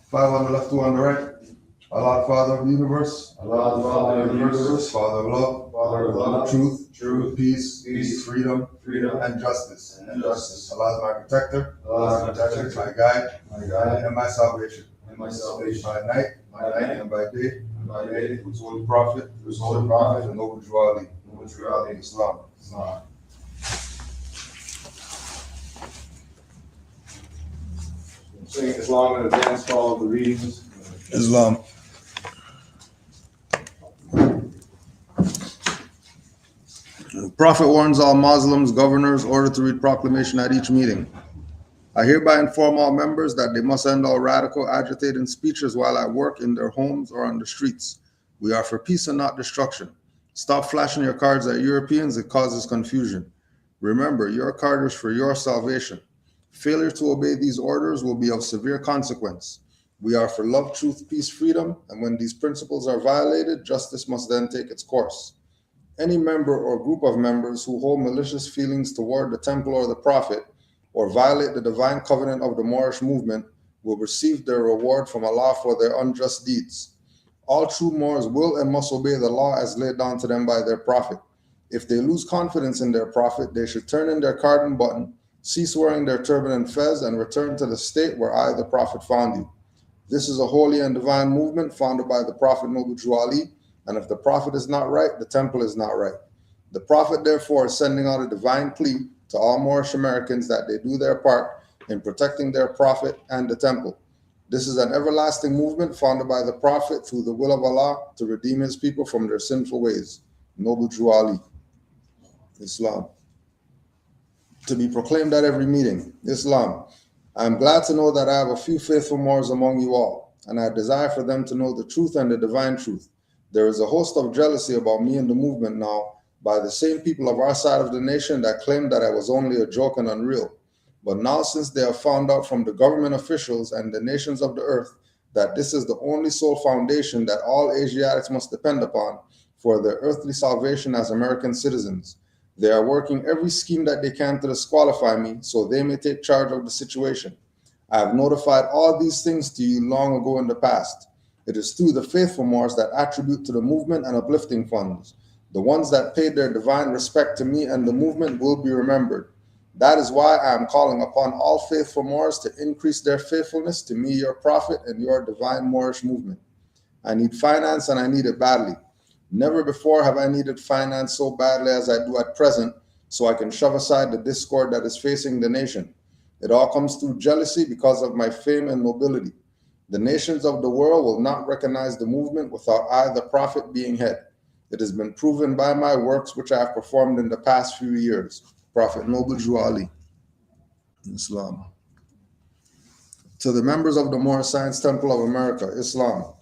5 on the left, 2 on the right. Allah, Father of the universe. Allah, Father of the universe. Father of love. Father of love. Truth. Peace. Freedom. And justice. justice. Allah is my protector. Allah is my protector. My guide. And my salvation. my salvation. By night. And by day. Whose Holy Prophet. Whose Holy Prophet. And Noble Juali. Islam. Sing Islam in advance, follow the readings. Islam. The Prophet warns all Muslims, governors, ordered to read proclamation at each meeting. I hereby inform all members that they must end all radical, agitating speeches while at work, in their homes, or on the streets. We are for peace and not destruction. Stop flashing your cards at Europeans. It causes confusion. Remember, your card is for your salvation. Failure to obey these orders will be of severe consequence. We are for love, truth, peace, freedom, and when these principles are violated, justice must then take its course. Any member or group of members who hold malicious feelings toward the temple or the prophet, or violate the divine covenant of the Moorish movement, will receive their reward from Allah for their unjust deeds. All true Moors will and must obey the law as laid down to them by their prophet. If they lose confidence in their prophet, they should turn in their cardon button, cease wearing their turban and fez, and return to the state where I, the prophet, found you. This is a holy and divine movement founded by the Prophet Noble Juali, and if the prophet is not right, the temple is not right. The prophet, therefore, is sending out a divine plea to all Moorish Americans that they do their part in protecting their prophet and the temple. This is an everlasting movement founded by the prophet through the will of Allah to redeem his people from their sinful ways. Noble Juali. Islam. To be proclaimed at every meeting. Islam. I am glad to know that I have a few faithful Moors among you all, and I desire for them to know the truth and the divine truth. There is a host of jealousy about me and the movement now by the same people of our side of the nation that claimed that I was only a joke and unreal. But now, since they have found out from the government officials and the nations of the earth that this is the only sole foundation that all Asiatics must depend upon for their earthly salvation as American citizens, they are working every scheme that they can to disqualify me so they may take charge of the situation. I have notified all these things to you long ago in the past. It is through the faithful Moors that attribute to the movement and uplifting funds. The ones that paid their divine respect to me and the movement will be remembered. That is why I am calling upon all faithful Moors to increase their faithfulness to me, your prophet, and your divine Moorish movement. I need finance and I need it badly. Never before have I needed finance so badly as I do at present, so I can shove aside the discord that is facing the nation. It all comes through jealousy because of my fame and nobility. The nations of the world will not recognize the movement without I, the prophet, being head. It has been proven by my works which I have performed in the past few years. Prophet Noble Juali. Islam. To the members of the Moorish Science Temple of America, Islam.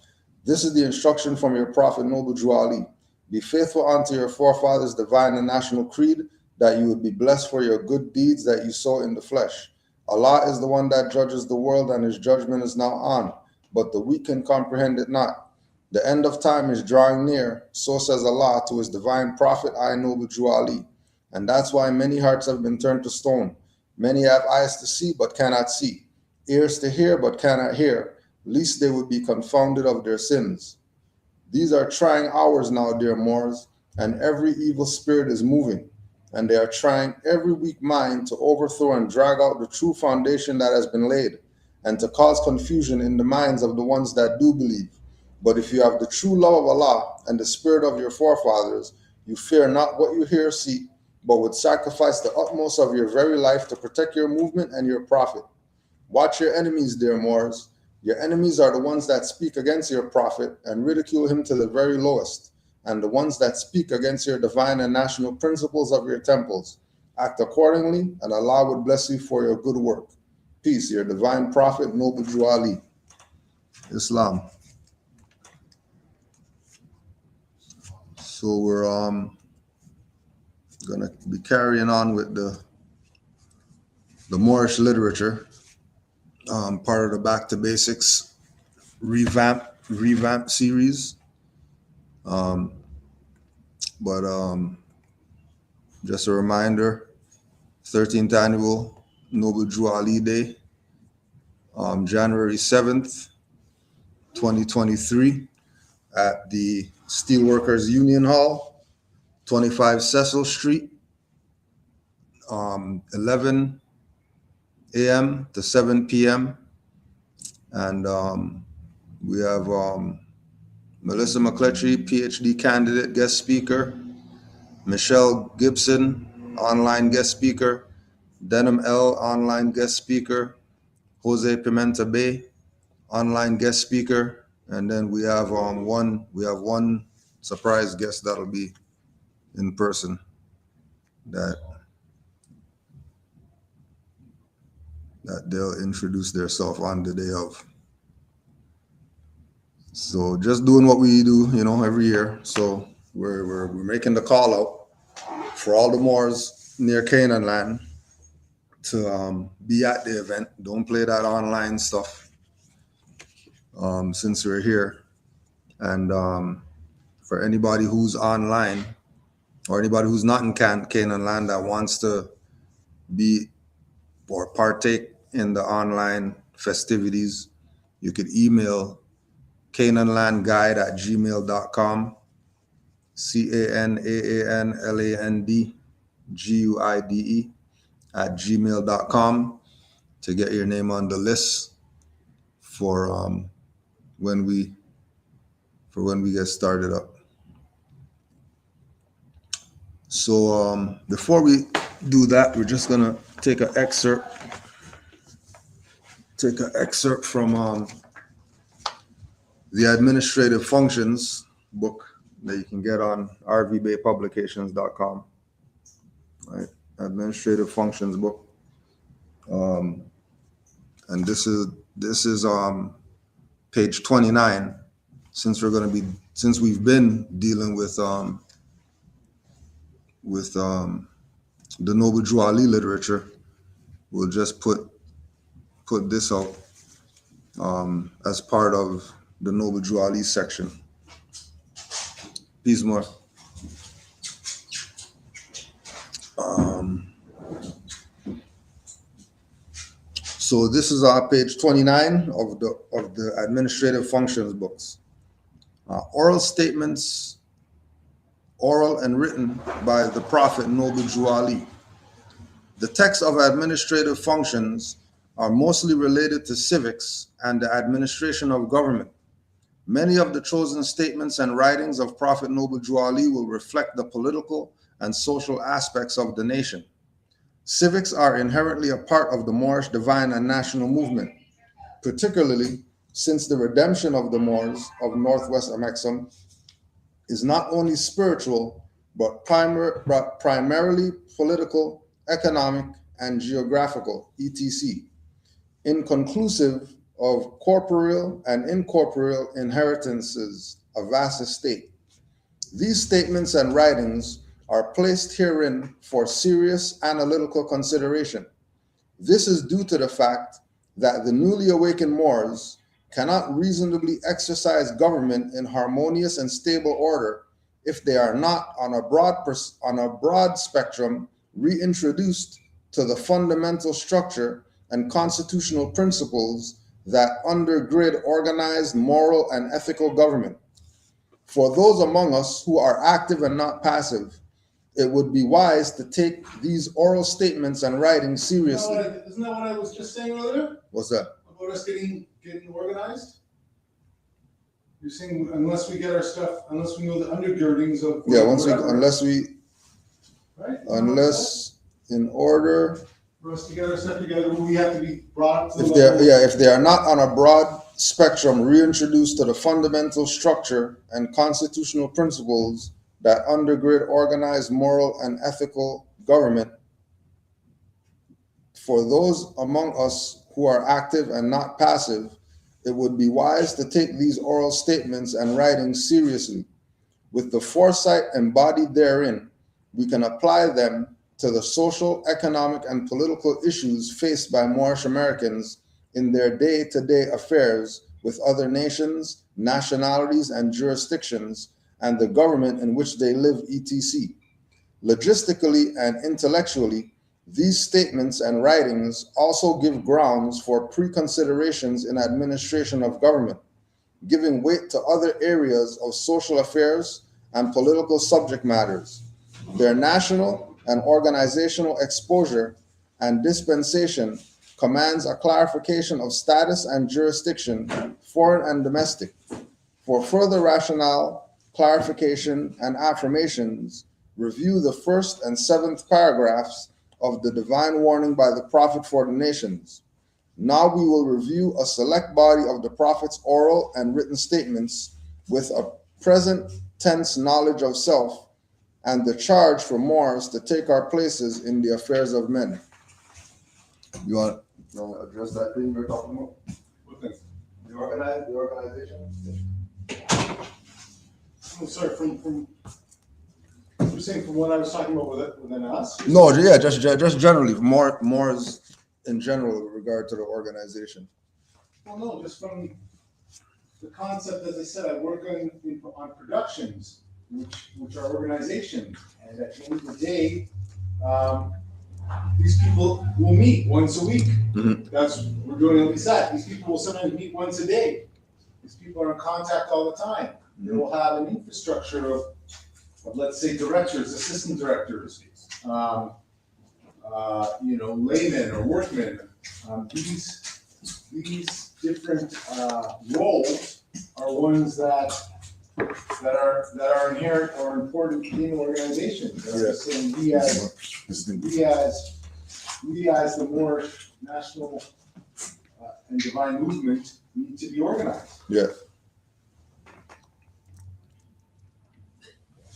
This is the instruction from your Prophet Noble Juali. Be faithful unto your forefathers' divine and national creed, that you would be blessed for your good deeds that you sow in the flesh. Allah is the one that judges the world, and his judgment is now on, but the weak can comprehend it not. The end of time is drawing near, so says Allah to his divine prophet, I, Noble Juali. And that's why many hearts have been turned to stone. Many have eyes to see, but cannot see, ears to hear, but cannot hear, lest they would be confounded of their sins. These are trying hours now, dear Moors, and every evil spirit is moving, and they are trying every weak mind to overthrow and drag out the true foundation that has been laid, and to cause confusion in the minds of the ones that do believe. But if you have the true love of Allah and the spirit of your forefathers, you fear not what you hear or see, but would sacrifice the utmost of your very life to protect your movement and your prophet. Watch your enemies, dear Moors. Your enemies are the ones that speak against your prophet and ridicule him to the very lowest, and the ones that speak against your divine and national principles of your temples. Act accordingly, and Allah would bless you for your good work. Peace, your divine prophet, Noble Juali. Islam. So we're gonna be carrying on with the Moorish literature, part of the Back to Basics revamp series. Just a reminder, 13th annual Noble Juali Day, January 7th 2023 at the Steelworkers Union Hall, 25 Cecil Street, 11 a.m. to 7 p.m. And we have Melissa McCletchy, PhD candidate, guest speaker, Michelle Gibson, online guest speaker, Denham L, online guest speaker, Jose Pimenta Bay, online guest speaker, and then we have one surprise guest that'll be in person that they'll introduce themselves on the day of. So just doing what we do, every year. So we're making the call out for all the Moors near Canaanland to be at the event. Don't play that online stuff since we're here. And for anybody who's online or anybody who's not in Canaanland that wants to be or partake in the online festivities, you could email canaanlandguide@gmail.com, CANAANLANDGUIDE@gmail.com to get your name on the list for when we get started up. So before we do that, we're just gonna take an excerpt from the Administrative Functions book that you can get on rvbaypublications.com. Right, Administrative Functions book, and this is page 29. Since we've been dealing with the Noble Drew Ali literature, we'll just put this out as part of the Noble Drew Ali section. Peace more. So this is page 29 of the Administrative Functions books. Oral statements, oral and written by the Prophet Noble Drew Ali. The texts of administrative functions are mostly related to civics and the administration of government. Many of the chosen statements and writings of Prophet Noble Drew Ali will reflect the political and social aspects of the nation. Civics are inherently a part of the Moorish divine and national movement, particularly since the redemption of the Moors of Northwest Amexem is not only spiritual, but primarily political, economic, and geographical, etc., inconclusive of corporeal and incorporeal inheritances, a vast estate. These statements and writings are placed herein for serious analytical consideration. This is due to the fact that the newly awakened Moors cannot reasonably exercise government in harmonious and stable order if they are not on a broad spectrum reintroduced to the fundamental structure and constitutional principles that undergird organized moral and ethical government. For those among us who are active and not passive, it would be wise to take these oral statements and writings seriously. Isn't that what I was just saying earlier? What's that? About us getting organized? You're saying unless we get our stuff, unless we know the undergirdings of in order for us to get our stuff together, we have to be brought to if they are not on a broad spectrum reintroduced to the fundamental structure and constitutional principles that undergird organized moral and ethical government. For those among us who are active and not passive, it would be wise to take these oral statements and writings seriously. With the foresight embodied therein, we can apply them to the social, economic, and political issues faced by Moorish Americans in their day-to-day affairs with other nations, nationalities, and jurisdictions, and the government in which they live, etc. Logistically and intellectually, these statements and writings also give grounds for preconsiderations in administration of government. giving weight to other areas of social affairs and political subject matters. Their national and organizational exposure and dispensation commands a clarification of status and jurisdiction, foreign and domestic. For further rationale, clarification, and affirmations, review the 1st and 7th paragraphs of the divine warning by the prophet for the nations. Now we will review a select body of the prophet's oral and written statements with a present tense knowledge of self and the charge for Moors to take our places in the affairs of men. You want to address that thing you're talking about? What thing? The organization? Oh, sorry, from you're saying from what I was talking about within us? No, yeah, just generally, Moors in general with regard to the organization. Well, no, just from the concept, as I said, I work on productions, which are organizations, and at the end of the day, these people will meet once a week. Mhm. We're doing at least that. These people will sometimes meet once a day. These people are in contact all the time. They will have an infrastructure of let's say directors, assistant directors, laymen or workmen. These different roles are ones that are inherent or important in organizations. I'm just saying we as the Moorish national and divine movement need to be organized. Yeah.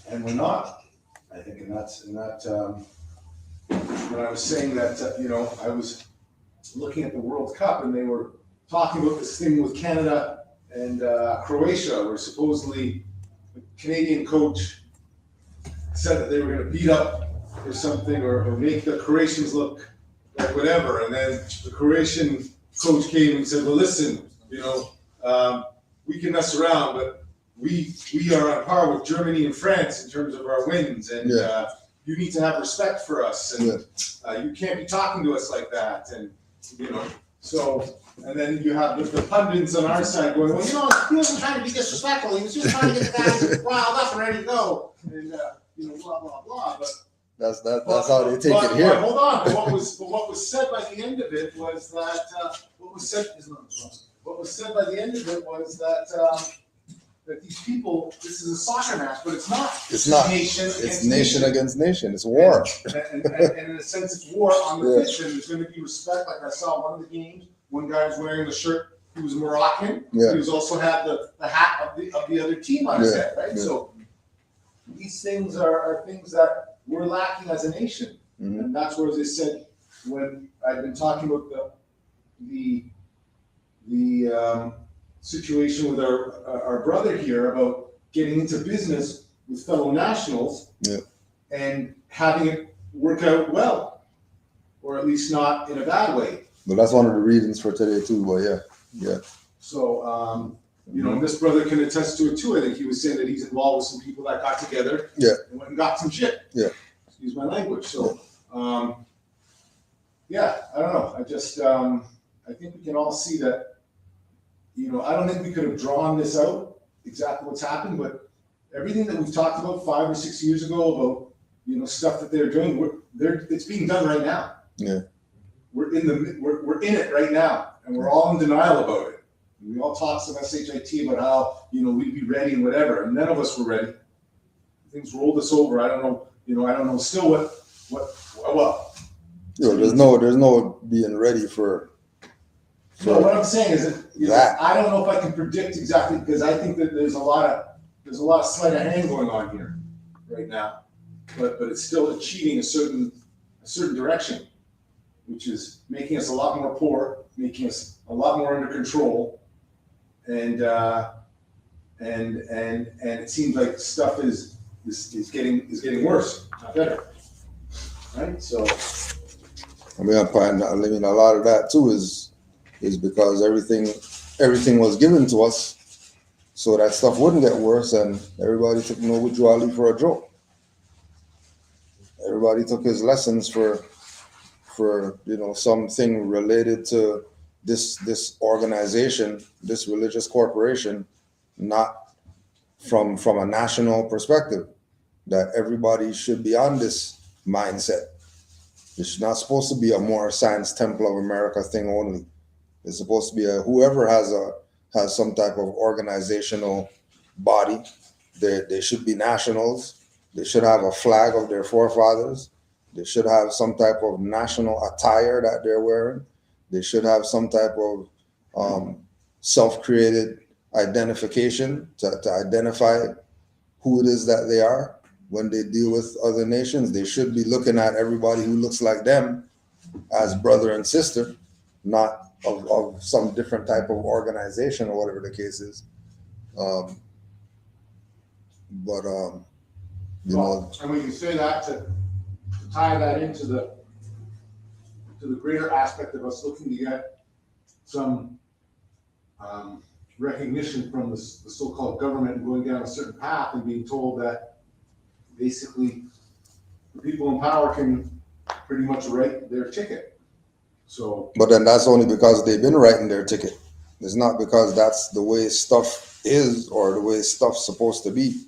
And we're not, I think, and that when I was saying that, I was looking at the World Cup and they were talking about this thing with Canada and Croatia, where supposedly the Canadian coach said that they were going to beat up or something, or make the Croatians look like whatever. And then the Croatian coach came and said, well, listen, we can mess around, but we are on par with Germany and France in terms of our wins, and you need to have respect for us, and you can't be talking to us like that, and so, and then you have the pundits on our side going, well, he wasn't trying to be disrespectful, he was just trying to get the guys riled up and ready to go, and blah blah blah. But that's how they take it here. But hold on, but what was said by the end of it was that what was said by the end of it was that these people, this is a soccer match, but it's not. It's not. It's nation against nation. It's war. And in a sense, it's war on the pitch, and there's going to be respect. Like I saw one of the games, one guy was wearing the shirt. He was Moroccan. Yeah. He was also had the hat of the other team on his head, right? Yeah. So these things are things that we're lacking as a nation, and that's where, as I said, when I've been talking about the situation with our brother here about getting into business with fellow nationals and having it work out well, or at least not in a bad way. Well, that's one of the reasons for today too, but yeah. So, and this brother can attest to it too. I think he was saying that he's involved with some people that got together and went and got some shit. Yeah. Excuse my language. So, I don't know. I just, I think we can all see that. I don't think we could have drawn this out, exactly what's happened, but everything that we've talked about 5 or 6 years ago about, stuff that they're doing, it's being done right now. Yeah. We're in it right now, and we're all in denial about it. We all talk some SHIT about how, we'd be ready and whatever, and none of us were ready. Things rolled us over. I don't know still what. There's no being ready for. So what I'm saying is that I don't know if I can predict exactly, because I think that there's a lot of sleight of hand going on here right now, but it's still achieving a certain direction, which is making us a lot more poor, making us a lot more under control, and it seems like stuff is getting worse, not better, right? So I mean, a lot of that too is because everything was given to us so that stuff wouldn't get worse, and everybody took no withdrawal for a joke. Everybody took his lessons for something related to this organization, this religious corporation, not from a national perspective, that everybody should be on this mindset. It's not supposed to be a Moorish Science Temple of America thing only. It's supposed to be whoever has some type of organizational body. They should be nationals. They should have a flag of their forefathers. They should have some type of national attire that they're wearing. They should have some type of self-created identification to identify who it is that they are. When they deal with other nations, they should be looking at everybody who looks like them as brother and sister, not of some different type of organization or whatever the case is. You know, And we can say that to tie that into the greater aspect of us looking to get some recognition from the so-called government and going down a certain path and being told that basically the people in power can pretty much write their ticket. So, but then that's only because they've been writing their ticket. It's not because that's the way stuff is or the way stuff's supposed to be.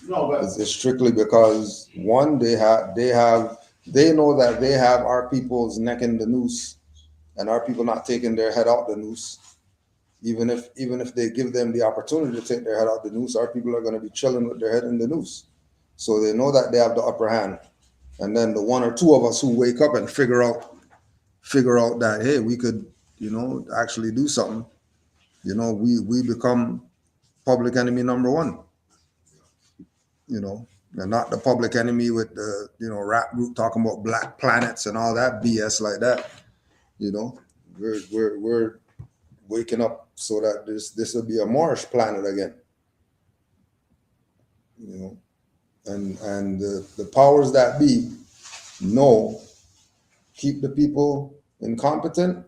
no, but It's strictly because one, they know that they have our people's neck in the noose, and our people not taking their head out the noose. Even if they give them the opportunity to take their head out the noose, our people are going to be chilling with their head in the noose. So they know that they have the upper hand. And then the one or two of us who wake up and figure out that, hey, we could, actually do something, we become public enemy number one. And not the public enemy with the, rap group talking about black planets and all that BS like that. We're waking up so that this will be a Moorish planet again. And the powers that be keep the people incompetent,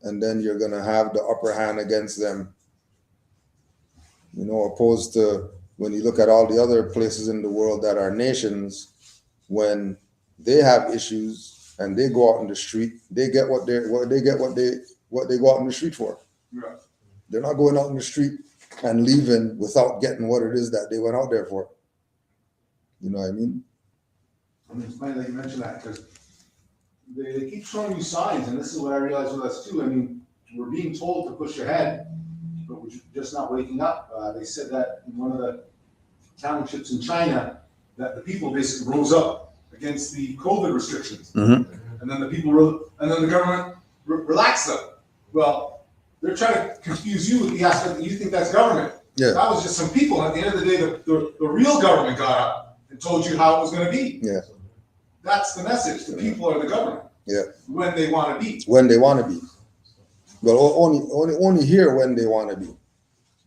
and then you're gonna have the upper hand against them. Opposed to when you look at all the other places in the world that are nations, when they have issues and they go out in the street, they get what they go out in the street for. yeah. They're not going out in the street and leaving without getting what it is that they went out there for. You know what I mean? I mean, it's funny that you mention that because they keep showing you signs, and this is what I realized with us too. I mean, we're being told to push ahead, but we're just not waking up. They said that in one of the townships in China, that the people basically rose up against the COVID restrictions, Mm-hmm. and then the government relaxed them. Well, they're trying to confuse you with the aspect that you think that's government. Yeah. That was just some people. At the end of the day, the real government got up and told you how it was going to be. Yeah. That's the message. The people are the government. Yeah. When they want to be. When they want to be. But only here when they want to be.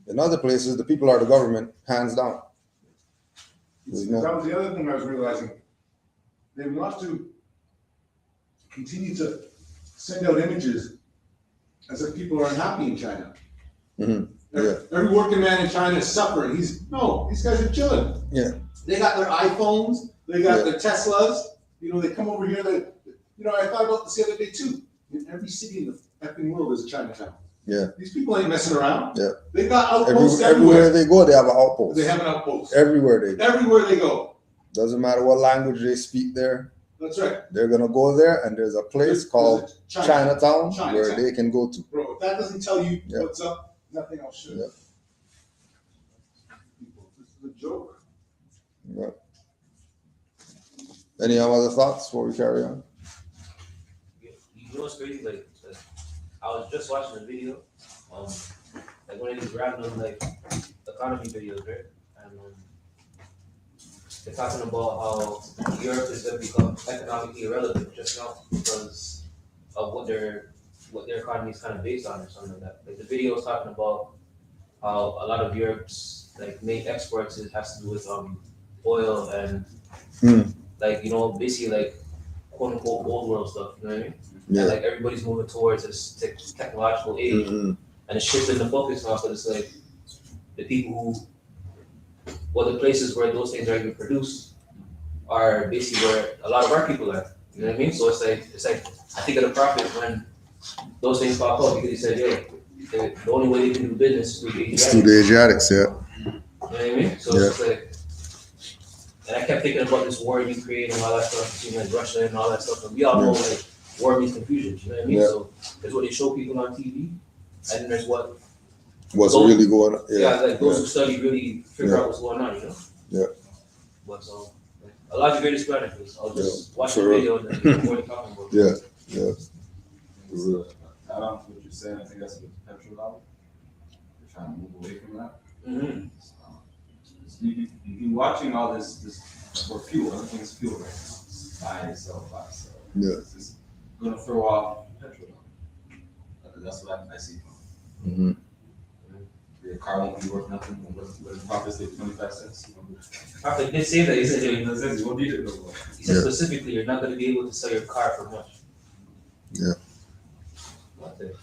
In other places, the people are the government, hands down. That was the other thing I was realizing. They want to continue to send out images as if people are unhappy in China. Mm-hmm. Yeah. Every working man in China is suffering. These guys are chilling. Yeah. They got their iPhones. They got Yeah. their Teslas. They come over here. I thought about this the other day too. In every city in the effing world is a Chinatown. Yeah. These people ain't messing around. Yeah. They got outposts everywhere everywhere. they go, they have an outpost. They have an outpost. Everywhere they go. Everywhere they go. Doesn't matter what language they speak there. That's right. They're going to go there, and there's a place called Chinatown where they can go to. Bro, if that doesn't tell you Yeah. what's up, nothing else should. Yeah. This is a joke. Yeah. Any other thoughts before we carry on? You know what's crazy? Like I was just watching a video, like one of these random economy videos, right? And they're talking about how Europe is going to become economically irrelevant just now because of what their economy is kind of based on or something like that. Like the video was talking about how a lot of Europe's main exports has to do with oil and basically quote unquote old world stuff. You know what I mean? Yeah. And everybody's moving towards this technological age, Mm-hmm. and it's shifting the focus now. So it's the people the places where those things are even produced are basically where a lot of our people are. You know what I mean? So it's like I think of the prophet when those things pop up because he said, yo, the only way they can do business is through the It's through the Asiatics, yeah. You know what I mean? So it's just like, and I kept thinking about this war in Ukraine and all that stuff, between like Russia and all that stuff. And we all know like war means confusion. You know what I mean? Yeah. So there's what they show people on TV, and then there's what What's those- really going on? like those who study really figure out what's going on. You know? Yeah. But so Allah the greatest planet. I'll just watch the for real. video and then what you're talking about. Yeah, yeah. For real. Add on to what you're saying, I think that's with the petrodollar. They're trying to move away from that. Mm-hmm. You've been watching all this for fuel, everything's fuel right now. Buy, sell, buy, sell. Yeah. It's just gonna throw off petrodollar. That's what I see. Mm-hmm. Your car won't be worth nothing, when the profits say 25 cents. After did say that, he said, You won't need it no more. he said Yeah. specifically, you're not going to be able to sell your car for much. Yeah. What the-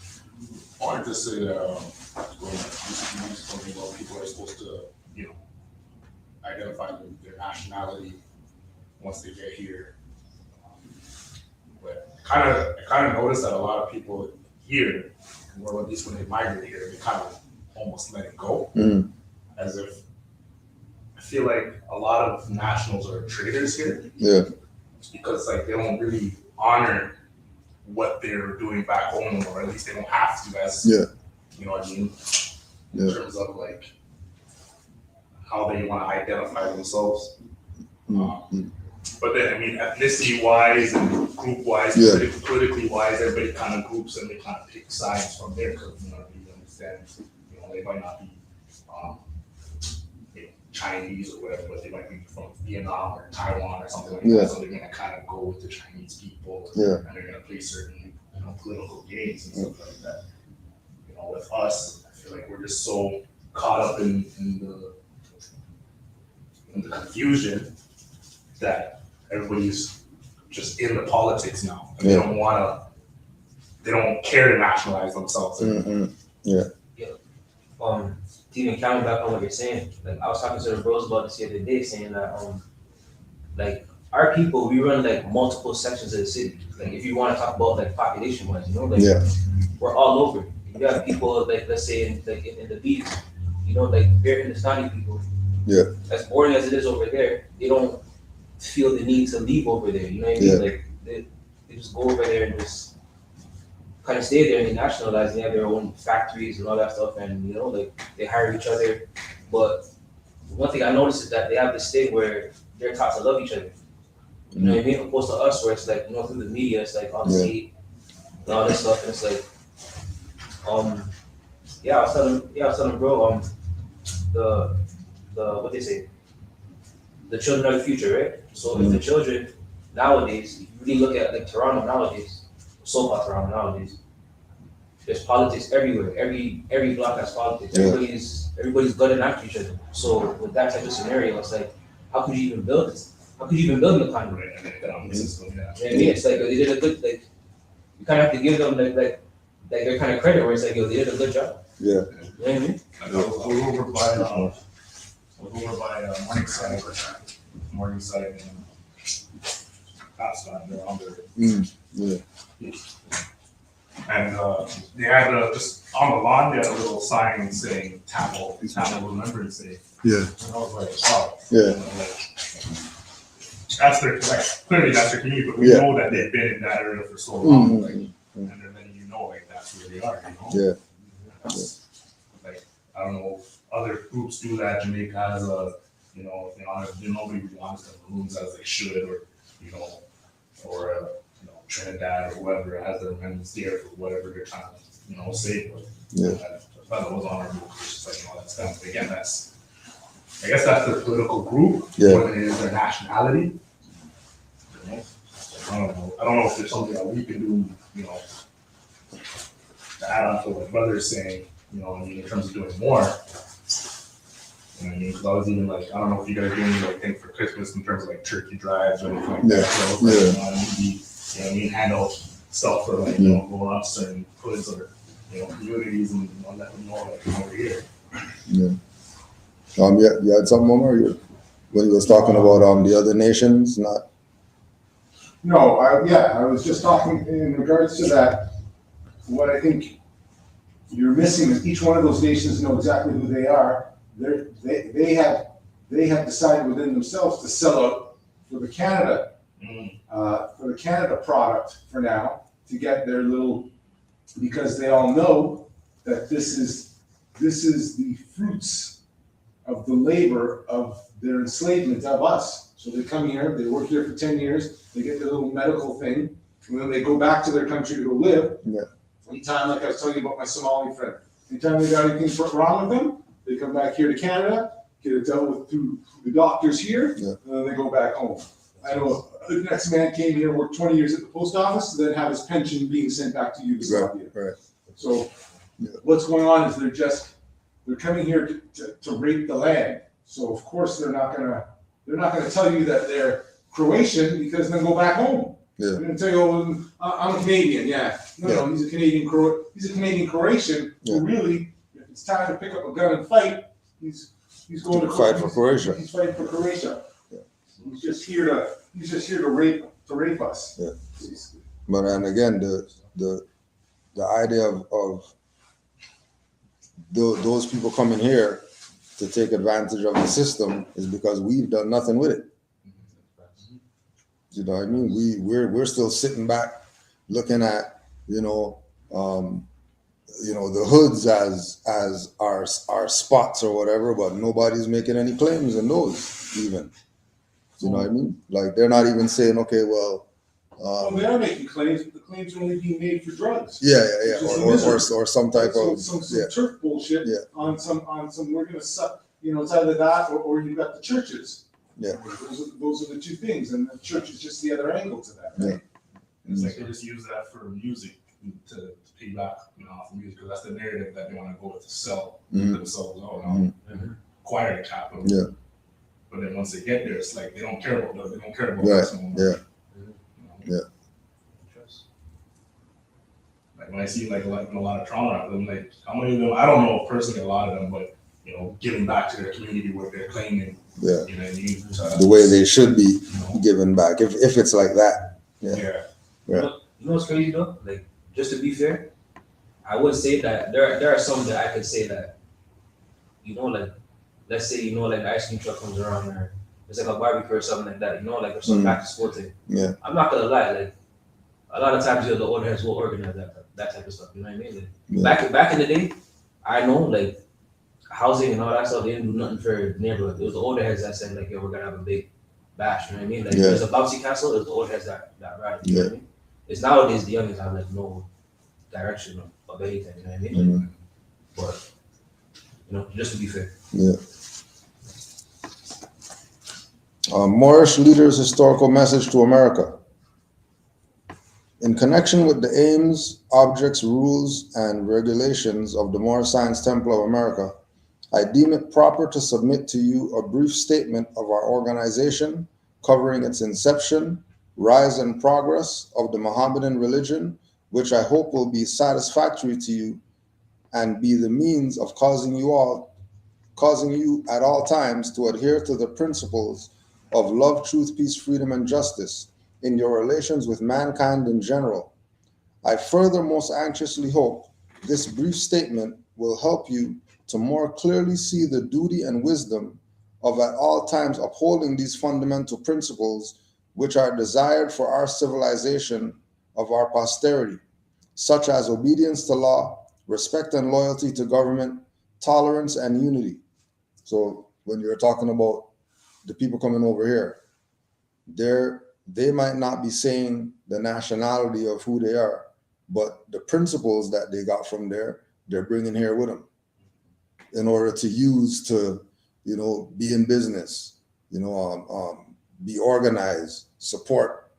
I wanted to say that, when you talking about people are supposed to, identify their nationality once they get here. But I kind of noticed that a lot of people here, or at least when they migrate here, they kind of almost let it go, Mm. as if I feel like a lot of nationals are traitors here Yeah. because like they don't really honor what they're doing back home, or at least they don't have to, as Yeah. you know what I mean, in Yeah. terms of like how they want to identify themselves. Mm. But then, I mean, ethnicity wise and group wise, Yeah. politically wise, everybody kind of groups and they kind of pick sides from there because, you understand, they might not be Chinese or whatever, but they might be from Vietnam or Taiwan or something like Yeah. that. So they're gonna kind of go with the Chinese people, Yeah. and they're gonna play certain, political games and stuff like that. With us, I feel like we're just so caught up in the confusion that everybody's just in the politics now. And Yeah. they don't care to nationalize themselves. Mm-mm. To even count back on what you're saying, like I was talking to the bros about this the other day, saying that like our people, we run like multiple sections of the city. Like if you want to talk about like population wise, like Yeah. we're all over. You got people like let's say in the beach, like they're Hindustani people. Yeah. As boring as it is over there, they don't feel the need to leave over there. You know what I mean? Yeah. Like they just go over there and just kind of stay there and they nationalize. They have their own factories and all that stuff, and like they hire each other. But one thing I noticed is that they have this thing where they're taught to love each other. You know what I mean? Opposed to us, where it's like through the media, it's like on the hate and all this stuff, and it's like, I was telling bro, the what they say, the children are the future, right? So if the children nowadays, if you really look at like Toronto nowadays, so-called Toronto nowadays, there's politics everywhere. Every block has politics. Yeah. Everybody's gunning after each other. So with that type of scenario, it's like, how could you even build this? How could you even build an economy? Right, and the economic system, yeah. You know what I mean? It's like they did a good, like you kind of have to give them like their kind of credit where it's like, yo, they did a good job. Yeah. You know what I mean? I was over by Morningside and Ascot, they're on there. Yeah. And they had just on the lawn, they had a little sign saying Tamil Remembrance Day. Yeah. And I was like, wow. Yeah. That's their, clearly that's their community, but we know that they've been in that area for so long. And then that's where they are, Yeah. That's, I don't know if other groups do that. Jamaica has nobody really honors the balloons as they should, or Trinidad or whoever has their remembrance there for whatever they're trying to, say. But Yeah. I thought it was honorable. It's just like, that's done. But again, I guess that's their political group more than it is their nationality. I don't know if there's something that we can do, to add on to what brother's saying, in terms of doing more. Because I was even like, I don't know if you guys do any thing for Christmas in terms of turkey drives or anything like that. So maybe, hand out stuff for going up certain hoods or communities and let them know we're here. Yeah. You had something, Omar? When you was talking about the other nations, not. No, I was just talking in regards to that. what I think you're missing is each one of those nations know exactly who they are. They have decided within themselves to sell out for the Canada product for now, to get their little, because they all know that this is the fruits of the labor of their enslavement of us. So they come here, they work here for 10 years, they get their little medical thing, and then they go back to their country to go live. Yeah. Anytime, like I was telling you about my Somali friend, anytime they got anything wrong with them, they come back here to Canada, get it dealt with through the doctors here, Yeah. and then they go back home. I know the next man came here, worked 20 years at the post office, then have his pension being sent back to Yugoslavia. Right. So Yeah. what's going on is they're coming here to rape the land. So of course they're not gonna tell you that they're Croatian, because then go back home. Yeah. They're gonna tell you, oh, I'm a Canadian. Yeah. No, he's a Canadian Croatian. Yeah. Who really, if it's time to pick up a gun and fight, he's going to Fight for Croatia. He's fighting for Croatia. Yeah. He's just here to rape us. Yeah. But and again, the idea of those people coming here to take advantage of the system is because we've done nothing with it. You know what I mean? We're still sitting back looking at, the hoods as our spots or whatever, but nobody's making any claims in those even. You know what I mean? Like they're not even saying, okay, well, They are making claims, but the claims are only being made for drugs. yeah, or some type of some yeah. turf bullshit Yeah. on some we're gonna suck. It's either that or you've got the churches. Yeah. Those are the two things, and the church is just the other angle to that. Right? It's like they just use that for music to pay back, off of music, because that's the narrative that they want to go with to sell themselves out, acquire the capital. Yeah. But then once they get there, it's like they don't care about Right. us no more. Yeah. Like when I see like a lot of Toronto rappers, I'm like, how many of them? I don't know personally a lot of them, but giving back to their community what they're claiming. Yeah. You know what I mean? The way they should be You know? given back, if it's like that. Yeah. Yeah. Yeah. You know what's crazy though? Like, just to be fair, I would say that there are some that I could say that, like, let's say, like the ice cream truck comes around or it's like a barbecue or something like that, like or some back to school thing. Yeah. I'm not gonna lie, like a lot of times the older heads will organize that type of stuff. You know what I mean? Like, Yeah. back in the day, I know like housing and all that stuff, they didn't do nothing for the neighborhood. It was the older heads that said like, yo, we're gonna have a big bash. You know what I mean? Like Yeah. there's a bouncy castle, it was the older heads that ran it. You know what I mean? It's nowadays the youngins have like no direction of anything. You know what I mean? But just to be fair. Yeah. Moorish leaders' historical message to America. In connection with the aims, objects, rules, and regulations of the Moorish Science Temple of America, I deem it proper to submit to you a brief statement of our organization covering its inception, rise, and progress of the Mohammedan religion, which I hope will be satisfactory to you and be the means of causing you at all times to adhere to the principles of love, truth, peace, freedom, and justice in your relations with mankind in general. I further most anxiously hope this brief statement will help you to more clearly see the duty and wisdom of at all times upholding these fundamental principles which are desired for our civilization of our posterity, such as obedience to law, respect and loyalty to government, tolerance and unity. So when you're talking about the people coming over here, they might not be saying the nationality of who they are, but the principles that they got from there, they're bringing here with them in order to use to, be in business, be organized, support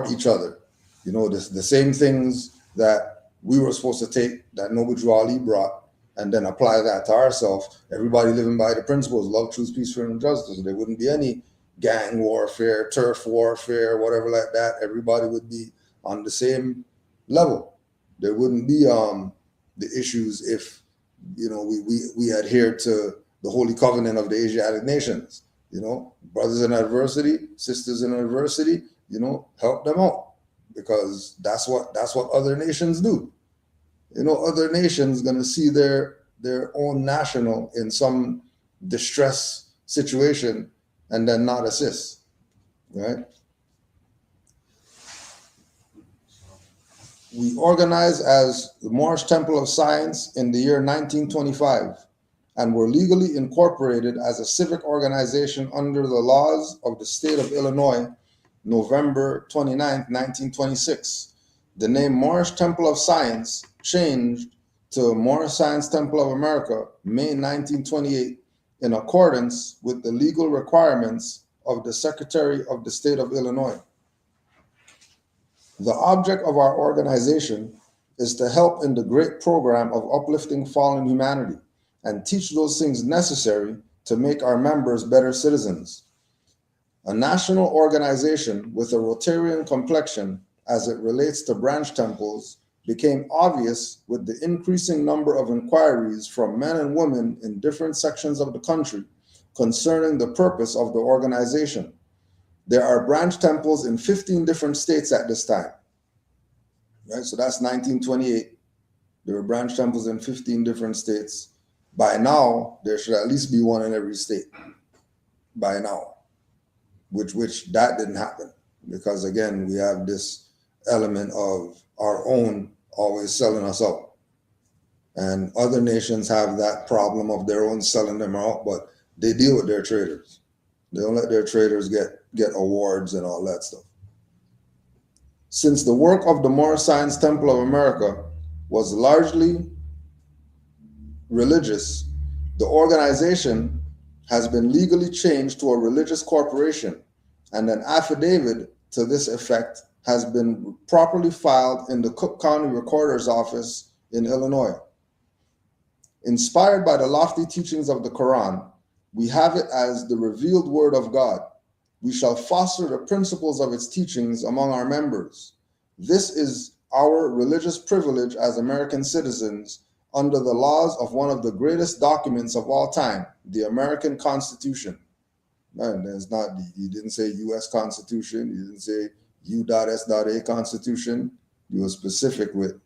each other. The same things that we were supposed to take that Noble Ali brought and then apply that to ourselves. Everybody living by the principles, love, truth, peace, freedom, and justice. There wouldn't be any gang warfare, turf warfare, whatever like that. Everybody would be on the same level. There wouldn't be the issues if we adhere to the holy covenant of the Asiatic nations. Brothers in adversity, sisters in adversity, help them out, because that's what other nations do. other nations going to see their own national in some distress situation and then not assist, right? We organized as the Moorish Temple of Science in the year 1925 and were legally incorporated as a civic organization under the laws of the state of Illinois, November 29, 1926. The name Moorish Temple of Science changed to Moorish Science Temple of America, May 1928, in accordance with the legal requirements of the Secretary of the State of Illinois. The object of our organization is to help in the great program of uplifting fallen humanity and teach those things necessary to make our members better citizens. A national organization with a Rotarian complexion as it relates to branch temples became obvious with the increasing number of inquiries from men and women in different sections of the country concerning the purpose of the organization. There are branch temples in 15 different states at this time, right? So that's 1928. There were branch temples in 15 different states. By now, there should at least be one in every state. By now, which that didn't happen because again, we have this element of our own always selling us out, and other nations have that problem of their own selling them out, but they deal with their traders. They don't let their traders get awards and all that stuff. Since the work of the Moorish Science Temple of America was largely religious, the organization has been legally changed to a religious corporation, and an affidavit to this effect has been properly filed in the Cook County Recorder's Office in Illinois. Inspired by the lofty teachings of the Quran, we have it as the revealed word of God. We shall foster the principles of its teachings among our members. This is our religious privilege as American citizens under the laws of one of the greatest documents of all time, the American Constitution. And it's not, he didn't say U.S. Constitution, he didn't say U.S.A. Constitution. He was specific with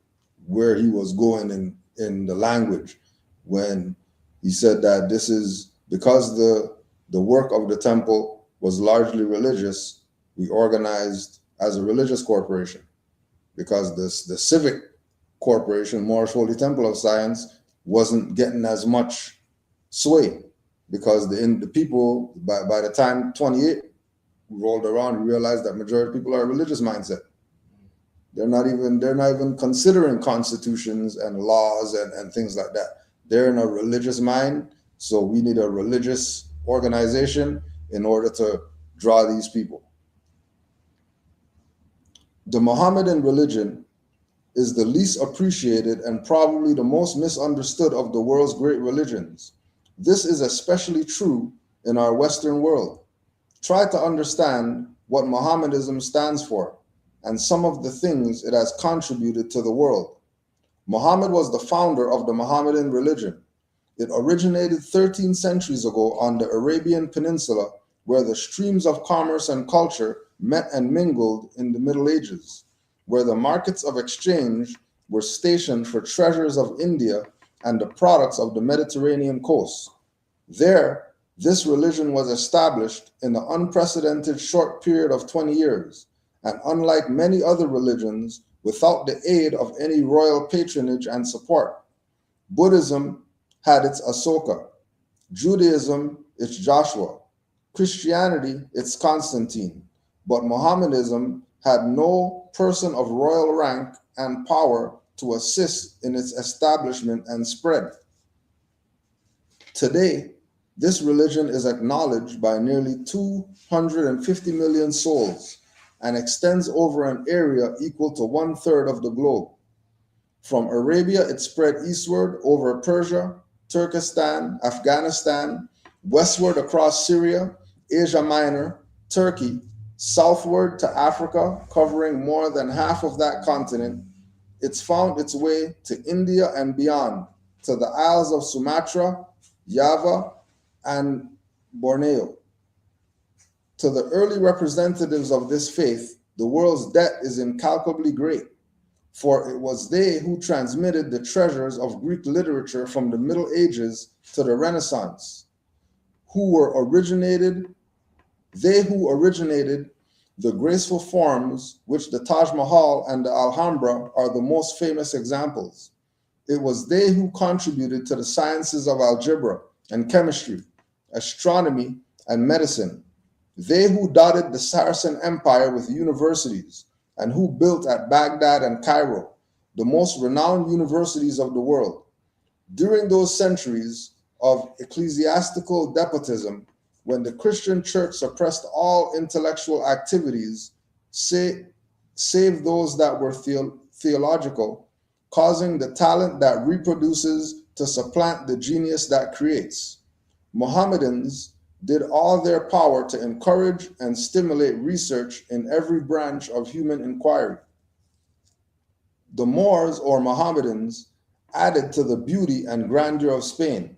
where he was going in the language when he said that this is because the work of the temple was largely religious, we organized as a religious corporation because the civic corporation, Moorish Holy Temple of Science, wasn't getting as much sway because the people, by the time 28 rolled around, we realized that majority of people are a religious mindset. They're not even considering constitutions and laws and things like that. They're in a religious mind, so we need a religious organization in order to draw these people. The Mohammedan religion is the least appreciated and probably the most misunderstood of the world's great religions. This is especially true in our Western world. Try to understand what Mohammedanism stands for and some of the things it has contributed to the world. Muhammad was the founder of the Mohammedan religion. It originated 13 centuries ago on the Arabian Peninsula, where the streams of commerce and culture met and mingled in the Middle Ages, where the markets of exchange were stationed for treasures of India and the products of the Mediterranean coast. There, this religion was established in an unprecedented short period of 20 years, and unlike many other religions, without the aid of any royal patronage and support. Buddhism had its Ashoka, Judaism its Joshua, Christianity its Constantine, but Mohammedanism had no person of royal rank and power to assist in its establishment and spread. Today, this religion is acknowledged by nearly 250 million souls and extends over an area equal to 1/3 of the globe. From Arabia, it spread eastward over Persia, Turkestan, Afghanistan, westward across Syria, Asia Minor, Turkey, southward to Africa, covering more than half of that continent. It's found its way to India and beyond, to the Isles of Sumatra, Java, and Borneo. To the early representatives of this faith, the world's debt is incalculably great. for it was they who transmitted the treasures of Greek literature from the Middle Ages to the Renaissance, they who originated the graceful forms which the Taj Mahal and the Alhambra are the most famous examples. It was they who contributed to the sciences of algebra and chemistry, astronomy, and medicine. They who dotted the Saracen Empire with universities and who built at Baghdad and Cairo, the most renowned universities of the world. During those centuries of ecclesiastical despotism, when the Christian church suppressed all intellectual activities, save those that were theological, causing the talent that reproduces to supplant the genius that creates. Mohammedans did all their power to encourage and stimulate research in every branch of human inquiry. The Moors or Mohammedans added to the beauty and grandeur of Spain.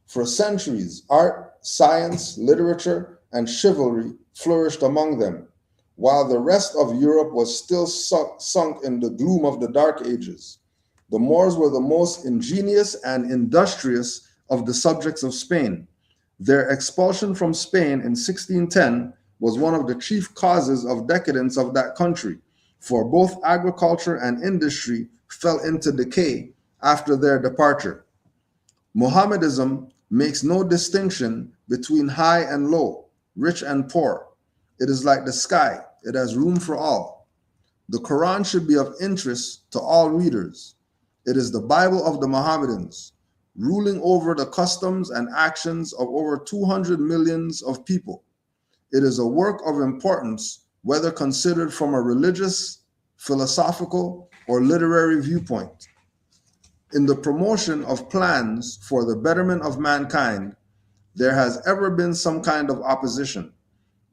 For centuries, art, science, literature, and chivalry flourished among them, while the rest of Europe was still sunk in the gloom of the Dark Ages. The Moors were the most ingenious and industrious of the subjects of Spain. Their expulsion from Spain in 1610 was one of the chief causes of decadence of that country, for both agriculture and industry fell into decay after their departure. Mohammedanism makes no distinction between high and low, rich and poor. It is like the sky, it has room for all. The Quran should be of interest to all readers. It is the Bible of the Mohammedans, ruling over the customs and actions of over 200 millions of people. It is a work of importance, whether considered from a religious, philosophical, or literary viewpoint. In the promotion of plans for the betterment of mankind, there has ever been some kind of opposition.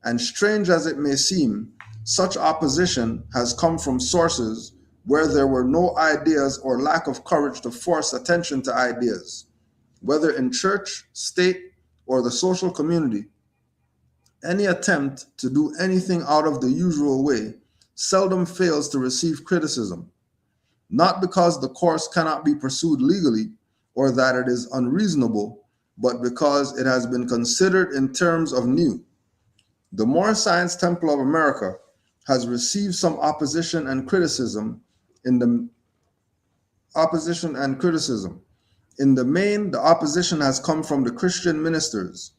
And strange as it may seem, such opposition has come from sources where there were no ideas or lack of courage to force attention to ideas. Whether in church, state, or the social community, any attempt to do anything out of the usual way seldom fails to receive criticism. Not because the course cannot be pursued legally or that it is unreasonable, but because it has been considered in terms of new. The Moorish Science Temple of America has received some opposition and criticism. In the main, the opposition has come from the Christian ministers.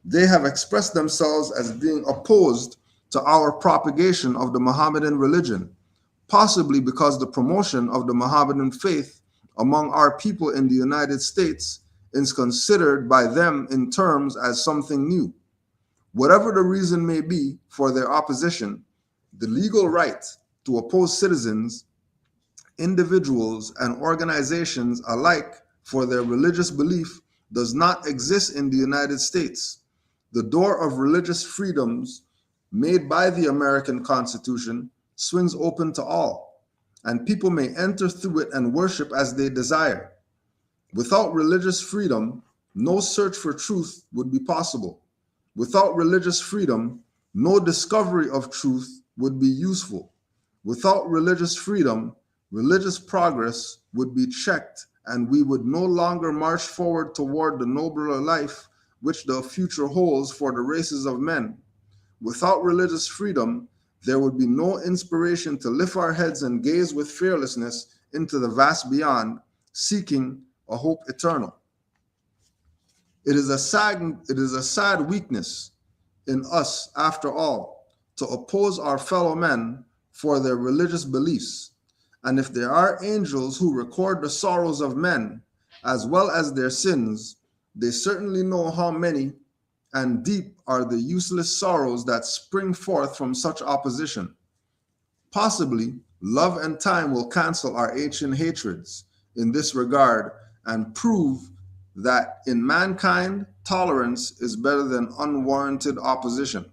They have expressed themselves as being opposed to our propagation of the Mohammedan religion, possibly because the promotion of the Mohammedan faith among our people in the United States is considered by them in terms as something new. Whatever the reason may be for their opposition, the legal right to oppose citizens, individuals, and organizations alike for their religious belief does not exist in the United States. The door of religious freedoms made by the American Constitution swings open to all, and people may enter through it and worship as they desire. Without religious freedom, no search for truth would be possible. Without religious freedom, no discovery of truth would be useful. Without religious freedom, religious progress would be checked, and we would no longer march forward toward the nobler life which the future holds for the races of men. Without religious freedom, there would be no inspiration to lift our heads and gaze with fearlessness into the vast beyond, seeking a hope eternal. It is a sad weakness in us, after all, to oppose our fellow men for their religious beliefs. And if there are angels who record the sorrows of men as well as their sins, they certainly know how many and deep are the useless sorrows that spring forth from such opposition. Possibly, love and time will cancel our ancient hatreds in this regard and prove that in mankind, tolerance is better than unwarranted opposition.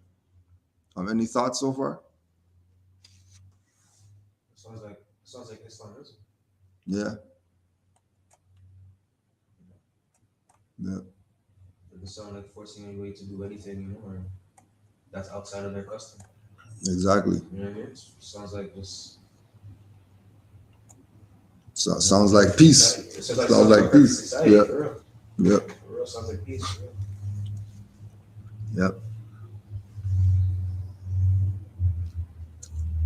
Any thoughts so far? Sounds like Islamism. Yeah. Yeah. It doesn't sound like forcing anybody to do anything, or that's outside of their custom. Exactly. You know what I mean? It sounds like just So sounds like peace. It sounds Sounds like perfect peace. society, Yeah. for real. Yep. For real, sounds like peace. For real. Yep.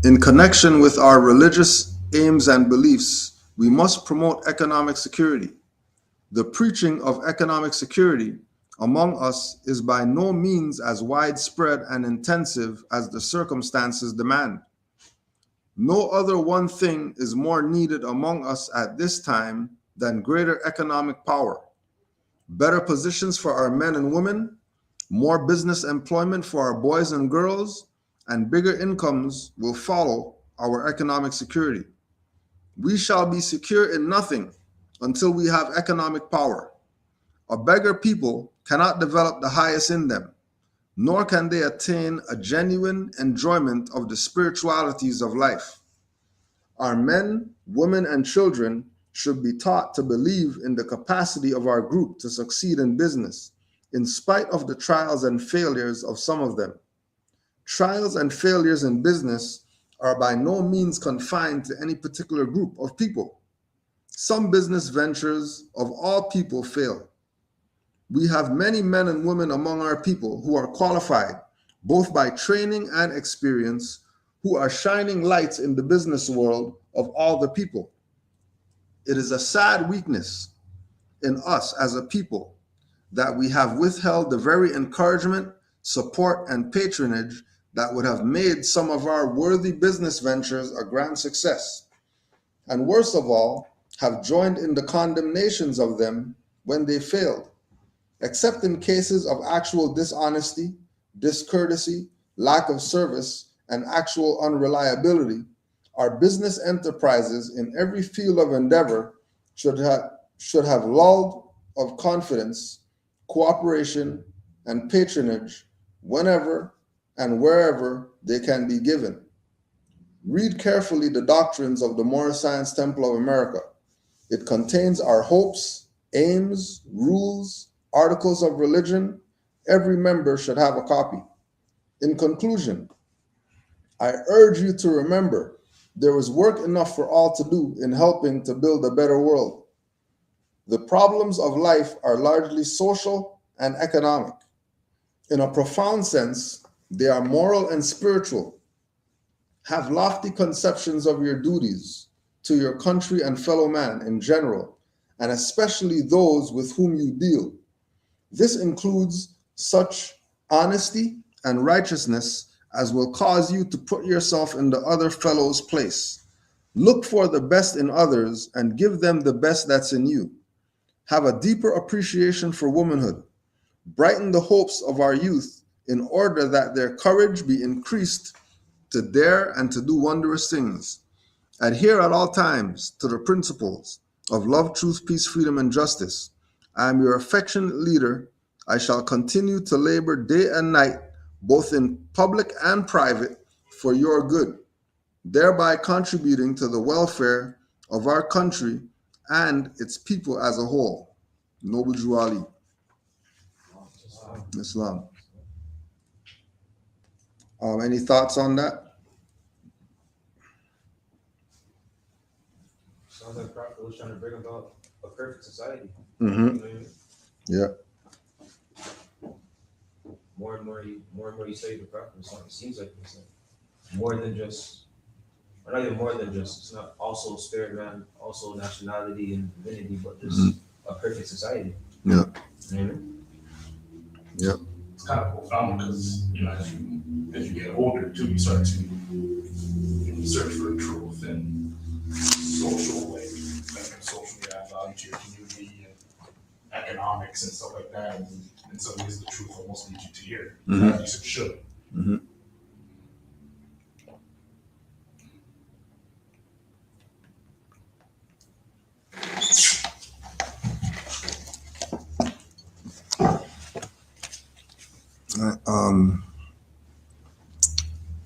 In connection with our religious aims and beliefs, we must promote economic security. The preaching of economic security among us is by no means as widespread and intensive as the circumstances demand. No other one thing is more needed among us at this time than greater economic power, better positions for our men and women, more business employment for our boys and girls, and bigger incomes will follow our economic security. We shall be secure in nothing until we have economic power. A beggar people cannot develop the highest in them, nor can they attain a genuine enjoyment of the spiritualities of life. Our men, women, and children should be taught to believe in the capacity of our group to succeed in business, in spite of the trials and failures of some of them. Trials and failures in business are by no means confined to any particular group of people. Some business ventures of all people fail. We have many men and women among our people who are qualified, both by training and experience, who are shining lights in the business world of all the people. It is a sad weakness in us as a people that we have withheld the very encouragement, support, and patronage that would have made some of our worthy business ventures a grand success, and worst of all, have joined in the condemnations of them when they failed. Except in cases of actual dishonesty, discourtesy, lack of service, and actual unreliability, our business enterprises in every field of endeavor should have lulled of confidence, cooperation, and patronage whenever and wherever they can be given. Read carefully the doctrines of the Moorish Science Temple of America. It contains our hopes, aims, rules, articles of religion. Every member should have a copy. In conclusion, I urge you to remember there is work enough for all to do in helping to build a better world. The problems of life are largely social and economic. In a profound sense, they are moral and spiritual. Have lofty conceptions of your duties to your country and fellow man in general, and especially those with whom you deal. This includes such honesty and righteousness as will cause you to put yourself in the other fellow's place. Look for the best in others and give them the best that's in you. Have a deeper appreciation for womanhood. Brighten the hopes of our youth in order that their courage be increased to dare and to do wondrous things. Adhere at all times to the principles of love, truth, peace, freedom, and justice. I am your affectionate leader. I shall continue to labor day and night, both in public and private, for your good, thereby contributing to the welfare of our country and its people as a whole. Noble Drew Ali. Islam. Any thoughts on that? Sounds like Prophet was trying to bring about a perfect society. Mm-hmm. You know what I mean? Yeah. More and more you study the Prophet, it seems like it's like more than just, or not even more than just, it's not also spirit man, also nationality and divinity, but just a perfect society. Yeah. You know what I mean? Yeah. It's kind of profound because, you know, as you get older too, you start to search for truth and social, like social value to your community and economics and stuff like that. And in some ways, the truth almost leads you to here. At least it should. Mm-hmm.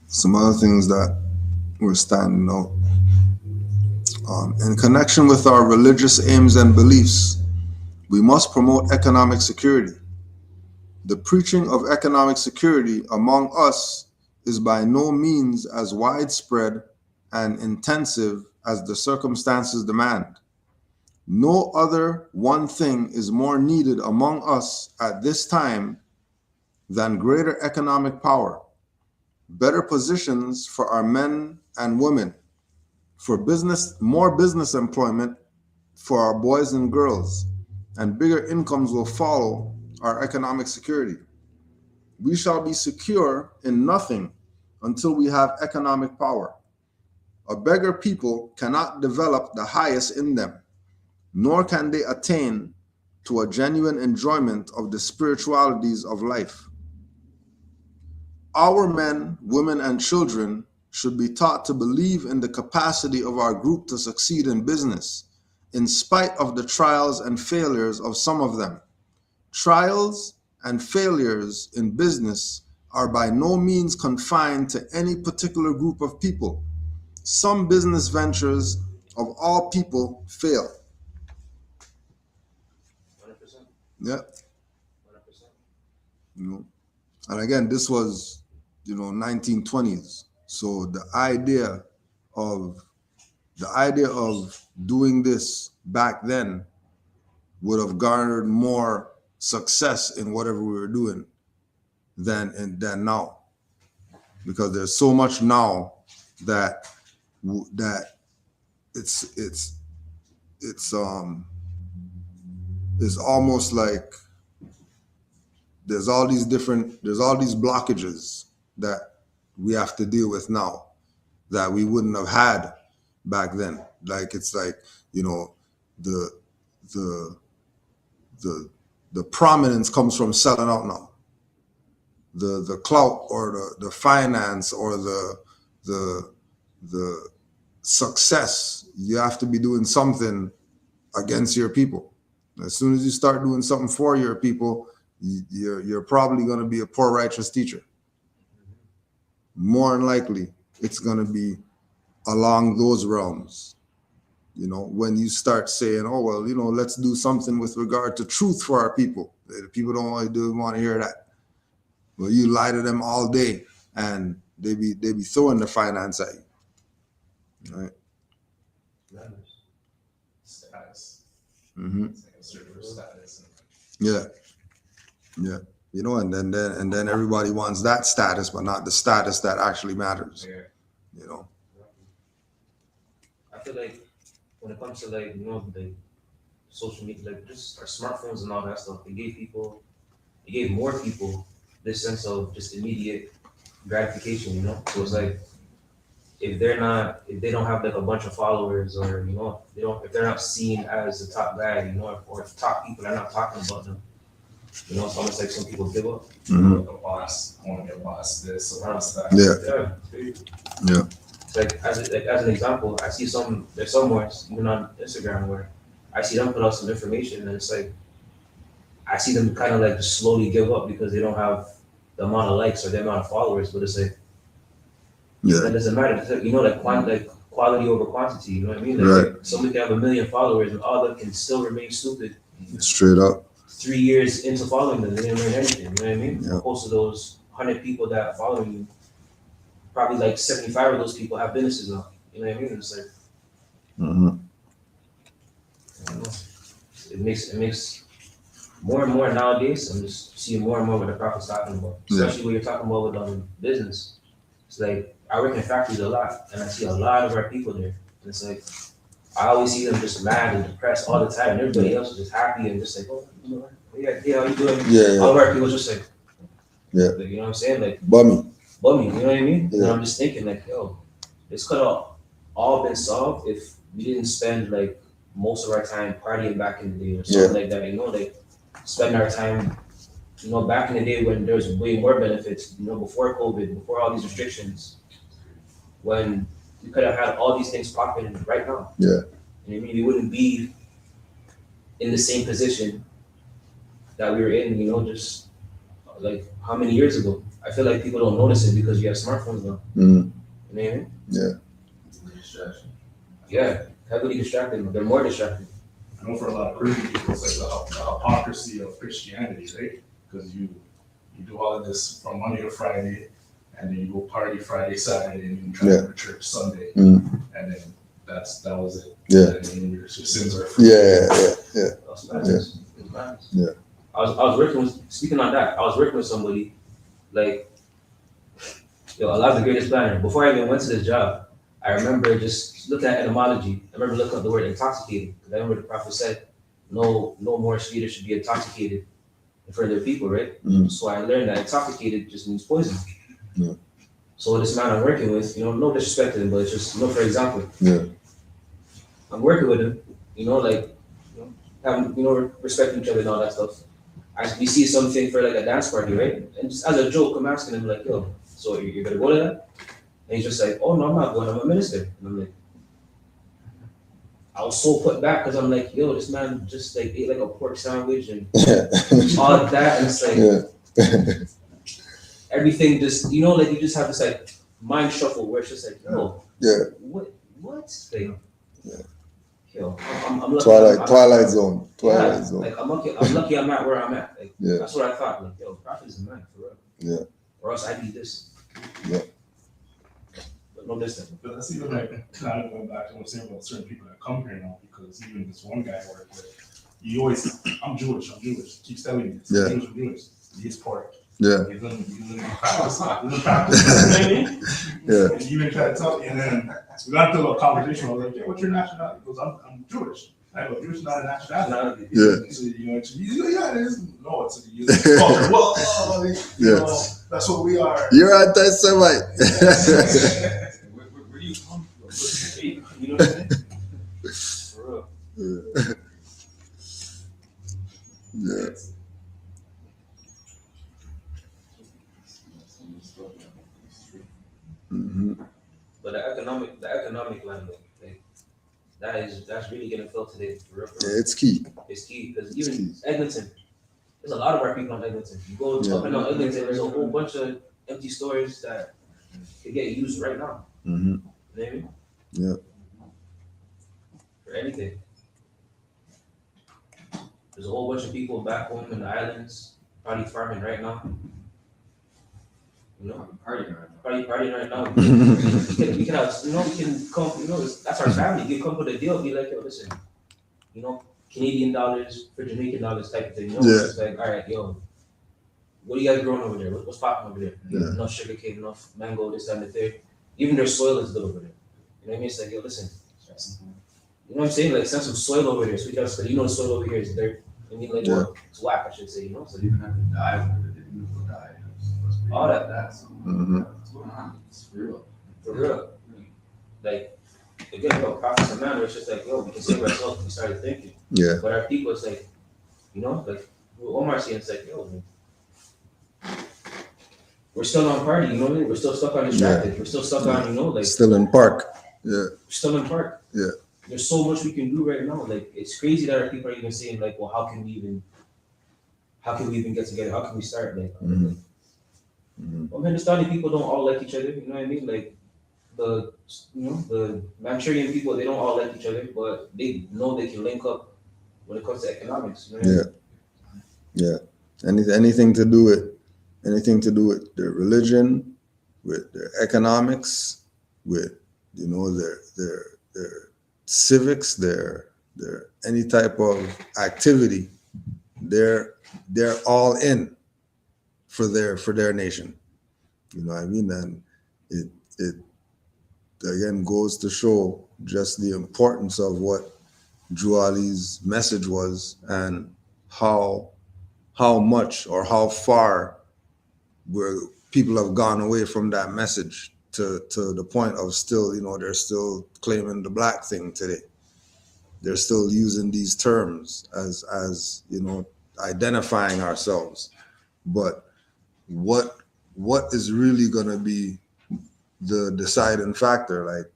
Some other things that were standing out. In connection with our religious aims and beliefs, we must promote economic security. The preaching of economic security among us is by no means as widespread and intensive as the circumstances demand. No other one thing is more needed among us at this time than greater economic power, better positions for our men and women, for business, more business employment for our boys and girls, and bigger incomes will follow our economic security. We shall be secure in nothing until we have economic power. A beggar people cannot develop the highest in them, nor can they attain to a genuine enjoyment of the spiritualities of life. Our men, women, and children should be taught to believe in the capacity of our group to succeed in business, in spite of the trials and failures of some of them. Trials and failures in business are by no means confined to any particular group of people. Some business ventures of all people fail. 100%. Yeah. 100%. You know, and again, this was, 1920s. So the idea of doing this back then would have garnered more success in whatever we were doing than now, because there's so much now that it's almost like there's all these blockages that we have to deal with now that we wouldn't have had back then. Like, it's like, the prominence comes from selling out now. The clout or the finance or the success, you have to be doing something against your people. As soon as you start doing something for your people, you're probably going to be a poor righteous teacher. More than likely, it's going to be along those realms. When you start saying, oh, well, let's do something with regard to truth for our people. The people don't want to hear that. Well, you lie to them all day and they be throwing the finance at you. Right? Status. Mm-hmm. It's like a certain status. Yeah. And then everybody wants that status, but not the status that actually matters. Yeah. I feel like when it comes to the social media, just our smartphones and all that stuff, it gave more people this sense of just immediate gratification, So it's like if they don't have like a bunch of followers, or if they're not seen as the top guy, or if top people are not talking about them, it's almost like some people give up. Mm-hmm. Like a boss, I want to be a boss this or boss that. Yeah. It's like as an example, I see there's somewhere even on Instagram where I see them put out some information, and it's like I see them kind of like just slowly give up because they don't have the amount of likes or the amount of followers. But it's like that doesn't matter. It's like, quality over quantity. You know what I mean? Right. Like somebody can have 1 million followers and all of them can still remain stupid. Straight up. 3 years into following them, they didn't learn anything. You know what I mean? Yeah. Most of those 100 people that are following you, probably like 75 of those people have businesses now. You know what I mean? It's like, Mm-hmm. I don't know. It makes more and more nowadays. I'm just seeing more and more what the prophet's talking about, especially when you're talking about with business. It's like I work in factories a lot, and I see a lot of our people there. And it's like I always see them just mad and depressed all the time, and everybody else is just happy and just like, oh, yeah, how you doing? Yeah. All of our people just like, Yeah. like, you know what I'm saying? Like Bummy. you know what I mean? Yeah. And I'm just thinking like, yo, this could have all been solved if we didn't spend like most of our time partying back in the day or something like that. Like spend our time, back in the day when there was way more benefits. Before COVID, before all these restrictions, when we could have had all these things popping right now. Yeah. And I mean, we wouldn't be in the same position that we were in, just like how many years ago. I feel like people don't notice it because you have smartphones now. Mm-hmm. You know what I mean? Yeah. Distraction. Yeah, heavily distracted. They're more distracted. I know for a lot of Christian people, it's like the hypocrisy of Christianity, right? Because you do all of this from Monday to Friday, and then you go party Friday, Saturday, and you drive to church Sunday, Mm-hmm. and then that was it. Yeah. And your sins are Yeah. That's madness. It's madness. Yeah. I was working with, speaking on that, I was working with somebody, like, yo, Allah's the greatest planner. Before I even went to this job, I remember just looking at etymology. I remember looking up the word intoxicated. Because I remember the Prophet said, no Moorish leader should be intoxicated in front of their people, right? Mm. So I learned that intoxicated just means poison. Yeah. So this man I'm working with, no disrespect to him, but it's just, for example, Yeah. I'm working with him, like, having, respecting each other and all that stuff. We see something for like a dance party, right? And just as a joke, I'm asking him like, yo, so you're gonna go to that? And he's just like, oh no, I'm not going, I'm a minister. And I'm like, I was so put back because I'm like, yo, this man just like ate like a pork sandwich and all that, and it's like everything just, like you just have this like mind shuffle where it's just like, yo, what? Like, yo, I'm lucky. Twilight Zone. Like I'm lucky I'm at where I'm at. Like Yeah. that's what I thought. Like, yo, Prophet is a man for real. Yeah. Or else I'd be this. Yeah. But no distance. But that's even like kind of going back to what I was saying about certain people that come here now, because even this one guy I work with, he always, I'm Jewish, keeps telling me, Yeah. I'm Jewish, he's part. Yeah. He doesn't practice. He doesn't practice. You know what I mean? Yeah. And he even tried to tell me, and then we got into a conversation. I was like, "Yeah, what's your nationality?" He goes, "I'm Jewish." I go, "Jewish is not a nationality." Yeah. So, yeah, it is. No, it's a culture. Well, that's what we are. You're anti-Semite. Where do you come from? You know what I mean? For real. Yeah. Mm-hmm. But the economic land, like that's really getting felt today. For real. Yeah, it's key. It's key because It's even key. Eglinton, there's a lot of our people on Eglinton. You go up and down Eglinton, there's a whole bunch of empty stores that could get used right now. Mm-hmm. You know what I mean? Yeah. For anything. There's a whole bunch of people back home in the islands, probably farming right now. Partying right now. Partying right now. We can have, we can come, that's our family. You can come with a deal, be like, yo, listen, Canadian dollars for Jamaican dollars type of thing. Yeah. It's just like, all right, yo, what are you guys growing over there? What's popping over there? Yeah. Enough sugar cane, enough mango, this, that, and the third. Even their soil is good over there. You know what I mean? It's like, yo, listen, you know what I'm saying? Like, send some soil over there. So we got, because the soil over here is dirt. I mean, like, well, it's whack, I should say, So So you even have to die when they didn't even die. All that. That's Mm-hmm. what's going on. It's real. For real. Like, again, prophets and man, where it's just like, yo, we can save ourselves if we started thinking. Yeah. But our people, it's like, like what Omar saying, it's like, yo, man, we're still on party, you know what I mean? We're still stuck on distracted. We're still stuck on, like Still in park. Yeah. we're still in park. Yeah. There's so much we can do right now. Like, it's crazy that our people are even saying, like, well, how can we even get together? How can we start? Like, Mm-hmm. Mm-hmm. well, Hindustani people don't all like each other, you know what I mean? Like the Manchurian people, they don't all like each other, but they know they can link up when it comes to economics. You know what I mean? Yeah. Anything to do with their religion, with their economics, with their civics, their any type of activity, they're all in for their nation. You know what I mean? And it again goes to show just the importance of what Drew Ali's message was, and how much or how far where people have gone away from that message to the point of still, they're still claiming the black thing today. They're still using these terms as identifying ourselves. But what is really going to be the deciding factor, like,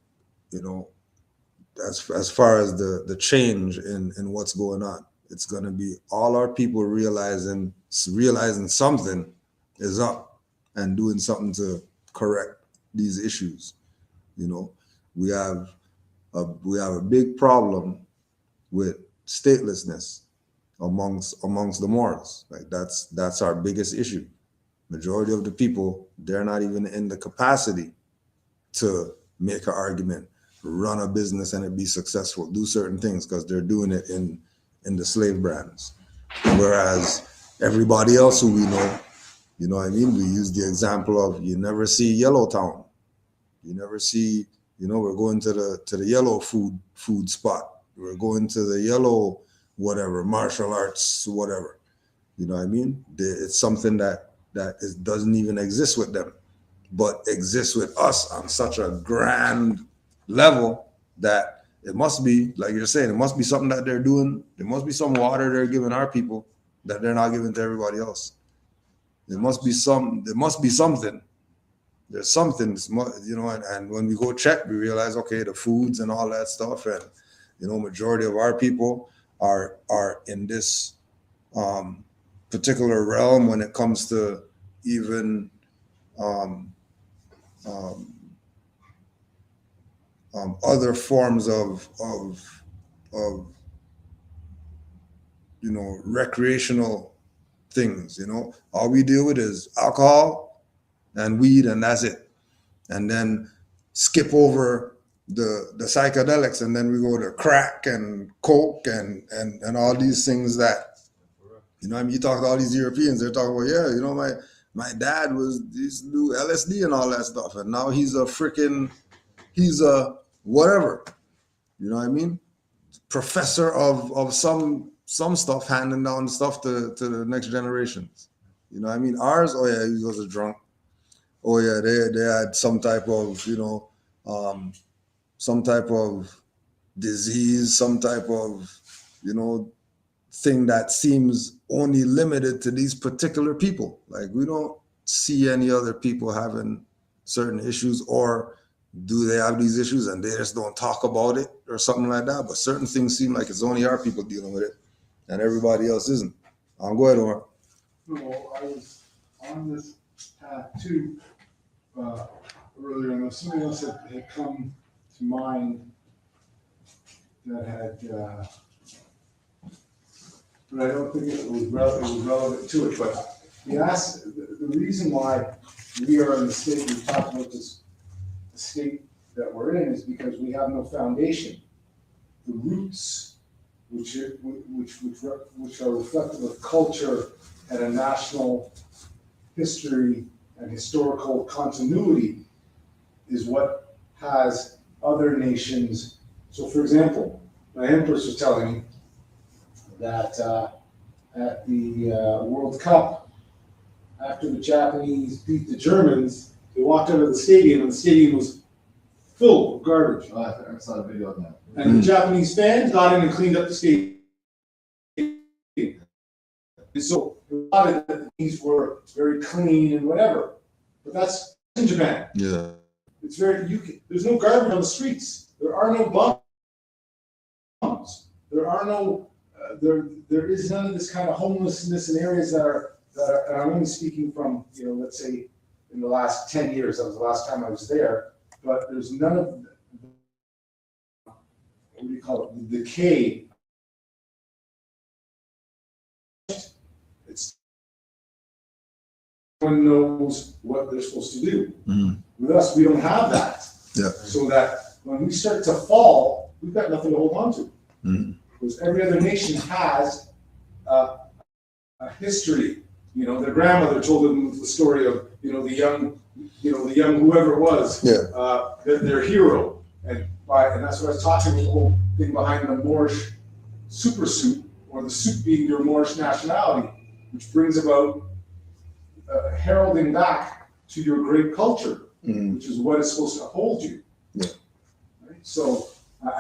as far as the change in what's going on? It's going to be all our people realizing something is up and doing something to correct these issues. We have a big problem with statelessness amongst the Moors. Like, that's our biggest issue. Majority of the people, they're not even in the capacity to make an argument run a business and it be successful, do certain things because they're doing it in the slave brands. Whereas everybody else who we know, you know what I mean? We use the example of you never see Yellowtown. You never see, you know, we're going to the yellow food spot. We're going to the yellow whatever, martial arts, whatever. You know what I mean? It's something that doesn't even exist with them, but exists with us on such a grand level that it must be, like you're saying, it must be something that they're doing. There must be some water they're giving our people that they're not giving to everybody else. There must be something. There's something, you know, and when we go check, we realize, okay, the foods and all that stuff, and, you know, majority of our people are in this particular realm when it comes to even other forms of you know, recreational things. You know, all we deal with is alcohol and weed, and that's it. And then skip over the psychedelics, and then we go to crack and coke and all these things that, you know, I mean, you talk to all these Europeans, they're talking about, yeah, you know, my dad used to do LSD and all that stuff, and now he's a whatever, you know what I mean? Professor of some stuff, handing down stuff to the next generations. You know what I mean? Ours, oh yeah, he was a drunk. Oh yeah, they had some type of, you know, some type of disease, some type of, you know, thing that seems only limited to these particular people. Like, we don't see any other people having certain issues, or do they have these issues and they just don't talk about it or something like that. But certain things seem like it's only our people dealing with it and everybody else isn't. Go ahead, Omar. No, I was on this path too earlier, and something else that had come to mind that had, but I don't think it was relevant to it. But we asked, the reason why we are in the state, we talked about this, the state that we're in, is because we have no foundation. The roots, which are reflective of culture and a national history and historical continuity, is what has other nations. So, for example, my empress was telling me that at the World Cup, after the Japanese beat the Germans, they walked out of the stadium and the stadium was full of garbage. Oh, I saw a video on that. And the Japanese fans got in and cleaned up the stadium. And so a lot of the things were very clean and whatever. But that's in Japan. Yeah. It's there's no garbage on the streets. There are no bums. There are no there is none of this kind of homelessness in areas that are, and I'm only speaking from, you know, let's say in the last 10 years, that was the last time I was there, but there's none of, what do you call it, the decay. It's, everyone knows what they're supposed to do. Mm-hmm. With us, we don't have that. Yeah. So that when we start to fall, we've got nothing to hold on to. Mm-hmm. Because every other nation has a history. You know, their grandmother told them the story of, you know, the young whoever it was, Yeah. Their hero, and that's what I was talking about, the whole thing behind the Moorish super suit, or the suit being your Moorish nationality, which brings about heralding back to your great culture, Mm-hmm. which is what is supposed to hold you. Yeah. Right? So,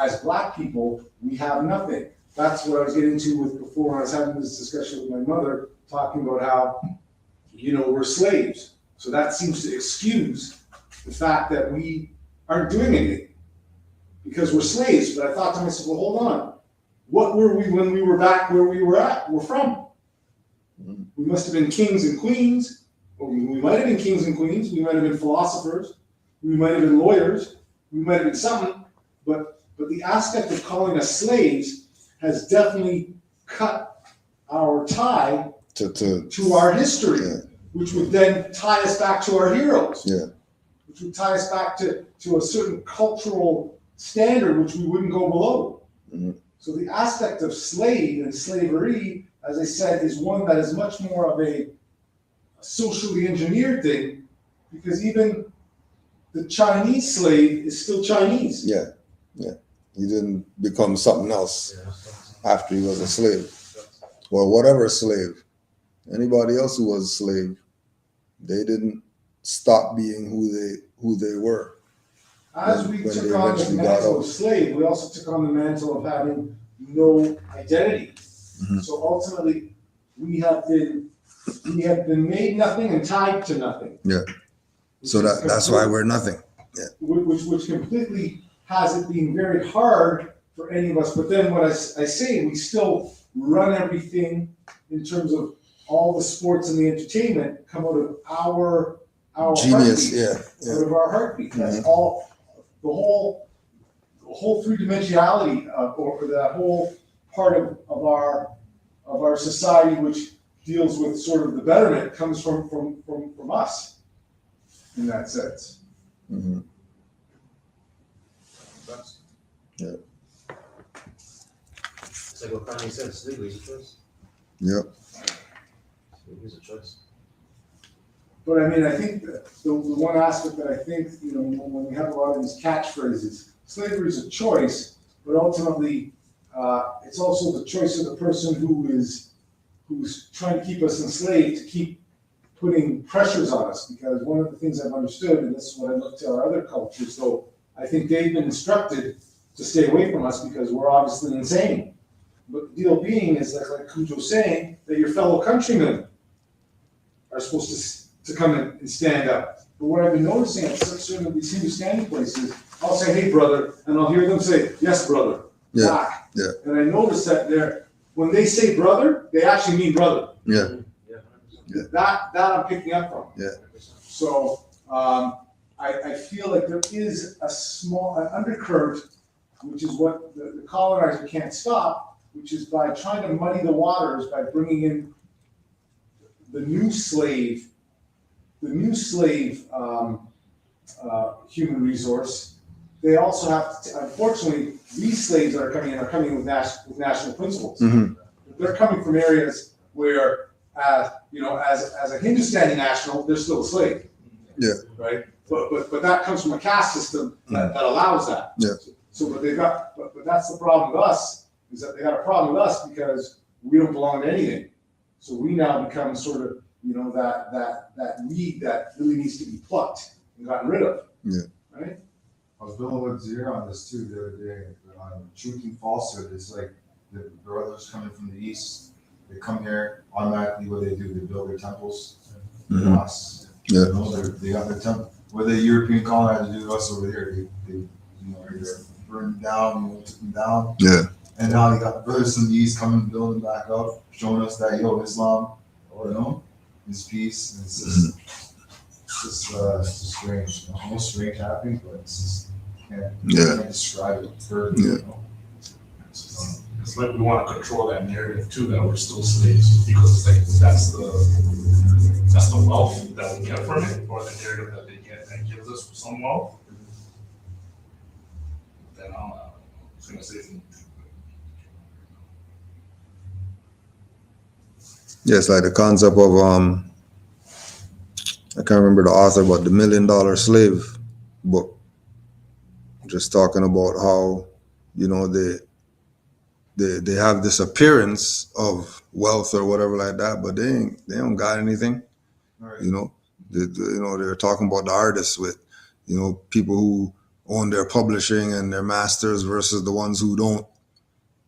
as Black people, we have nothing. That's what I was getting to with before when I was having this discussion with my mother, talking about how, you know, we're slaves. So that seems to excuse the fact that we aren't doing anything because we're slaves. But I thought to myself, well, hold on. What were we when we were back where we we're from? Mm-hmm. We must have been kings and queens. Or we might have been kings and queens. We might have been philosophers. We might have been lawyers. We might have been something. But the aspect of calling us slaves has definitely cut our tie to our history, Yeah. which would then tie us back to our heroes, Yeah. which would tie us back to a certain cultural standard which we wouldn't go below. Mhm. So the aspect of slave and slavery, as I said, is one that is much more of a socially engineered thing, because even the Chinese slave is still Chinese. Yeah. He didn't become something else after he was a slave. Or whatever slave. Anybody else who was a slave, they didn't stop being who they were. As we When took they on the eventually got mantle out. of slave, we also took on the mantle of having no identity. Mhm. So ultimately, we have been made nothing and tied to nothing. Yeah. Which So is that's why we're nothing. which completely has it being very hard for any of us. But then what I say, we still run everything in terms of all the sports and the entertainment come out of our Genius, heartbeat, yeah. out of our heartbeat. That's all. The whole three-dimensionality or that whole part of our society which deals with sort of the betterment comes from us in that sense. Mhm. It's like what Kanye said, slavery is a choice. Yep. Slavery is a choice. But I mean, I think that the one aspect that I think, when we have a lot of these catchphrases, slavery is a choice, but ultimately, it's also the choice of the person who's trying to keep us enslaved, to keep putting pressures on us. Because one of the things I've understood, and this is what I look to our other cultures, though, I think they've been instructed to stay away from us because we're obviously insane. But the deal being is, like Cujo's saying, that your fellow countrymen are supposed to come in and stand up. But what I've been noticing at certain of these Hindu standing places, I'll say, "Hey, brother," and I'll hear them say, "Yes, brother," back. Yeah. And I notice that when they say brother, they actually mean brother. Yeah. Yeah, 100%. Yeah. That I'm picking up from. Yeah. 100%. So I feel like there is an undercurrent, which is what the colonizer can't stop, which is by trying to muddy the waters by bringing in the new slave human resource. They also have to, unfortunately, these slaves that are coming in with national principles. Mhm. They're coming from areas where, as a Hindustani national, they're still a slave. Yeah. Right? But that comes from a caste system that allows that. Yeah. So but that's the problem with us, is that they got a problem with us because we don't belong to anything. So we now become sort of, that weed that really needs to be plucked and gotten rid of. Yeah. Right? I was building with Zero on this too the other day on truth and falsehood. It's like the brothers coming from the east, they come here automatically. What they do, they build their temples. Mhm. Mosques. Yeah. They got their temple. What the European colonizers do to us over here, they burned them down, took them down. Yeah. And now you got brothers from the east coming, building back up, showing us that Islam, is peace. And it's just strange. Almost strange happening, but it's just can't describe it further. Yeah. It's like we want to control that narrative too, that we're still slaves, because it's like that's the wealth that we get from it, or the narrative that they get that gives us some wealth. Then I was gonna say something. Yes, like the concept of I can't remember the author, but the $1 Million Slave book, just talking about how they have this appearance of wealth or whatever like that, but they don't got anything. Right. They're talking about the artists with people who own their publishing and their masters versus the ones who don't,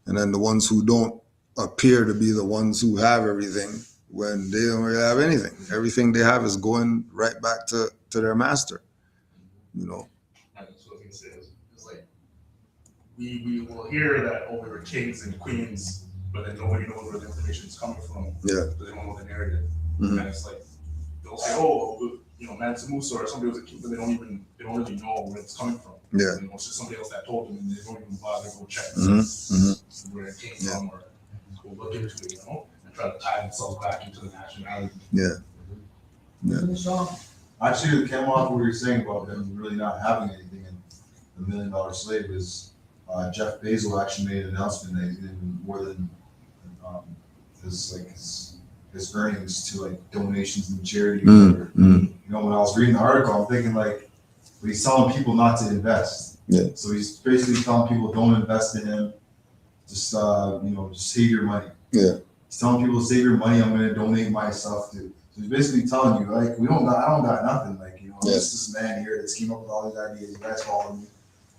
and then the ones who don't appear to be the ones who have everything when they don't really have anything. Everything they have is going right back to their master. That's what I was gonna say. It's like we will hear that we were kings and queens, but then nobody knows where the information is coming from. Yeah. Because they don't know the narrative. Mhm. And it's like they'll say, "Oh, Mansa Musa or somebody was a king," but they don't really know where it's coming from. Yeah. It's just somebody else that told them, and they don't even bother to go check where it came from or go look into it, and try to tie themselves back into the nationality. Yeah. Actually, it came off what you were saying about them really not having anything, and $1 million slave is Jeff Bezos actually made an announcement that he's giving more than his earnings to like donations and charity. You know, when I was reading the article, I'm thinking like, but he's telling people not to invest. Yeah. So he's basically telling people don't invest in him. Just just save your money. Yeah. He's telling people to save your money. I'm going to donate my stuff to. So he's basically telling you like I don't got nothing. Like I'm just this man here that's came up with all these ideas. You guys follow me.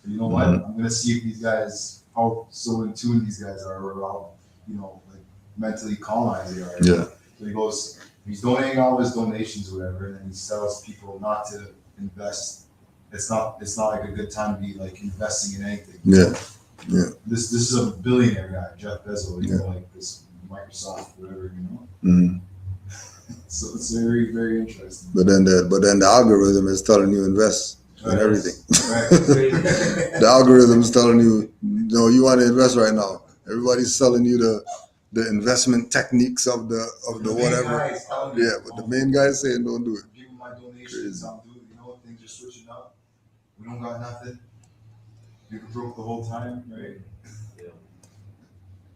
So you know what? I'm going to see if these guys how so in tune these guys are, or how like mentally colonized they are. Yeah. So he goes. He's donating all his donations, or whatever, and then he tells people not to invest. It's not like a good time to be like investing in anything. Yeah. Yeah. This is a billionaire guy, Jeff Bezos, like this Microsoft, whatever, So it's very, very interesting. But then the algorithm is telling you invest in everything. Right. The algorithm is telling you, no, you want to invest right now. Everybody's telling you the investment techniques of the whatever. Yeah, but the main guy's saying don't do it. Give me my donations, I'm doing, things are switching up. We don't got nothing. You were broke the whole time, right? Yeah.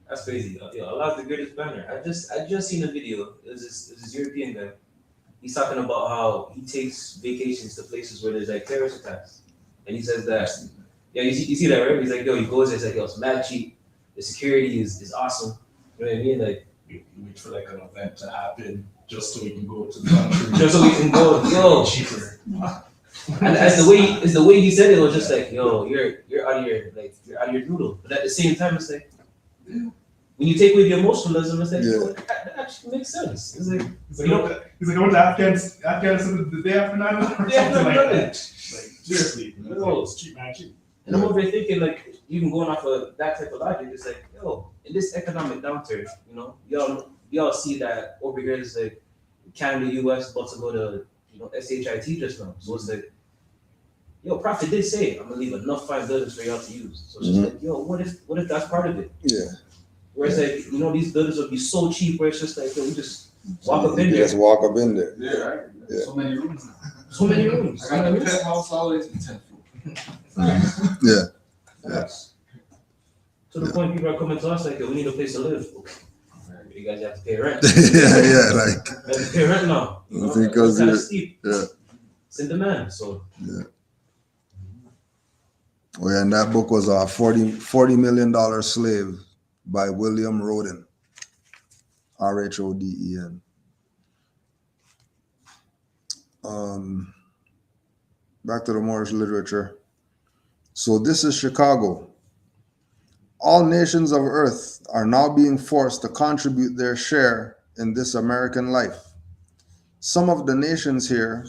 That's crazy. Allah's the greatest banner. I just seen a video. It was this European guy. He's talking about how he takes vacations to places where there's like terrorist attacks, and he says that you see that, right? He's like, he goes there, it's like, it's mad cheap. The security is awesome. You know what I mean? Like You wait for like an event to happen just so we can go to the country. just so we can go, cheaper. And as the way he said it was just like, you're out of your noodle. But at the same time, it's like, when you take away the emotionalism, it's like, that actually makes sense. It's like, I went to Afghanistan the day after 9/11 or something like that. Like, seriously, it's cheap, man, cheap. And I'm over here thinking, like, even going off of that type of logic, it's like, in this economic downturn, y'all see that over here is like Canada, US about to go to SHIT just now. So it's like, Prophet did say, I'm gonna leave enough fine buildings for y'all to use. So it's just like, what if that's part of it? Yeah. Where it's like, these buildings would be so cheap where it's just like, we just walk up in there. Just walk up in there. Yeah, right. Yeah. So many rooms now. So many rooms. I got a penthouse always be 10 floor. Yeah. Yes. To the point people are coming to us like, we need a place to live. You guys have to pay rent. Like You have to pay rent now. because it's kind of steep. yeah. It's in demand. So And that book was a $40 million slave by William Roden, Rhoden. Back to the Moorish literature. So this is Chicago. All nations of earth are now being forced to contribute their share in this American life. Some of the nations here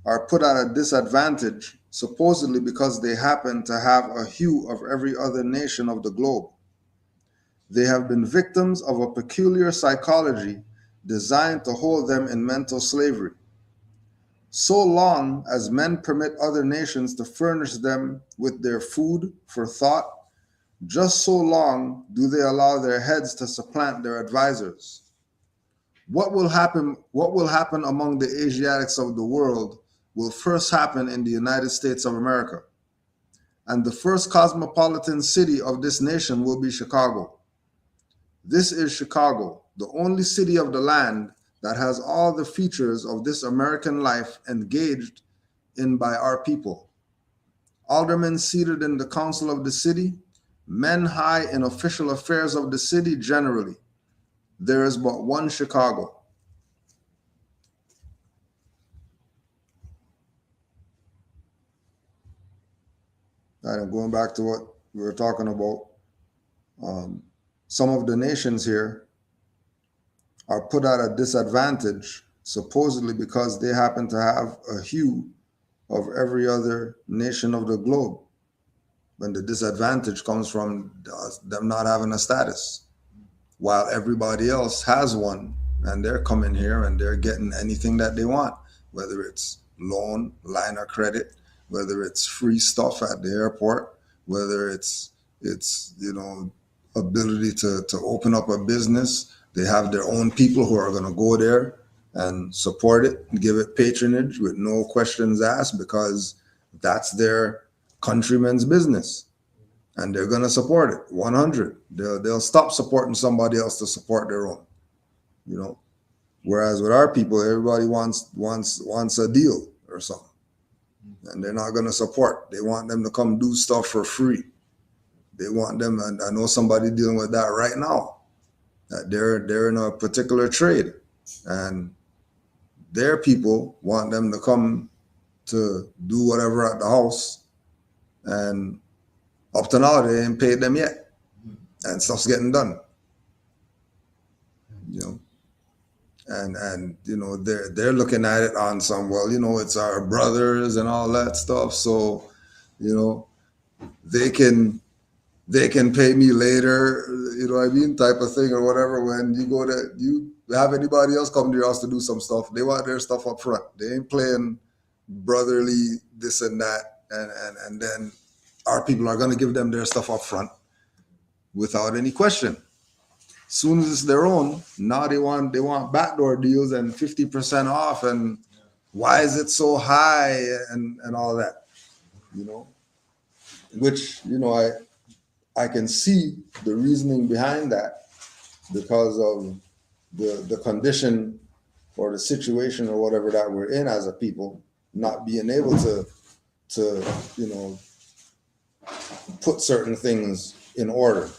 are put at a disadvantage, supposedly because they happen to have a hue of every other nation of the globe. They have been victims of a peculiar psychology designed to hold them in mental slavery. So long as men permit other nations to furnish them with their food for thought, just so long do they allow their heads to supplant their advisors. What will happen among the Asiatics of the world will first happen in the United States of America. And the first cosmopolitan city of this nation will be Chicago. This is Chicago, the only city of the land that has all the features of this American life engaged in by our people. Aldermen seated in the council of the city, men high in official affairs of the city generally. There is but one Chicago. And going back to what we were talking about, some of the nations here are put at a disadvantage, supposedly because they happen to have a hue of every other nation of the globe. When the disadvantage comes from them not having a status, while everybody else has one, and they're coming here and they're getting anything that they want, whether it's loan, line of credit, whether it's free stuff at the airport, whether it's ability to open up a business. They have their own people who are going to go there and support it and give it patronage with no questions asked, because that's their countrymen's business, and they're gonna support it 100. They'll stop supporting somebody else to support their own, you know. Whereas with our people, everybody wants a deal or something, and they're not gonna support. They want them to come do stuff for free. They want them, and I know somebody dealing with that right now. That they're in a particular trade, and their people want them to come to do whatever at the house, and up to now they ain't paid them yet, and stuff's getting done. You know, and you know they're looking at it on some, well, you know, it's our brothers and all that stuff, so you know they can pay me later, you know what I mean, type of thing or whatever. When you have anybody else come to your house to do some stuff, they want their stuff up front. They ain't playing brotherly this and that, and then our people are going to give them their stuff up front without any question. Soon as it's their own, now they want backdoor deals and 50% off, and why is it so high and all that, you know, which, you know, I can see the reasoning behind that because of the condition or the situation or whatever that we're in as a people, not being able to you know, put certain things in order.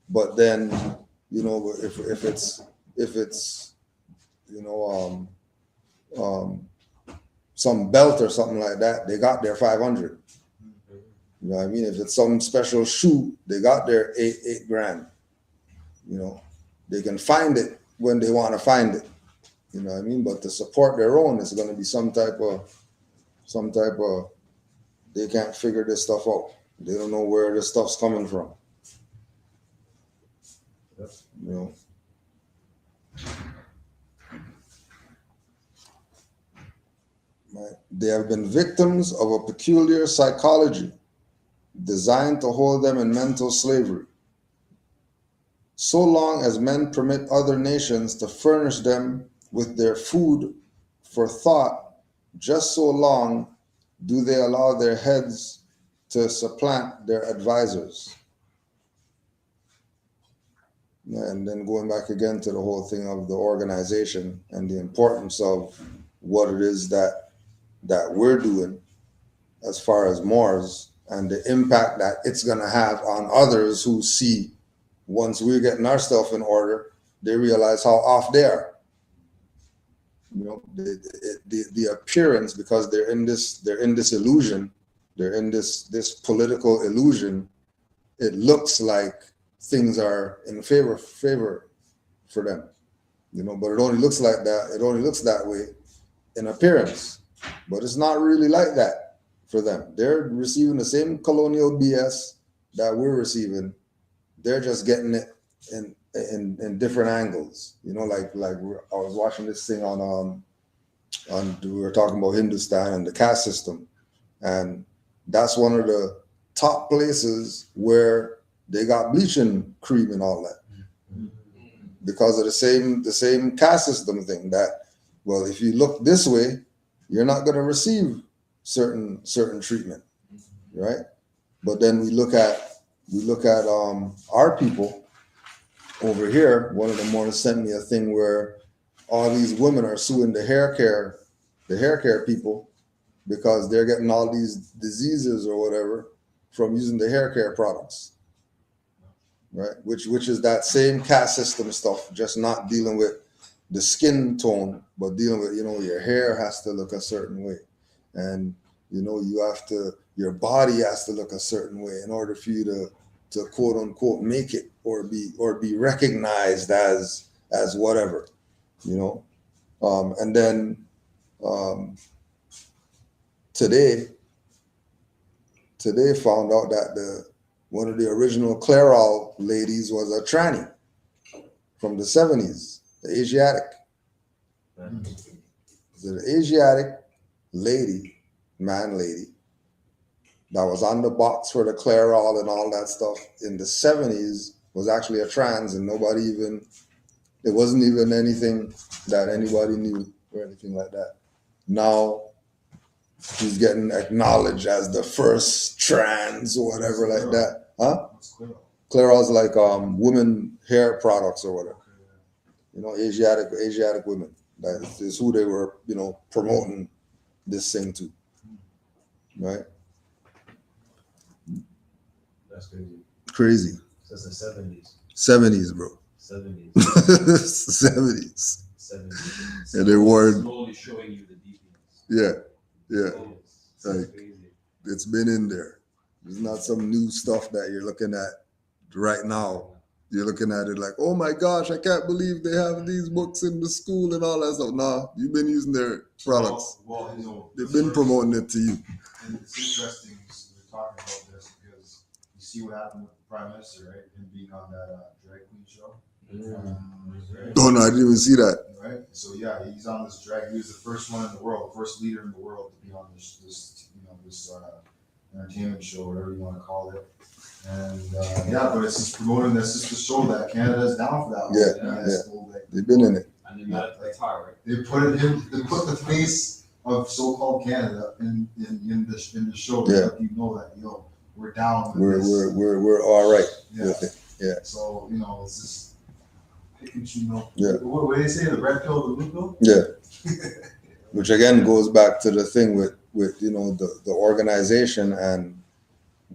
But then, you know, if it's you know some belt or something like that, they got their 500. You know what I mean? If it's some special shoe, they got their eight grand. You know, they can find it when they want to find it. You know what I mean? But to support their own is going to be some type of they can't figure this stuff out. They don't know where this stuff's coming from. You know. Right. They have been victims of a peculiar psychology designed to hold them in mental slavery. So long as men permit other nations to furnish them with their food for thought, just so long do they allow their heads to supplant their advisors. And then going back again to the whole thing of the organization and the importance of what it is that we're doing as far as Moors, and the impact that it's going to have on others who see, once we're getting our stuff in order, they realize how off they are. You know, the appearance, because they're in this illusion, they're in this political illusion. It looks like things are in favor for them, you know, but it only looks like that. It only looks that way in appearance, but it's not really like that for them. They're receiving the same colonial BS that we're receiving. They're just getting it in different angles, you know. Like I was watching this thing on we were talking about Hindustan and the caste system, and that's one of the top places where they got bleaching cream and all that because of the same caste system thing. That, well, if you look this way, you're not going to receive certain treatment, right? But then we look at our people over here. One of them wanted to send me a thing where all these women are suing the hair care people because they're getting all these diseases or whatever from using the hair care products, right? Which is that same caste system stuff, just not dealing with the skin tone, but dealing with, you know, your hair has to look a certain way, and you know, your body has to look a certain way in order for you to quote unquote make it or be recognized as whatever, you know. And then today found out that one of the original Clairol ladies was a tranny from the 70s, the Asiatic. The Asiatic lady that was on the box for the Clairol and all that stuff in the 70s was actually a trans, and it wasn't even anything that anybody knew or anything like that. Now She's getting acknowledged as the first trans or whatever like that. Huh? What's clear? Clairol's like women hair products or whatever. You know, Asiatic women. That is who they were, you know, promoting this thing to. Right? That's crazy. Crazy. That's the 70s. 70s, bro. 70s. 70s. 70s. And they weren't. Slowly showing you the deepness. Yeah. Yeah. That's Like, crazy. it's been in there. It's not some new stuff that you're looking at right now. You're looking at it like, oh my gosh, I can't believe they have these books in the school and all that stuff. Nah, you've been using their products. Well, you know, They've been promoting it to you. and it's interesting we're talking about this because you see what happened with the Prime Minister, right? Him being on that drag queen show. Right? Oh no, I didn't even see that. Right? So yeah, he's on this drag. He was the first one in the world, first leader in the world to be on this entertainment show, whatever you want to call it. And yeah, but it's just promoting this just to show that Canada's down for that. Yeah. They've been in it. And then that guitar, right? They put the face of so-called Canada in the show. Yeah. To let you know that we're down. With We're this. we're all right Yeah. with it. Yeah. So it's just pick and choose. Yeah. What do they say? The red pill, the blue pill. Yeah. Which again goes back to the thing with the organization and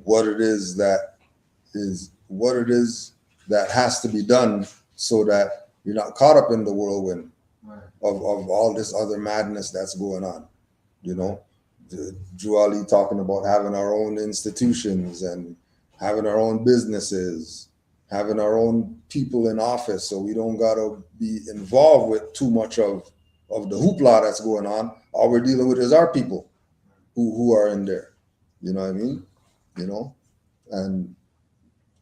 what it is that has to be done so that you're not caught up in the whirlwind Right. of all this other madness that's going on. You know, Drew Ali talking about having our own institutions and having our own businesses, having our own people in office, so we don't gotta be involved with too much of the hoopla that's going on. All we're dealing with is our people who are in there. You know what I mean? You know, and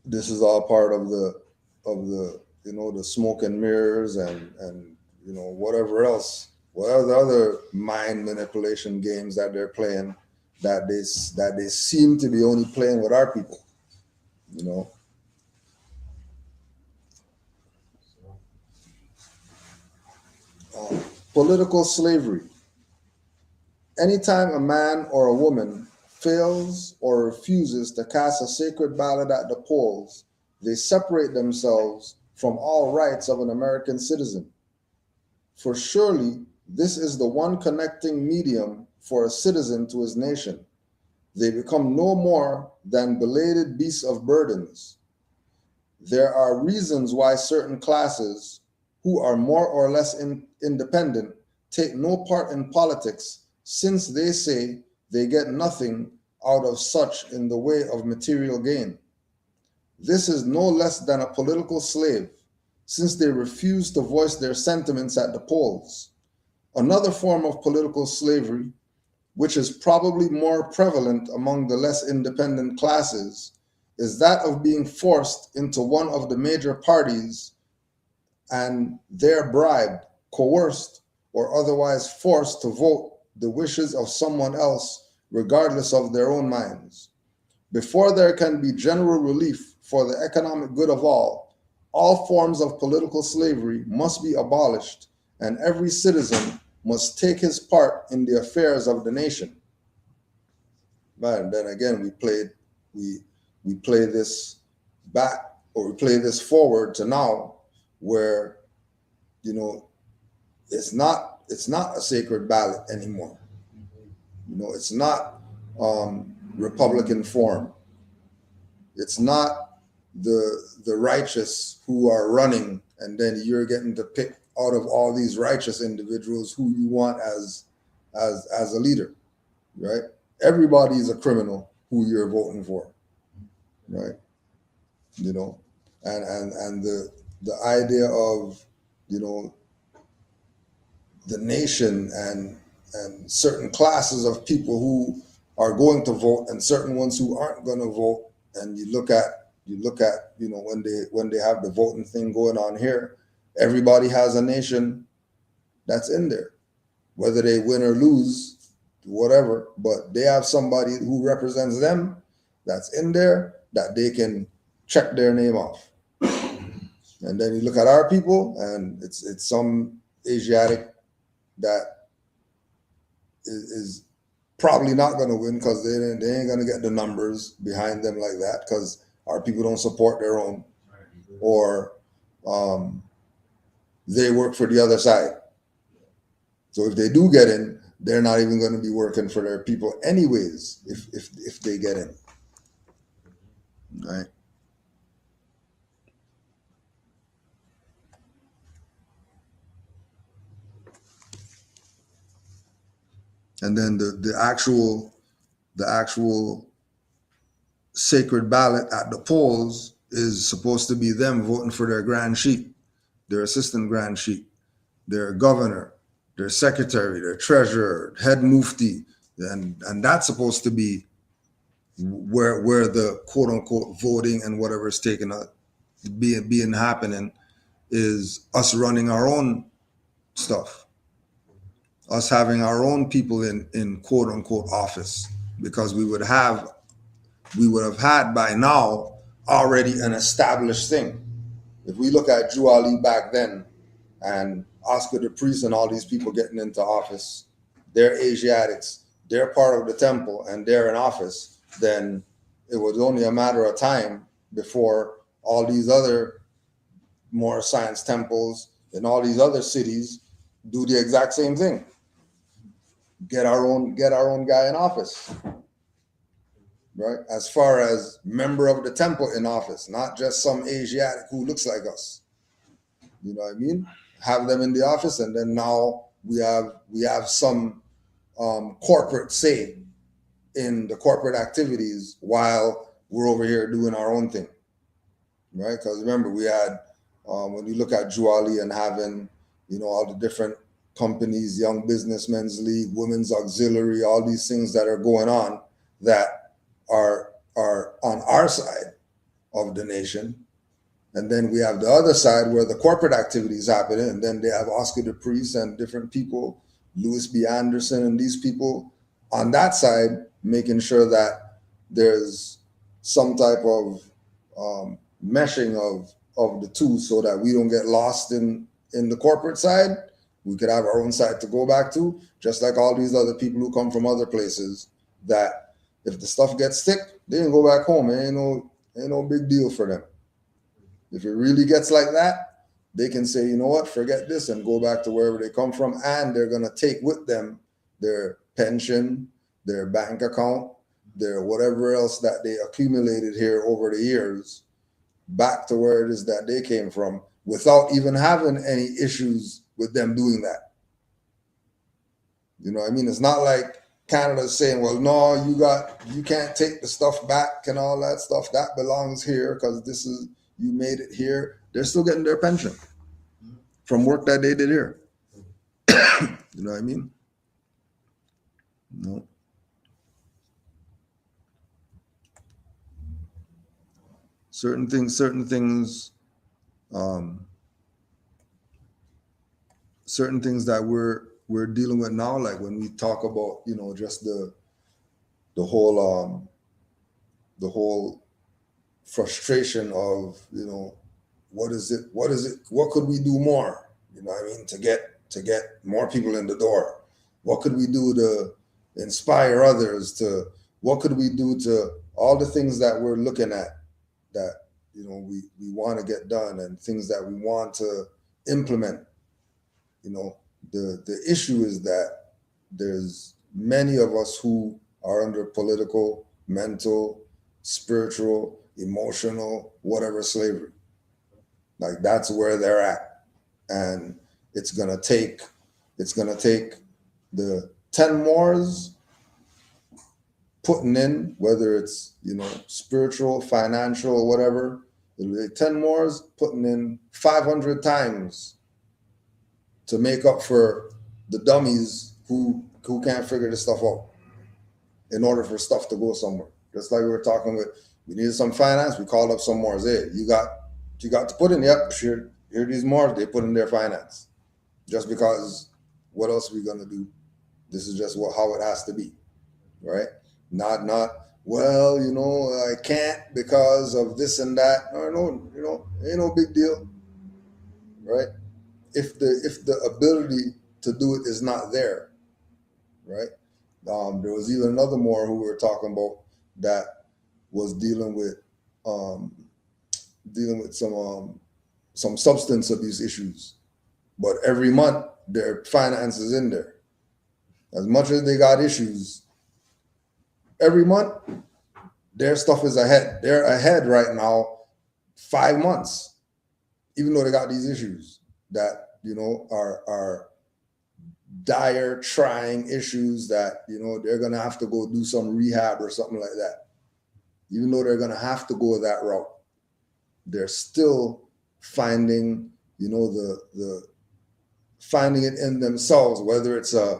this is all part of the the smoke and mirrors and whatever else, whatever the other mind manipulation games that they're playing that they seem to be only playing with our people. You know. Political slavery. Anytime a man or a woman fails or refuses to cast a sacred ballot at the polls, they separate themselves from all rights of an American citizen. For surely this is the one connecting medium for a citizen to his nation. They become no more than belated beasts of burdens. There are reasons why certain classes who are more or less independent take no part in politics, since they say they get nothing out of such in the way of material gain. This is no less than a political slave, since they refuse to voice their sentiments at the polls. Another form of political slavery, which is probably more prevalent among the less independent classes, is that of being forced into one of the major parties and there bribed, coerced, or otherwise forced to vote the wishes of someone else, regardless of their own minds. Before there can be general relief for the economic good of all forms of political slavery must be abolished, and every citizen must take his part in the affairs of the nation. But then again, we play this back, or we play this forward to now, where it's not a sacred ballot anymore. It's not Republican form. It's not the righteous who are running, and then you're getting to pick out of all these righteous individuals who you want as a leader, right? Everybody is a criminal who you're voting for, right? And the idea of the nation and certain classes of people who are going to vote and certain ones who aren't going to vote, and you look at when they have the voting thing going on here, everybody has a nation that's in there, whether they win or lose, whatever, but they have somebody who represents them that's in there that they can check their name off. And then you look at our people, and it's some Asiatic that is probably not going to win because they ain't going to get the numbers behind them like that because our people don't support their own, or they work for the other side. So if they do get in, they're not even going to be working for their people anyways if they get in. Right? And then the actual sacred ballot at the polls is supposed to be them voting for their grand sheik, their assistant grand sheik, their governor, their secretary, their treasurer, head mufti, and that's supposed to be where the quote unquote voting and whatever is taking being happening is us running our own stuff, us having our own people in quote unquote office, because we would have had by now already an established thing. If we look at Drew Ali back then and Oscar the Priest and all these people getting into office, they're Asiatics, they're part of the temple and they're in office, then it was only a matter of time before all these other Moorish science temples in all these other cities do the exact same thing. Get our own guy in office. Right? As far as member of the temple in office, not just some Asiatic who looks like us. You know what I mean? Have them in the office, and then now we have some corporate say in the corporate activities while we're over here doing our own thing, right? Because remember, we had when you look at Juali and having all the different companies, Young Businessmen's League, Women's Auxiliary, all these things that are going on that are on our side of the nation. And then we have the other side where the corporate activity is happening, and then they have Oscar the Priest and different people, Louis B. Anderson and these people on that side, making sure that there's some type of meshing of the two so that we don't get lost in the corporate side. We could have our own side to go back to, just like all these other people who come from other places, that if the stuff gets thick, they can go back home. It ain't no big deal for them. If it really gets like that, they can say, you know what, forget this and go back to wherever they come from. And they're going to take with them their pension, their bank account, their whatever else that they accumulated here over the years back to where it is that they came from without even having any issues with them doing that. You know what I mean? It's not like Canada's saying, well, no, you can't take the stuff back and all that stuff. That belongs here because you made it here. They're still getting their pension from work that they did here. You know what I mean? No. Certain things that we're dealing with now, like when we talk about, just the whole frustration of, what could we do more? You know what I mean? To get more people in the door. What could we do to inspire others? What could we do to all the things that we're looking at that, we want to get done and things that we want to implement. The issue is that there's many of us who are under political, mental, spiritual, emotional, whatever slavery. Like that's where they're at. And it's gonna take the 10 Moors putting in, whether it's spiritual, financial, or whatever, it'll be 10 Moors putting in 500 times to make up for the dummies who can't figure this stuff out in order for stuff to go somewhere. Just like we were talking with, we needed some finance, we called up some Moors. Hey, you got to put in, yep, sure, here these Moors, they put in their finance. Just because, what else are we gonna do? This is just how it has to be, right? Not, well, I can't because of this and that. No, ain't no big deal, right? If the ability to do it is not there, right? There was even another Moor who we were talking about that was dealing with some substance abuse issues. But every month their finances in there. As much as they got issues, every month their stuff is ahead. They're ahead right now 5 months, even though they got these issues that are dire, trying issues that they're gonna have to go do some rehab or something like that. Even though they're gonna have to go that route, they're still finding the finding it in themselves, whether it's a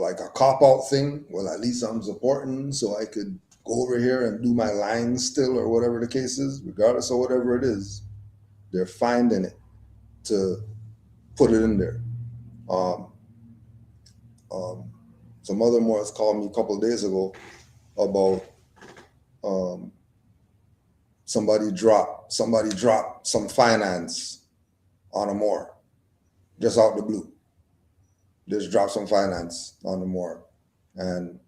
like a cop out thing. Well, at least I'm supporting, so I could go over here and do my lines still, or whatever the case is. Regardless of whatever it is, they're finding it to put it in there. Some other Moors called me a couple of days ago about somebody dropped some finance on a Moor, just out the blue. Just dropped some finance on the Moor, and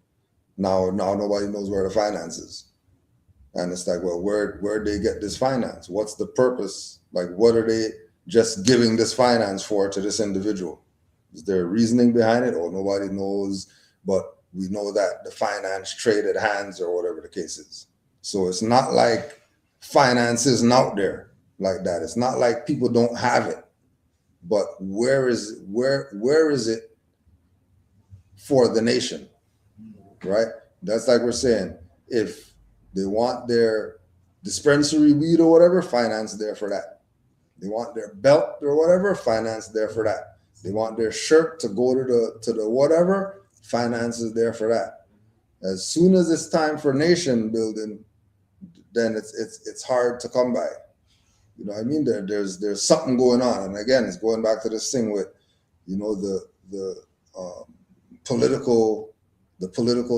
now nobody knows where the finance is. And it's like, well, where'd they get this finance? What's the purpose? Like, what are they just giving this finance for to this individual? Is there reasoning behind it? Or nobody knows, but we know that the finance traded hands or whatever the case is. So it's not like finance isn't out there like that. It's not like people don't have it. But where is it for the nation, right? That's like we're saying, if they want their dispensary weed or whatever, finance there for that. They want their belt or whatever, finance there for that. They want their shirt to go to the whatever, finance is there for that. As soon as it's time for nation building, then it's hard to come by. You know what I mean? There's something going on, and again, it's going back to this thing with, the political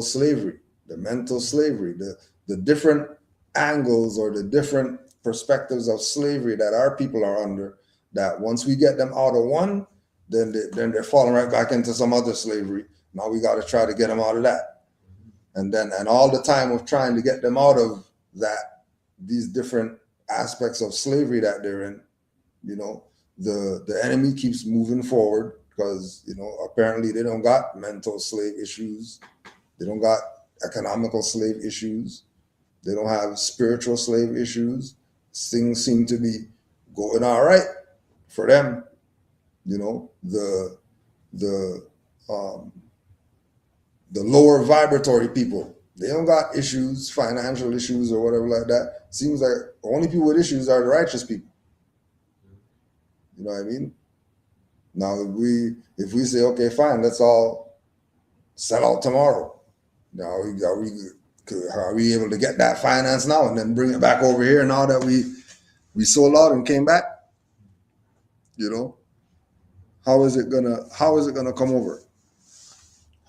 slavery, the mental slavery, the different angles or the different perspectives of slavery that our people are under. That once we get them out of one, then they're falling right back into some other slavery. Now we got to try to get them out of that, and all the time of trying to get them out of that, these different aspects of slavery that they're in, the enemy keeps moving forward because apparently they don't got mental slave issues, they don't got economical slave issues, they don't have spiritual slave issues. Things seem to be going all right for them. The lower vibratory people, they don't got issues, financial issues or whatever like that. Seems like the only people with issues are the righteous people. You know what I mean? Now, if we say, okay, fine, let's all sell out tomorrow. Now, are we able to get that finance now and then bring it back over here now that we sold out and came back? How is it gonna come over?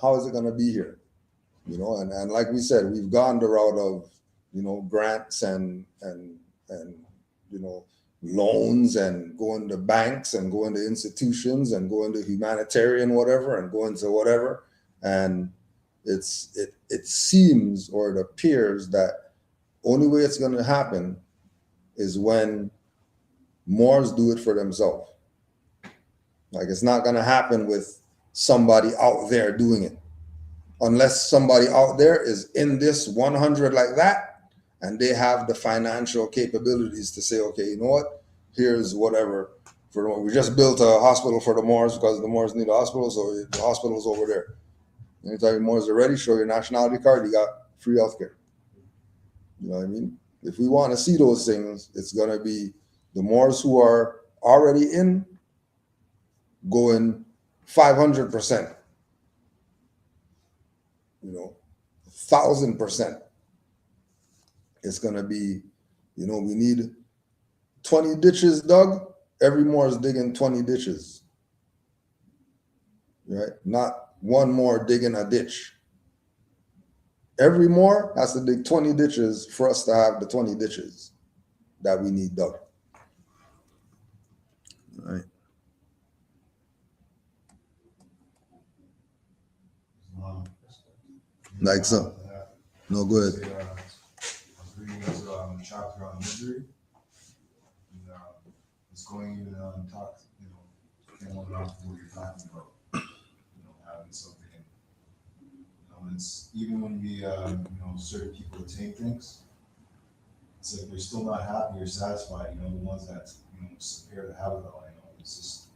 How is it gonna be here? And like we said, we've gone the route of grants and loans and going to banks and going to institutions and going to humanitarian whatever and going to whatever, and it seems or it appears that only way it's going to happen is when Moors do it for themselves. Like, it's not going to happen with somebody out there doing it, unless somebody out there is in this 100 like that, and they have the financial capabilities to say, okay, you know what? Here's whatever. We just built a hospital for the Moors because the Moors need a hospital, so the hospital's over there. Anytime the Moors are ready, show your nationality card, you got free healthcare. You know what I mean? If we want to see those things, it's going to be the Moors who are already in going 500%. 1,000%. It's gonna be, we need 20 ditches dug. Every Moor is digging 20 ditches, right? Not one Moor digging a ditch. Every Moor has to dig 20 ditches for us to have the 20 ditches that we need dug. All right. Like so. No, go ahead. I was reading this chapter on misery. And, it's going even talk, came on around what you're talking about, having something. It's even when we, certain people attain things, it's like they're still not happy or satisfied. The ones that prepare to have it all. It's just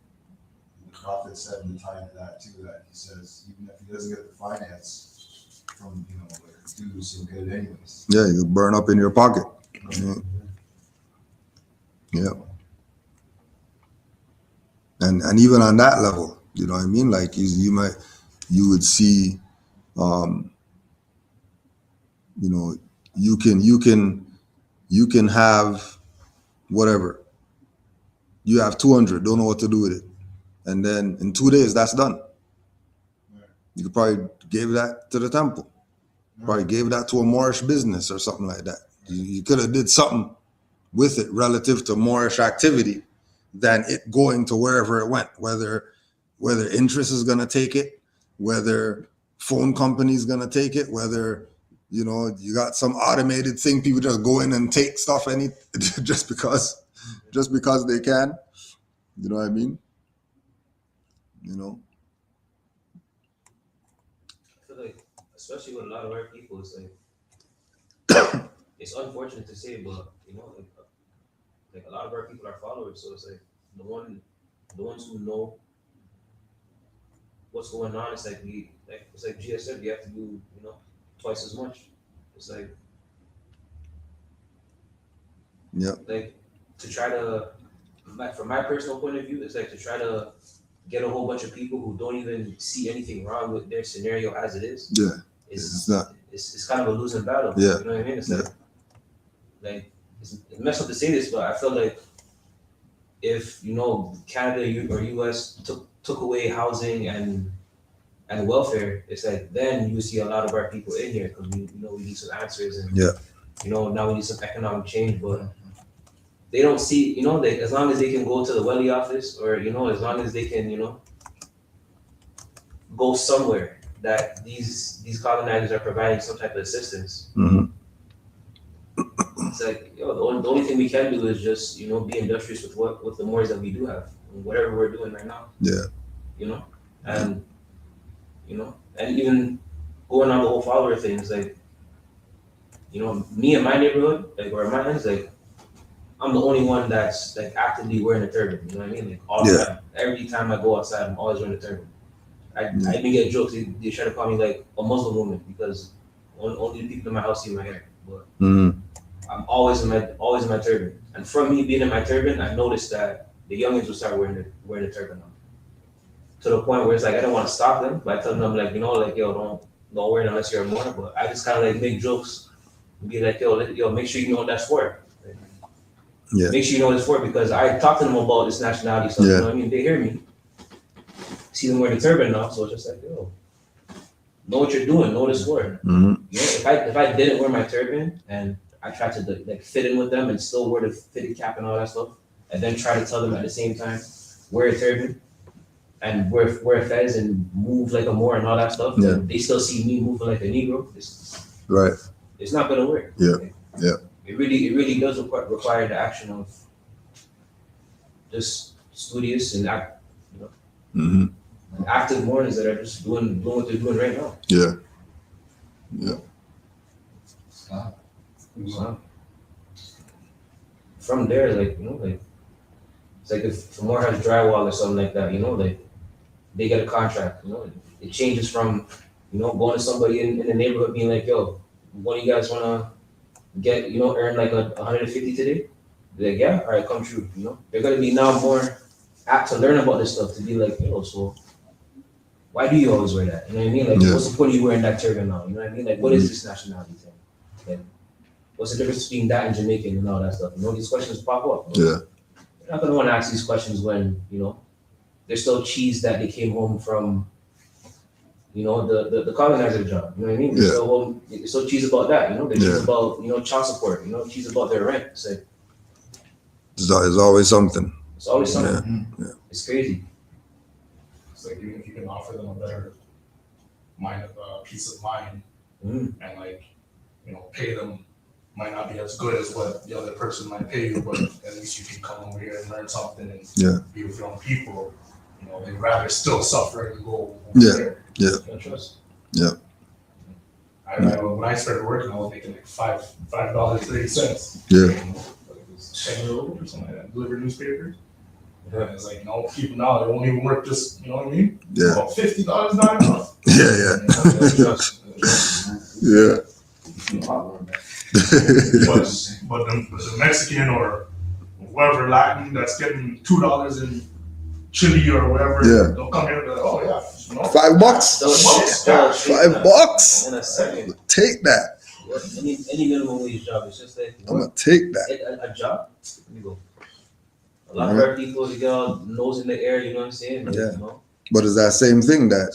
the prophet said in the time of that too. That he says even if he doesn't get the finance from like dues, he'll get it anyways. Yeah, you burn up in your pocket. Yeah. And even on that level, you know what I mean? Like you would see, you can have whatever. You have 200, don't know what to do with it. And then in 2 days, that's done. You could probably give that to the temple. Probably gave that to a Moorish business or something like that. You could have did something with it relative to Moorish activity than it going to wherever it went, whether interest is going to take it, whether phone company is going to take it, whether, you got some automated thing, people just go in and take stuff just because they can. You know what I mean? I feel like, especially with a lot of our people, it's like, it's unfortunate to say, but like a lot of our people are followers, so it's like the ones who know what's going on. It's like GS said, we have to do twice as much. It's like like to try to, from my personal point of view, it's like to try to get a whole bunch of people who don't even see anything wrong with their scenario as it is. Yeah, it's not. It's kind of a losing battle. Yeah. You know what I mean? It's like it's messed up to say this, but I feel like if Canada or US took away housing and welfare, it's like then you see a lot of our people in here because we need some answers and now we need some economic change, but they don't see as long as they can go to the Welly office or as long as they can go somewhere that these colonizers are providing some type of assistance. Mm-hmm. It's like the only thing we can do is just be industrious with the mores that we do have, whatever we're doing right now. Yeah. And and even going on the whole follower thing, it's like me in my neighborhood, like where mine is, like I'm the only one that's like actively wearing a turban. You know what I mean? Like all the time. Every time I go outside, I'm always wearing a turban. I even get jokes. They try to call me like a Muslim woman because only the people in my house see my hair. But I'm always in my turban. And from me being in my turban, I noticed that the youngins will start wearing the turban now. To the point where it's like I don't want to stop them, but I tell them like yo, don't wear it unless you're a Moor. But I just kind of like make jokes and be like yo, make sure you know what that's for. Yeah. Make sure you know what it's for because I talk to them about this nationality stuff. You know what I mean? They hear me. See them wearing the turban now, so it's just like, yo, know what you're doing, know what it's for. Mm-hmm. If I didn't wear my turban and I tried to like fit in with them and still wear the fitted cap and all that stuff, and then try to tell them at the same time, wear a turban and wear a fez and move like a Moor and all that stuff, and they still see me moving like a Negro. It's not gonna work. Yeah. It really does require the action of just studious and active Moors that are just doing what they're doing right now. Yeah. So, from there, like it's like if Moore has drywall or something like that, like they get a contract. It changes from going to somebody in the neighborhood being like, yo, what do you guys wanna get, earn like 150 today? They're like, yeah, all right, come true. They're gonna be now more apt to learn about this stuff to be like, so why do you always wear that? You know what I mean? Like, what's the point of you wearing that turban now? You know what I mean? Like, what is this nationality thing? Like, what's the difference between that and Jamaican and all that stuff? These questions pop up. Yeah. You're not gonna want to ask these questions when there's still cheese that they came home from. The colonizer job. You know what I mean? They're still cheese about that. They're cheese about child support. Cheese about their rent. It's like there's always something. It's always something. Yeah. It's crazy. It's like even if you can offer them a better peace of mind Mm. and like, pay them might not be as good as what the other person might pay you, but at least you can come over here and learn something and Yeah. be with your own people. They'd rather still suffer and go over Yeah. there. Can't trust. When I started working, I was making like $5.30. Yeah. But it was 10 years old or something like that. Deliver newspapers. Yeah. And it's like, people now, they won't even work just, you know what I mean? Yeah. About $50 not enough. Yeah. Can't trust. Yeah. But the Mexican or whoever Latin that's getting $2 in chili or whatever, Yeah. they'll come here and be like, oh yeah, $5. $5. In a second. Take that. Any minimum wage job, it's just like I'm gonna take that. a job. Let me go. A lot of our people, they get all nose in the air. You know what I'm saying? Like, Yeah. But it's that same thing that,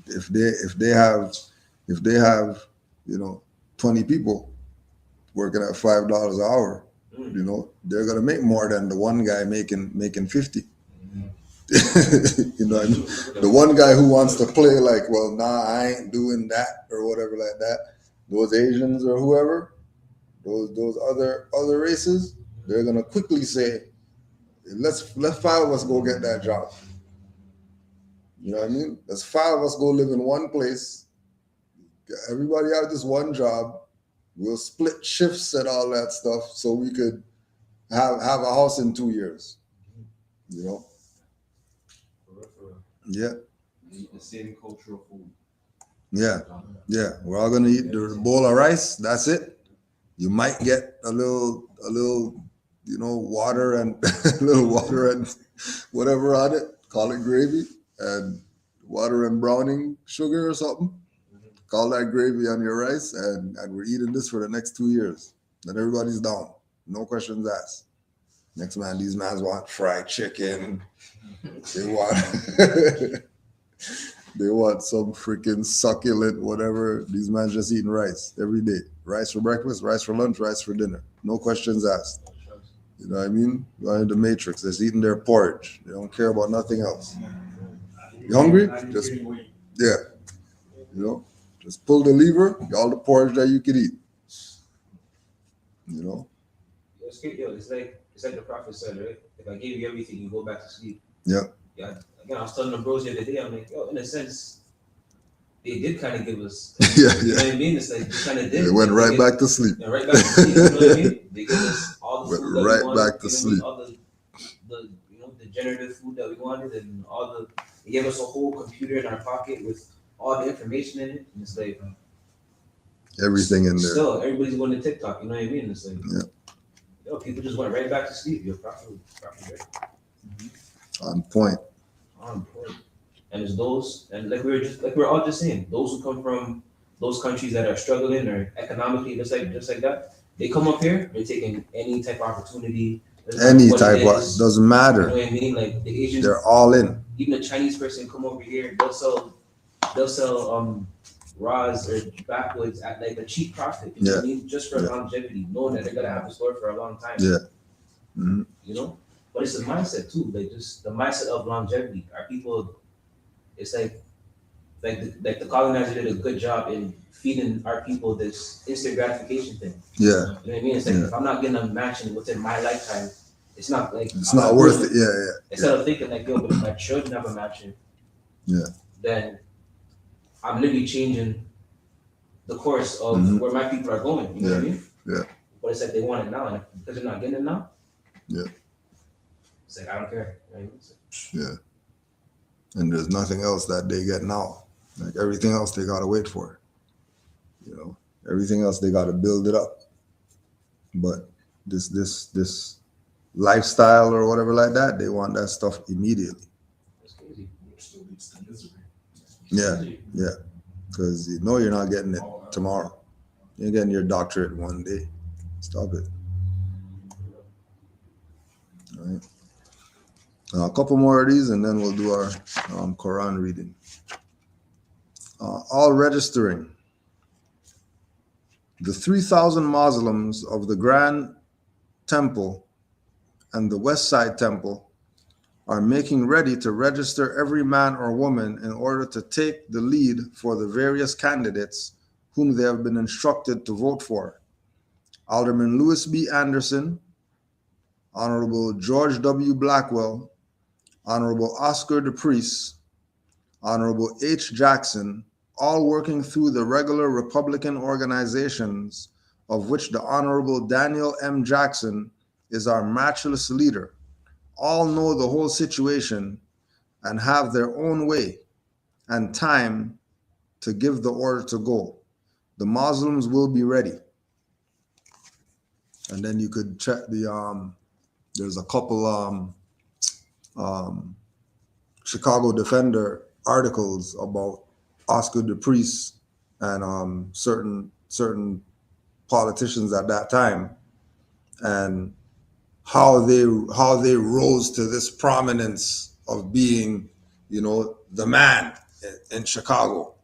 if they have 20 people working at $5 an hour, they're gonna make more than the one guy making 50. You know what I mean? The one guy who wants to play like, well, nah, I ain't doing that or whatever like that. Those Asians or whoever, those other races, they're gonna quickly say, let's 5 of us go get that job. You know what I mean? Let's 5 of us go live in one place. Everybody have this one job. We'll split shifts and all that stuff so we could have a house in 2 years. Yeah. Eat the same cultural food. Yeah. We're all gonna eat the bowl of rice. That's it. You might get a little, water and whatever on it. Call it gravy and water and browning sugar or something. Call that gravy on your rice, and we're eating this for the next 2 years. Then everybody's down. No questions asked. Next man, these mans want fried chicken. They want some freaking succulent whatever. These mans just eating rice every day. Rice for breakfast, rice for lunch, rice for dinner. No questions asked. You know what I mean? Going into the Matrix, they're just eating their porridge. They don't care about nothing else. You hungry? Just just pull the lever, get all the porridge that you could eat. It's like the prophet said, right? If I gave you everything, you go back to sleep. Yeah. Yeah. Again, I was telling the bros the other day, I'm like, in a sense, they did kind of give us. Yeah. You know what I mean? It's like they kind of did. They went right back to sleep. Yeah, right back to sleep. You know what I mean? They gave us all the Went food that right we wanted. back to sleep. All the degenerative food that we wanted, and they gave us a whole computer in our pocket with all the information in it. And it's like Everything in there. still everybody's going to TikTok. You know what I mean? It's like people just went right back to sleep. You're probably right. On point. And it's those, and like we're all just saying, those who come from those countries that are struggling or economically just like that, they come up here, they're taking any type of opportunity. Doesn't matter. You know what I mean? Like the Asians, They're all in. even a Chinese person come over here, they'll sell raws or backwoods at like a cheap profit. You know what I mean? Just for longevity, knowing that they're gonna have the store for a long time. Yeah. Mm-hmm. But it's a mindset too, like just the mindset of longevity. Our people, it's like the colonizer did a good job in feeding our people this instant gratification thing. Yeah. You know what I mean? It's like if I'm not getting a matching within my lifetime, it's not like it's not worth it. Yeah. Instead of thinking like, but if my children have a matching, then I'm literally changing the course of where my people are going. You know what I mean? Yeah. But it's like they want it now, and because they're not getting it now. Yeah. It's like I don't care. You know what I mean? Yeah. And there's nothing else that they get now. Like everything else, they gotta wait for it. Everything else they gotta build it up. But this lifestyle or whatever like that, they want that stuff immediately. That's crazy. Which still leads to misery. Yeah. Because you're not getting it tomorrow. You're getting your doctorate one day. Stop it. All right. A couple more of these, and then we'll do our Quran reading. All registering. The 3,000 Muslims of the Grand Temple and the West Side Temple are making ready to register every man or woman in order to take the lead for the various candidates whom they have been instructed to vote for: Alderman Louis B. Anderson, Honorable George W. Blackwell, Honorable Oscar DePriest, Honorable H. Jackson, all working through the regular Republican organizations, of which the Honorable Daniel M. Jackson is our matchless leader. All know the whole situation and have their own way and time to give the order to go. The Muslims will be ready. And then you could check the there's a couple Chicago Defender articles about Oscar DePriest and certain politicians at that time, and how they rose to this prominence of being, the man in Chicago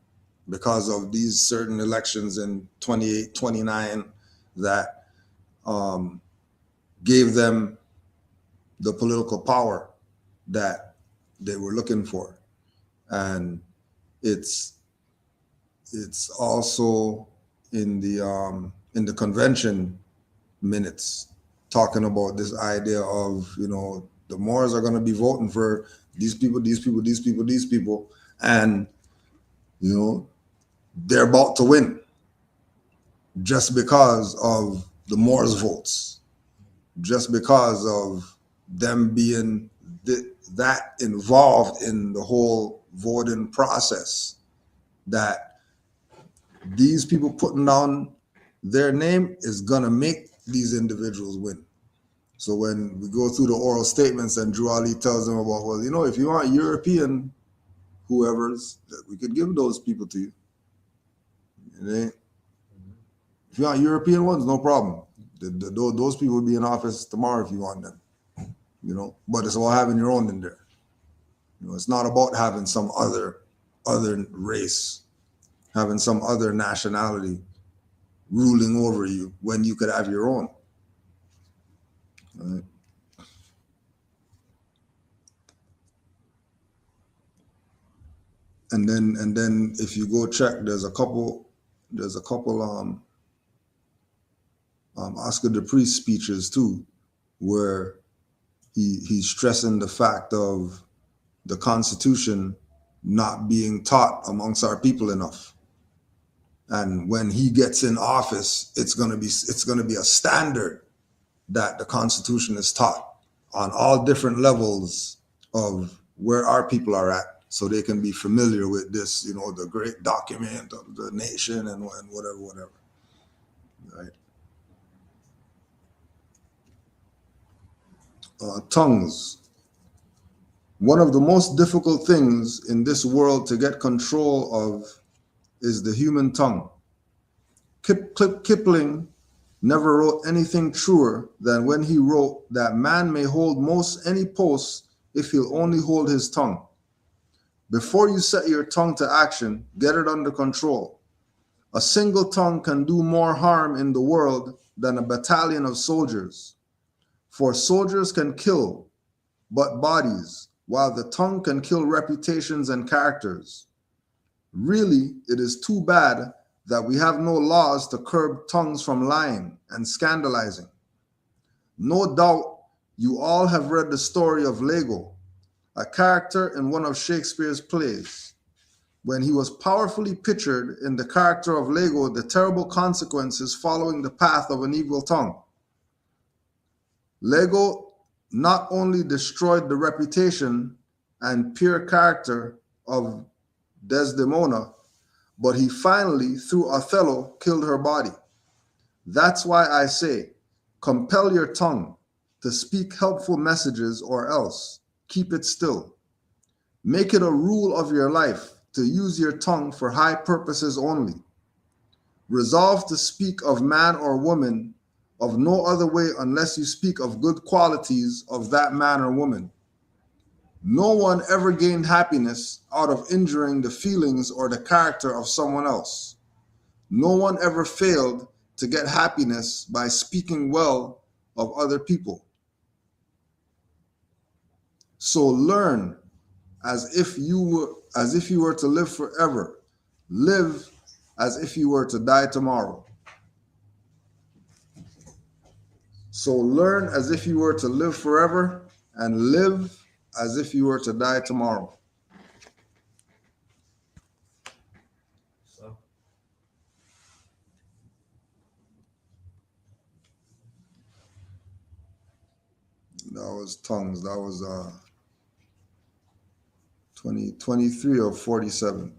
because of these certain elections in 28, 29 that gave them the political power that they were looking for. And it's also in the convention minutes talking about this idea of, the Moors are going to be voting for these people, and they're about to win just because of the Moors votes, just because of them being that involved in the whole voting process, that these people putting down their name is going to make these individuals win. So when we go through the oral statements and Drew Ali tells them about, well, if you want European whoever's, we could give those people to you. If you want European ones, no problem. Those people will be in office tomorrow if you want them. But it's all having your own in there. It's not about having some other race, having some other nationality ruling over you when you could have your own. Right. And then if you go check, there's a couple Oscar DePriest speeches too, where he's stressing the fact of the Constitution not being taught amongst our people enough. And when he gets in office, it's gonna be a standard that the Constitution is taught on all different levels of where our people are at, so they can be familiar with this, the great document of the nation and whatever. Right. Tongues. One of the most difficult things in this world to get control of is the human tongue. Kipling never wrote anything truer than when he wrote that man may hold most any post if he'll only hold his tongue. Before you set your tongue to action, get it under control. A single tongue can do more harm in the world than a battalion of soldiers. For soldiers can kill, but bodies, while the tongue can kill reputations and characters. Really, it is too bad that we have no laws to curb tongues from lying and scandalizing. No doubt you all have read the story of Lego, a character in one of Shakespeare's plays. When he was powerfully pictured in the character of Lego, the terrible consequences following the path of an evil tongue. Lego not only destroyed the reputation and pure character of Desdemona, but he finally, through Othello, killed her body. That's why I say, compel your tongue to speak helpful messages, or else keep it still. Make it a rule of your life to use your tongue for high purposes only. Resolve to speak of man or woman of no other way unless you speak of good qualities of that man or woman. No one ever gained happiness out of injuring the feelings or the character of someone else. No one ever failed to get happiness by speaking well of other people. So learn as if you were to live forever. Live as if you were to die tomorrow. So learn as if you were to live forever, and live as if you were to die tomorrow. So, That was tongues. That was 23 of 47.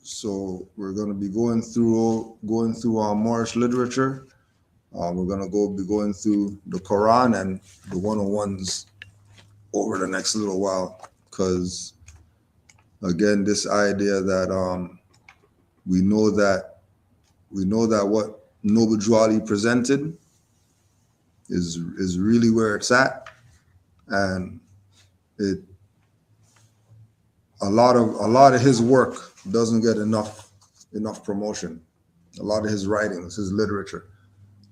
So we're going to be going through our Moorish literature. We're going to be going through the Quran and the 101s over the next little while, because again, this idea that we know that what Noble Drew Ali presented is really where it's at, and a lot of his work doesn't get enough promotion. A lot of his writings, his literature,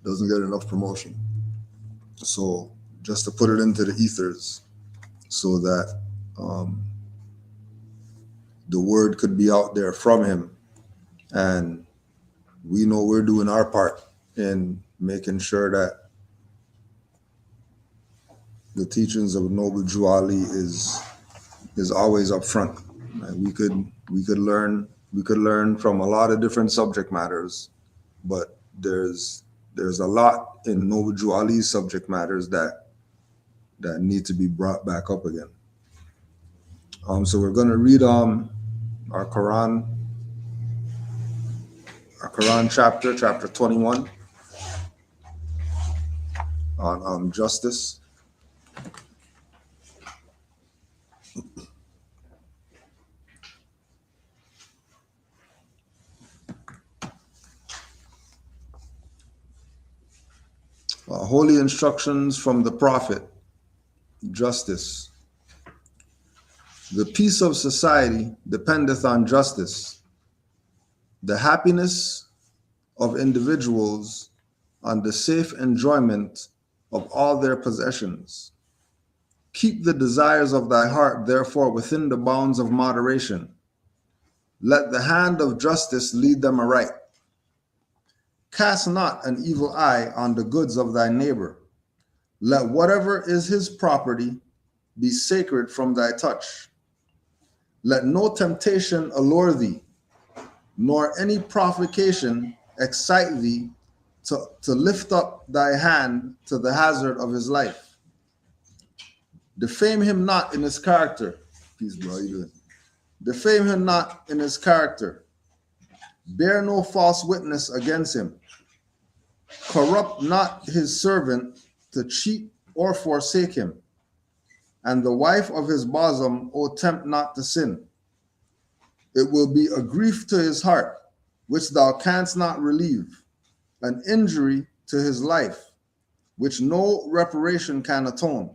doesn't get enough promotion. So just to put it into the ethers, so that the word could be out there from him, and we know we're doing our part in making sure that the teachings of Noble Drew Ali is always up front. And we could learn from a lot of different subject matters, but there's a lot in Noble Drew Ali's subject matters that need to be brought back up again. So we're going to read our Quran chapter 21 on justice. Holy instructions from the Prophet, justice. The peace of society dependeth on justice, the happiness of individuals on the safe enjoyment of all their possessions. Keep the desires of thy heart, therefore, within the bounds of moderation. Let the hand of justice lead them aright. Cast not an evil eye on the goods of thy neighbor. Let whatever is his property be sacred from thy touch. Let no temptation allure thee, nor any provocation excite thee to lift up thy hand to the hazard of his life. Defame him not in his character. Peace, bro. How you doing? Defame him not in his character. Bear no false witness against him. Corrupt not his servant to cheat or forsake him. And the wife of his bosom, O tempt not to sin. It will be a grief to his heart, which thou canst not relieve, an injury to his life, which no reparation can atone.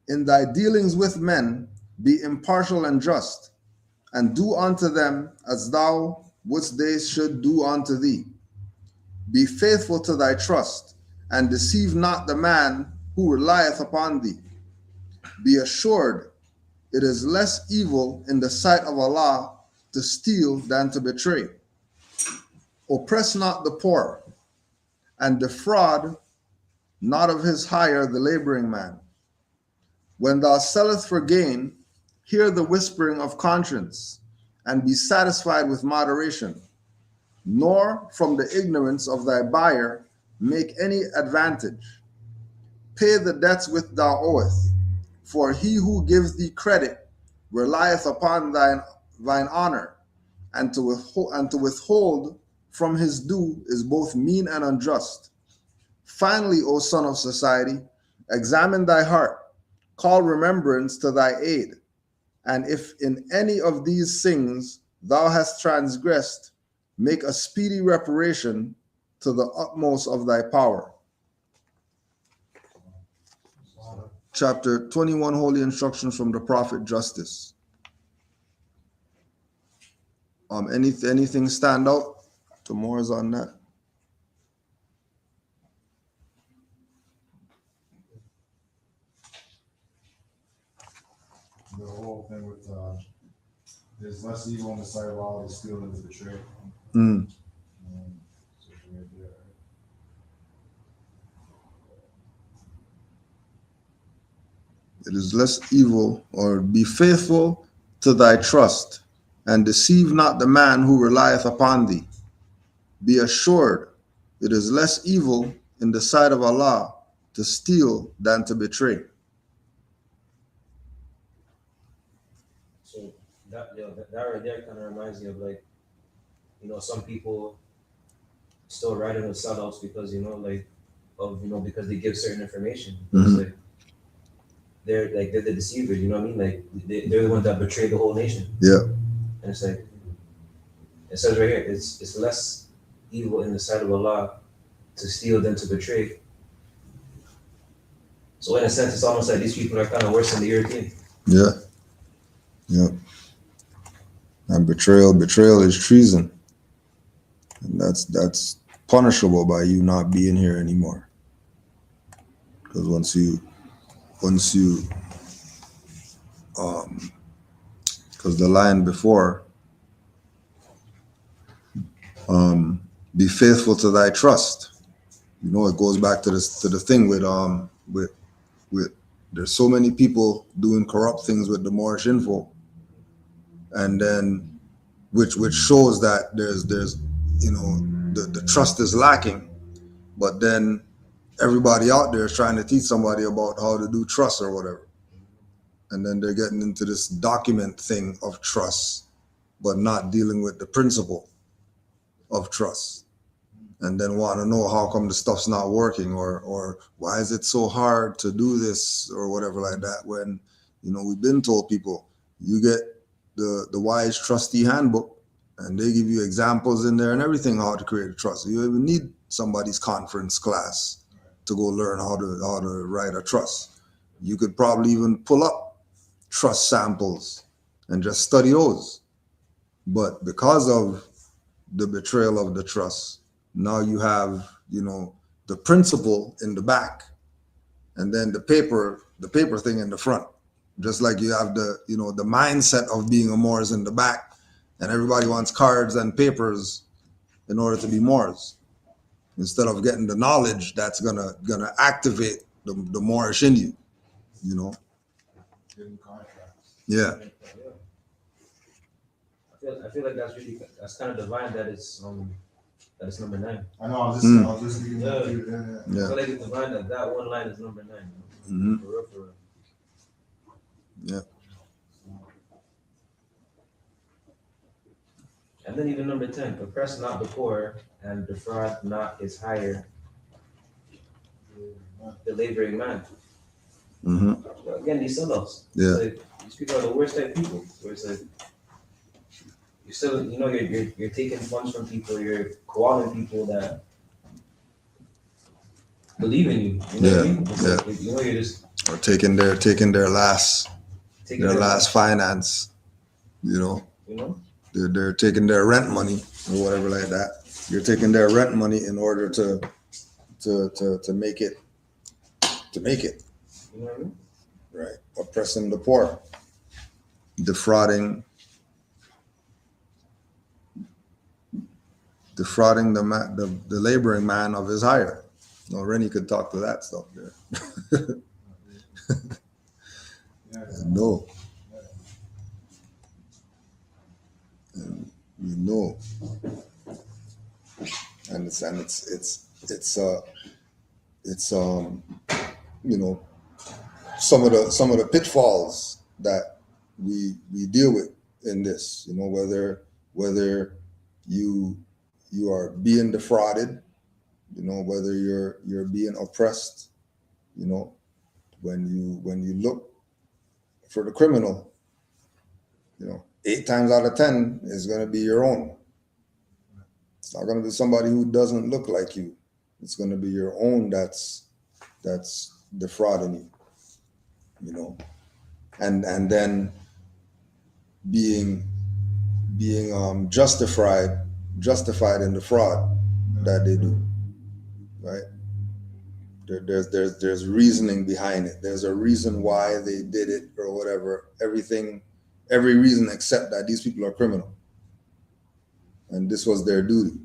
In thy dealings with men, be impartial and just, and do unto them as thou wouldst they should do unto thee. Be faithful to thy trust, and deceive not the man who relieth upon thee. Be assured it is less evil in the sight of Allah to steal than to betray. Oppress not the poor, and defraud not of his hire the laboring man. When thou sellest for gain, hear the whispering of conscience, and be satisfied with moderation. Nor from the ignorance of thy buyer make any advantage. Pay the debts which thou owest, for he who gives thee credit relieth upon thine honor, and to withhold from his due is both mean and unjust. Finally, O son of society, examine thy heart, call remembrance to thy aid, and if in any of these things thou hast transgressed, make a speedy reparation to the utmost of thy power. Chapter 21, Holy Instructions from the Prophet, Justice. Anything stand out? To more is on that. The whole thing with There's less evil on the side of all to steal than to betray. Mm. So right there. It is less evil, or be faithful to thy trust, and deceive not the man who relieth upon thee. Be assured, it is less evil in the sight of Allah to steal than to betray. So that right there kind of reminds me of like, some people still riding with sellouts because because they give certain information. It's Mhm. like they're the deceivers. You know what I mean? Like they're the ones that betray the whole nation. Yeah. And it's like it says right here, it's less evil in the sight of Allah to steal than to betray. So in a sense, it's almost like these people are kind of worse than the European. Yeah. Yeah. And betrayal is treason. And that's punishable by you not being here anymore. Because once you because the line before, be faithful to thy trust. It goes back to the thing with there's so many people doing corrupt things with the Moorish info, and then which shows that there's the trust is lacking, but then everybody out there is trying to teach somebody about how to do trust or whatever, and then they're getting into this document thing of trust, but not dealing with the principle of trust, and then want to know how come the stuff's not working, or why is it so hard to do this or whatever like that, when we've been told people, you get the wise trustee handbook and they give you examples in there and everything how to create a trust. You even need somebody's conference class to go learn how to write a trust. You could probably even pull up trust samples and just study those, but because of the betrayal of the trust, now you have the principle in the back, and then the paper thing in the front. Just like you have the mindset of being a Moors in the back, and everybody wants cards and papers in order to be Moors, instead of getting the knowledge that's gonna activate the Moorish in you. Hidden contracts. Yeah. I feel like that's kind of divine that it's number 9. I know. I was just thinking that too. Yeah. I feel like it's divine that one line is number 9. Mhm. For real, for real. Yeah. And then even number 10, oppress not the poor and defraud not his hire, the laboring man. Mm-hmm. Again, these sellouts. Yeah. Like, these people are the worst type of people. Where it's like you're still, you're taking funds from people, you're calling people that believe in you. You know what I mean? It's like, you're just Or taking their last taking finance. They're taking their rent money or whatever like that. You're taking their rent money in order to make it. You You know what I mean? Right. Oppressing the poor, defrauding the laboring man of his hire. Rennie could talk to that stuff there. No. And some of the pitfalls that we deal with in this, whether you are being defrauded, whether you're being oppressed, when you look for the criminal, 8 times out of 10 is going to be your own. It's not going to be somebody who doesn't look like you. It's going to be your own that's defrauding you, and then being justified in the fraud that they do, right? There's reasoning behind it. There's a reason why they did it or whatever. Everything every reason except that these people are criminal. And this was their duty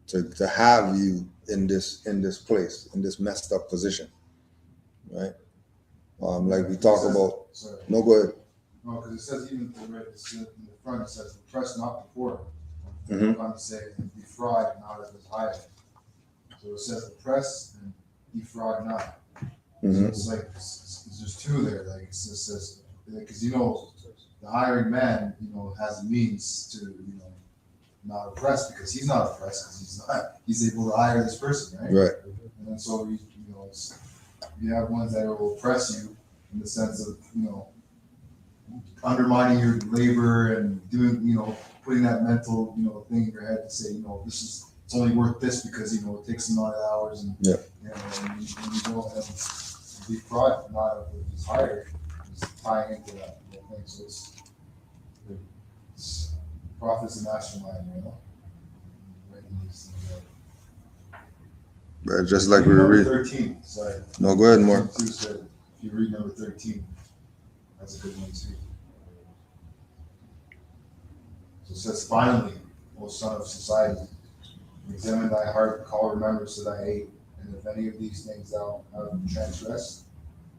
to have you in this place, in this messed up position. Right? Like we talk about. Sorry. No, go ahead. No, because it says even in the front, it says oppress not the poor. Mhm. I'm trying to say defraud not as is hired. So it says oppress and defraud not. So Mhm. it's like there's two there. Like it says because the hiring man has the means to not oppress because he's not oppressed because he's able to hire this person, right? Right. And then so you have ones that will oppress you in the sense of undermining your labor and doing putting that mental thing in your head to say it's only worth this because it takes a lot of hours and Yeah. and you don't have defraud not of his hired is tying into that thing. So it's profits and mastermind, writing these things out. But just like we Number read. 13, sorry. No, go ahead, more. If you read number 13, that's a good one too. So it says, finally, O son of society, examine thy heart, call remembrance to thy aid, and if any of these things thou have transgressed,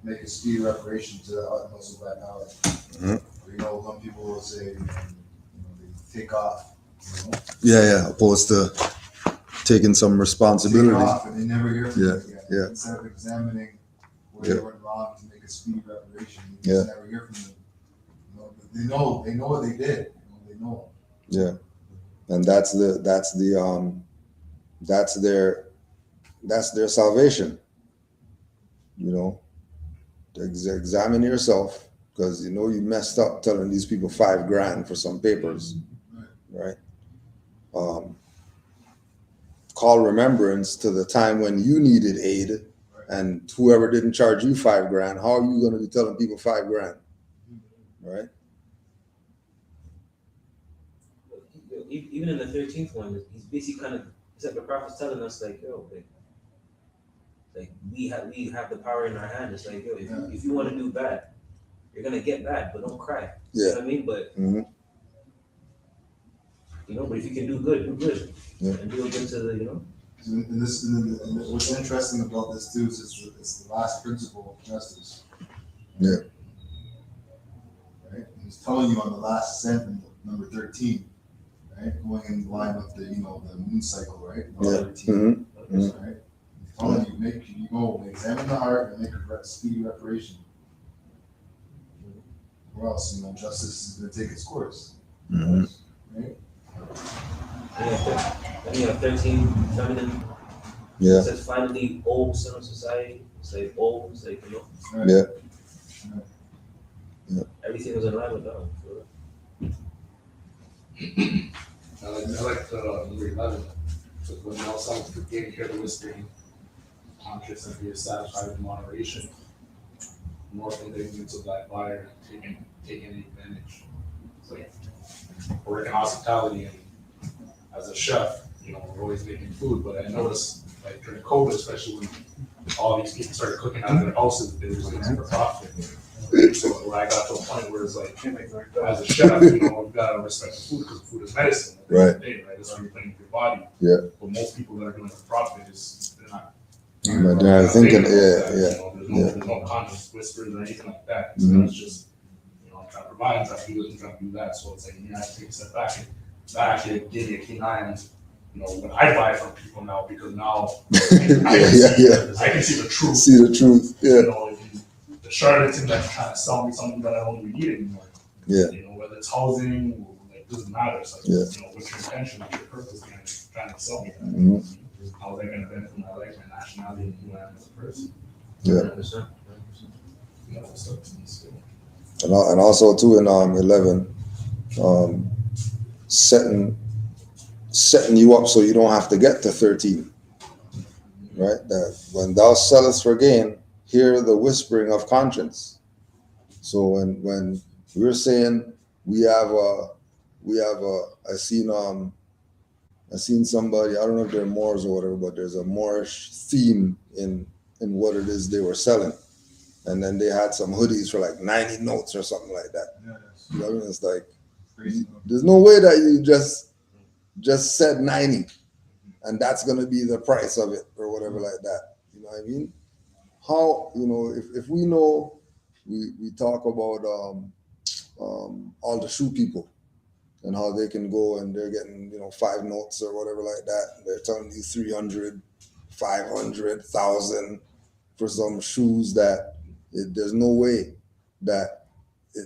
make a speedy reparation to the utmost of thy power. Mhm. Or, some people will say, they take off. Yeah. Opposed to taking some responsibility. Take off and they never hear from you again. Yeah. Instead of examining where they went wrong to make a speedy reparation, you Yeah. just never hear from them. They know what they did. They know. Yeah, and that's their salvation. Examine yourself because you messed up telling these people $5,000 for some papers, right? Call remembrance to the time when you needed aid, and whoever didn't charge you $5,000. How are you going to be telling people $5,000, right? Even in the 13th one, he's basically it's like the prophet's telling us, like, yo, like we have the power in our hand. It's like, yo, if you want to do bad, you're gonna get bad, but don't cry. Yeah. You know what I mean? But Mhm. but if you can do good, do good, Yeah. and do it good to the And what's interesting about this too is it's the last principle of justice. Yeah. Right? And he's telling you on the last sentence, number 13, right? Going in line with the the moon cycle, right? Yeah. 13. Mhm. Right? He's telling you examine the heart and make a speedy reparation. Or else, justice is going to take its course. Mhm. Right? Then you have 13 feminine. Yeah. It says finally, old son of society. It's like old. It's like Right. Yeah. everything was in line with that one. I like number 11. So when thou someone forgetting, hear the whispering, conscious and be satisfied with moderation, nor from the ignorance of thy fire, taking advantage. It's like I work in hospitality, and as a chef, we're always making food. But I noticed, like during COVID, especially when all these people started cooking out of their houses, they were doing it for profit. So where I got to a point where it's like, as a chef, you gotta respect the food because food is medicine. At the end of the day, right? That's how you're playing with your body. Yeah. But most people that are doing it for profit they're not. But they're thinking, There's no conscious whispers or anything like that. So Mhm. it's just, I'm trying to provide, I'm trying to do this, I'm trying to do that. So it's like, I have to take a step back. And that actually gave me a keen eye on, when I buy from people now, because now I can see the truth. See the truth. Yeah. The charlatan that's trying to sell me something that I don't even need anymore. Yeah. Whether it's housing, or it doesn't matter. It's like, what's your intention, what's your purpose behind trying to sell me that? Mhm. How is that going to benefit my life, my nationality, and who I am as a person? Yeah. 100%. And also too in 11, setting you up so you don't have to get to 13. Right? That when thou sellest for gain, hear the whispering of conscience. So when we're saying I seen somebody, I don't know if they're Moors or whatever, but there's a Moorish theme in what it is they were selling. and then they had some hoodies for like 90 notes or something like that. Yeah, You know what I mean? It's like, crazy. there's no way that you just said 90 and that's going to be the price of it or whatever like that. You know what I mean? How, if we know, we talk about all the shoe people and how they can go and they're getting, 5 notes or whatever like that. They're telling you 300, 500,000 for some shoes that there's no way that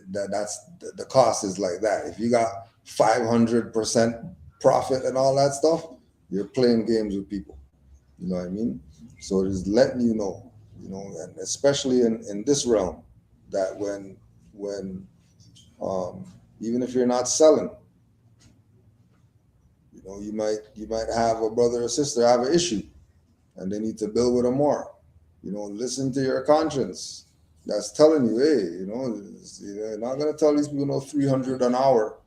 that's the cost is like that. If you got 500% profit and all that stuff, you're playing games with people. You know what I mean? So it is letting you know, and especially in this realm, that when even if you're not selling, you might have a brother or sister have an issue, and they need to build with them more. Listen to your conscience. That's telling you, hey, you're not gonna tell these people 300 an hour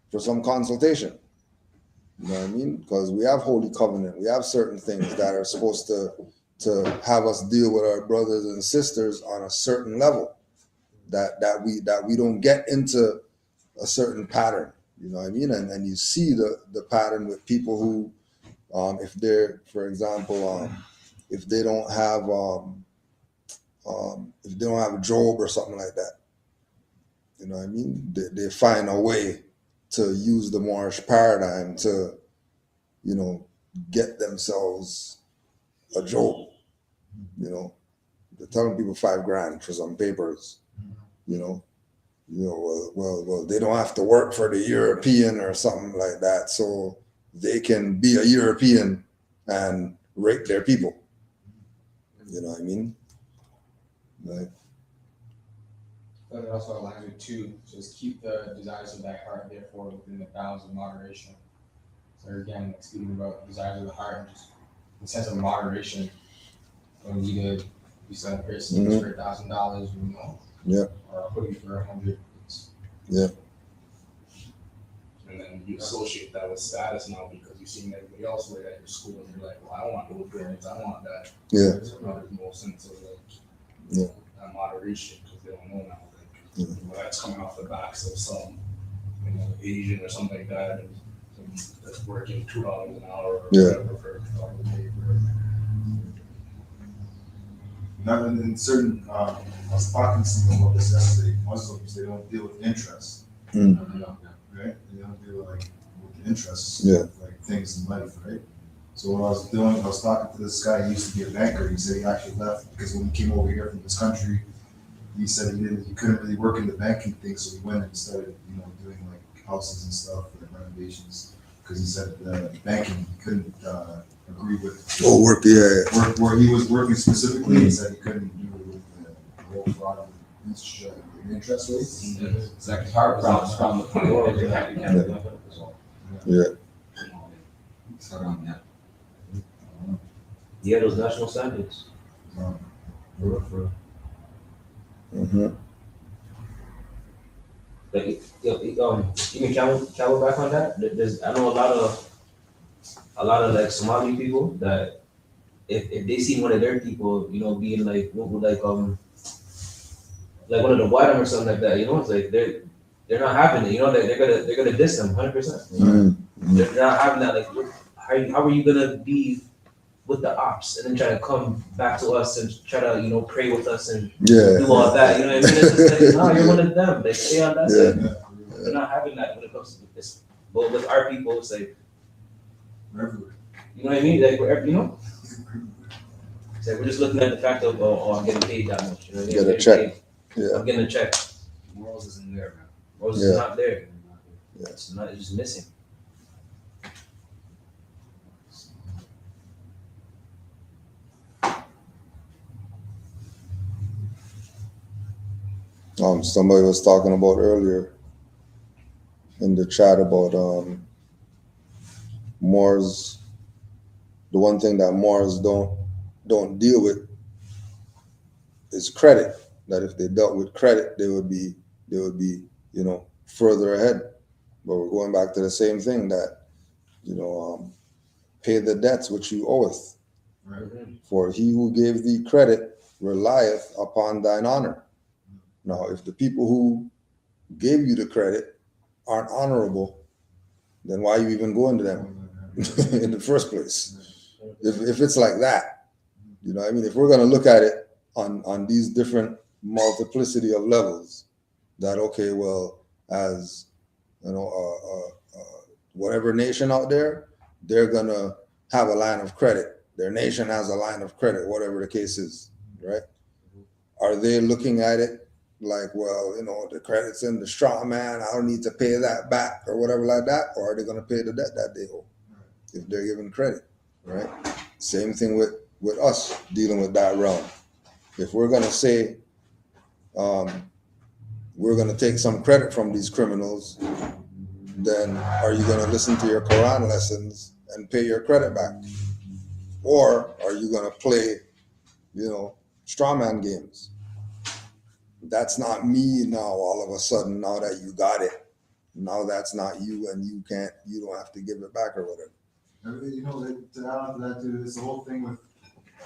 for some consultation. You know what I mean? Because we have holy covenant. We have certain things that are supposed to have us deal with our brothers and sisters on a certain level. That we don't get into a certain pattern. You know what I mean? And you see the pattern with people who, if they're, for example, if they don't have a job or something like that, you know what I mean? They find a way to use the Moorish paradigm to, get themselves a job. They're telling people $5,000 for some papers. Well, they don't have to work for the European or something like that, so they can be a European and rape their people. You know what I mean? Like, But it also allows you to just keep the desires of thy heart, therefore, within the bounds of moderation. So again, like speaking about desires of the heart, and just in the sense of moderation, when you sell a pair of sneakers for $1,000, Yeah. or a hoodie for 100. And then you associate that with status now because you've seen everybody else wear at your school, and you're like, well, I want those brands, I want that. Yeah. So now there's no sense of Yeah. that moderation because they don't know now. Yeah. That's coming off the backs of some, Asian or something like that, and that's working $2 an hour or whatever for a paper. Not in certain, I was talking to someone about this yesterday. Muslims, they don't deal with interest, right? They don't deal with interests, like things in life, right? So what I was talking to this guy. He used to be a banker. He said he actually left because when he came over here from this country, he said he couldn't really work in the banking thing, so he went and started, doing like houses and stuff, like renovations. Because he said banking he couldn't agree with. Where he was working specifically, he said he couldn't do the whole fraud of interest rates. It's like the heart was from the world. Yeah, those national standards. For real. Mm-hmm. Like, even travel back on that. I know a lot of like Somali people that if they see one of their people, being like one of the white or something like that, it's like they're not having it. They're gonna diss them 100%. They're not having that. Like, how are you gonna be with the ops and then try to come back to us and try to pray with us and do all that? You know what I mean? It's just like, no, you're one of them. Like, stay on that side. They're not having that when it comes to this. But with our people, it's like, Everywhere. you know what I mean? Like, it's like we're just looking at the fact of, I'm getting paid that much. You know what I mean? Get a check. Yeah. I'm getting a check. Morals isn't there, man. Morals is not there. Yeah. It's just missing. Somebody was talking about earlier in the chat about Moors. The one thing that Moors don't deal with is credit. That if they dealt with credit, they would be further ahead. But we're going back to the same thing that pay the debts which you oweth. Right. For he who gave thee credit relieth upon thine honor. Now, if the people who gave you the credit aren't honorable, then why you even going to them in the first place? If it's like that, you know, I mean, if we're going to look at it on these different multiplicity of levels, that okay, well, as you know, whatever nation out there, they're gonna have a line of credit. Their nation has a line of credit, whatever the case is, right? Are they looking at it like, well, you know, the credit's in the strong man, I don't need to pay that back or whatever like that, or are they gonna pay the debt that they owe if they're given credit, right? Same thing with us dealing with that realm. If we're gonna say we're gonna take some credit from these criminals, then are you gonna listen to your Quran lessons and pay your credit back? Or are you gonna play, you know, strawman games? That's not me now all of a sudden, now that you got it. Now that's not you and you don't have to give it back or whatever. You know, to add on to that too, it's the whole thing with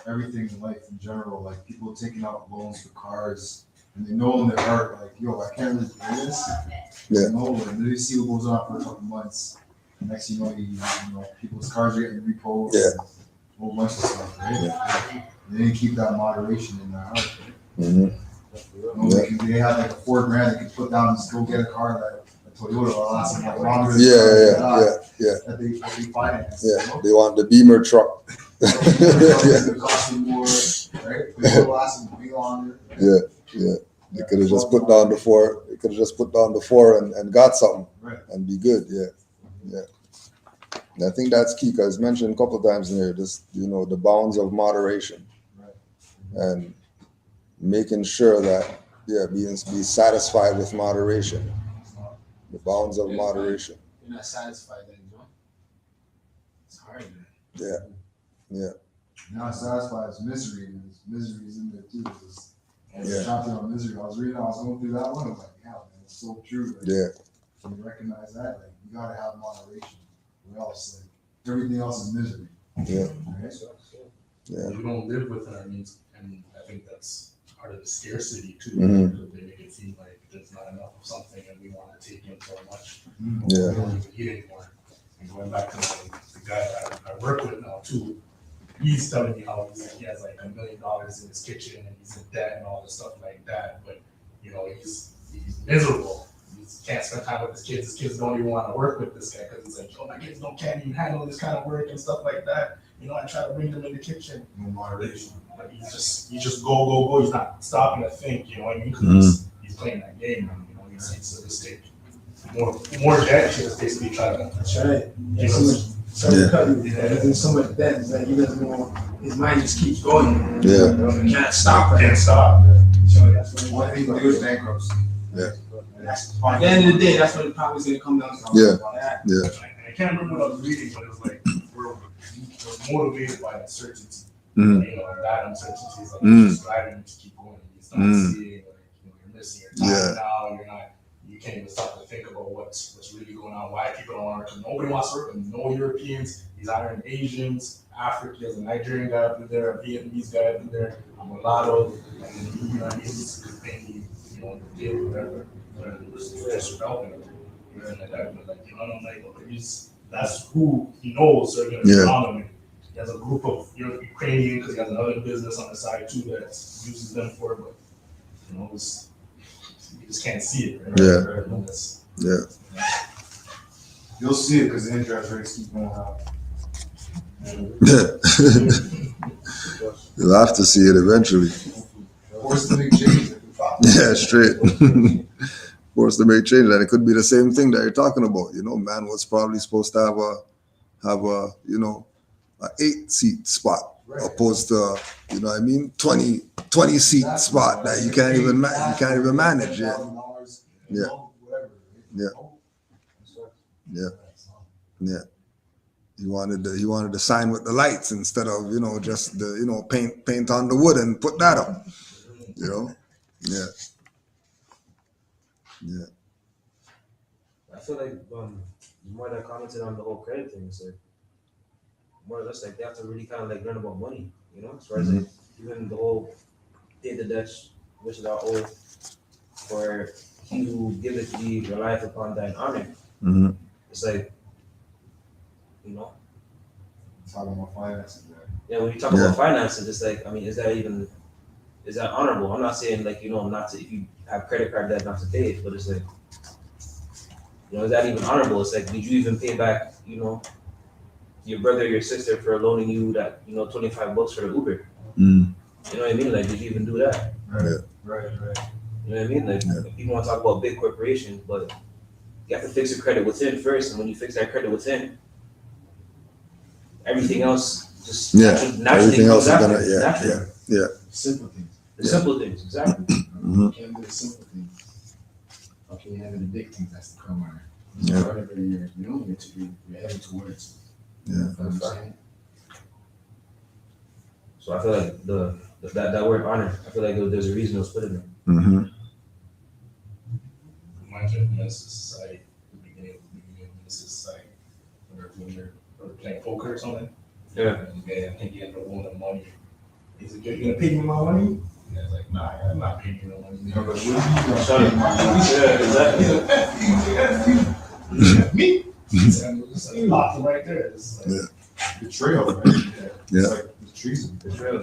everything in life in general, like people taking out loans for cars and they know in their heart, like, yo, I can't really pay this. Yeah. No, and then you see what goes on for a couple months. Next thing you know, people's cars are getting repoed. Yeah. A whole bunch of stuff, right? Yeah. They didn't keep that moderation in their heart. Right? Mm-hmm. You know, they have like a $4,000 they could put down and just go get a car that a Toyota will last them like longer than that they finance. Yeah. You know? They want the Beamer truck. It costs them more, right? But it will last them way longer. Right? Yeah. They could have just put down the four. They could have just put down the four and got something, right, and be good. Yeah. And I think that's key because it's mentioned a couple of times in here. This, you know, the bounds of moderation, right, and making sure that be satisfied with moderation. The bounds of moderation. You're not satisfied then, you know? It's hard, man. Yeah. Not satisfied is misery, and misery is in there too. Yeah. Chapter on misery. I was going through that one. I was like, yeah, man, it's so true. Right? Yeah. When you recognize that, like, you gotta have moderation, or else, like, everything else is misery. Yeah. Right? Yeah. We don't live within our means, and I think that's part of the scarcity too. Mhm. Because they make it seem like there's not enough of something, and we want to take in so much. Yeah. We don't even eat anymore. And going back to the guy that I work with now too, he's telling me how he has like $1 million in his kitchen and he's in debt and all this stuff like that. But you know, he's miserable. He can't spend time with his kids. His kids don't even want to work with this guy because he's like, oh, my kids can't even handle this kind of work and stuff like that. You know, I try to bring them in the kitchen. No moderation. Like he's just go. He's not stopping to think. You know what I mean? Because he's playing that game. And, you know, he's sadistic. More debt. He just basically try to. That's right. You There's so much debt, it's like he doesn't know, his mind just keeps going. Yeah. He can't stop it. Can't stop. So that's One what thing to do is bankrupt's. Yeah. at the end of the day, that's what it probably is gonna come down to. Yeah. That. Yeah. I can't remember what I was reading, but it was like we're motivated by uncertainty. Mhm. You know, that uncertainty is like Mm. just driving you to keep going. You start Mm. seeing like you're missing your time Yeah. now. You can't even stop to think about what's really going on. Why people don't want to work? Nobody wants to work. And no Europeans. He's hiring Asians, Africans. There's a Nigerian guy up there, a Vietnamese guy up there, a mulatto, and you know, he's paying the deal, whatever. Just helping him. And like that, but like, you know, I'm like, okay, that's who he knows are going to be around him. He has a group of Ukrainian because he has another business on the side too that uses them for, but you know, you just can't see it. Right? Yeah. You'll see it because the interest rates keep going up. You'll have to see it eventually. Forced to make changes. Yeah, straight. Forced to make change, and it could be the same thing that you're talking about. You know, man was probably supposed to have a you know, an 8-seat spot, opposed to, you know what I mean, 20-seat spot that you can't even manage. Yeah. He wanted to sign with the lights instead of, you know, just the, you know, paint on the wood and put that up. You know? Yeah. I feel like more that commented on the whole credit thing. It's like more or less like they have to really kind of like learn about money, you know, as far as like even the whole pay the debts which thou owest, for he who giveth thee relieth upon thine honor. Mm-hmm. It's like, you know, Talking about finances, man. yeah, when you talk about finances, it's like, I mean, is that honorable? I'm not saying like, you know, not to, if you have credit card debt, not to pay it, but it's like, you know, is that even honorable? It's like, did you even pay back, you know, your brother or your sister for loaning you that, you know, $25 for the Uber? Mm. You know what I mean? Like, did you even do that? Right. You know what I mean? Like, people want to talk about big corporations, but you have to fix your credit within first, and when you fix that credit within, everything else just naturally everything else comes is after. gonna Naturally. Simple things. The simple things, exactly. Mm-hmm. You can't do the simple things. How can you handle the big things? That's the come Yeah. Whatever you're heading towards. Yeah. You know what I'm saying? So I feel like that word honor, I feel like there's a reason it was put in there. Mm-hmm. Reminds me of Menace to Society, the beginning of Menace to Society, when you're playing poker or something. Yeah. And the guy, I think he ended up owing the money. He's like, "You're gonna pay me my money?" And the guy's like, "Nah, I'm not paying you no money." You know, but what are you gonna Shut up. Yeah, exactly. He's like, "Me?" And it's like, locked him right there. It's like, betrayal, right? Yeah. It's like the treason. betrayal,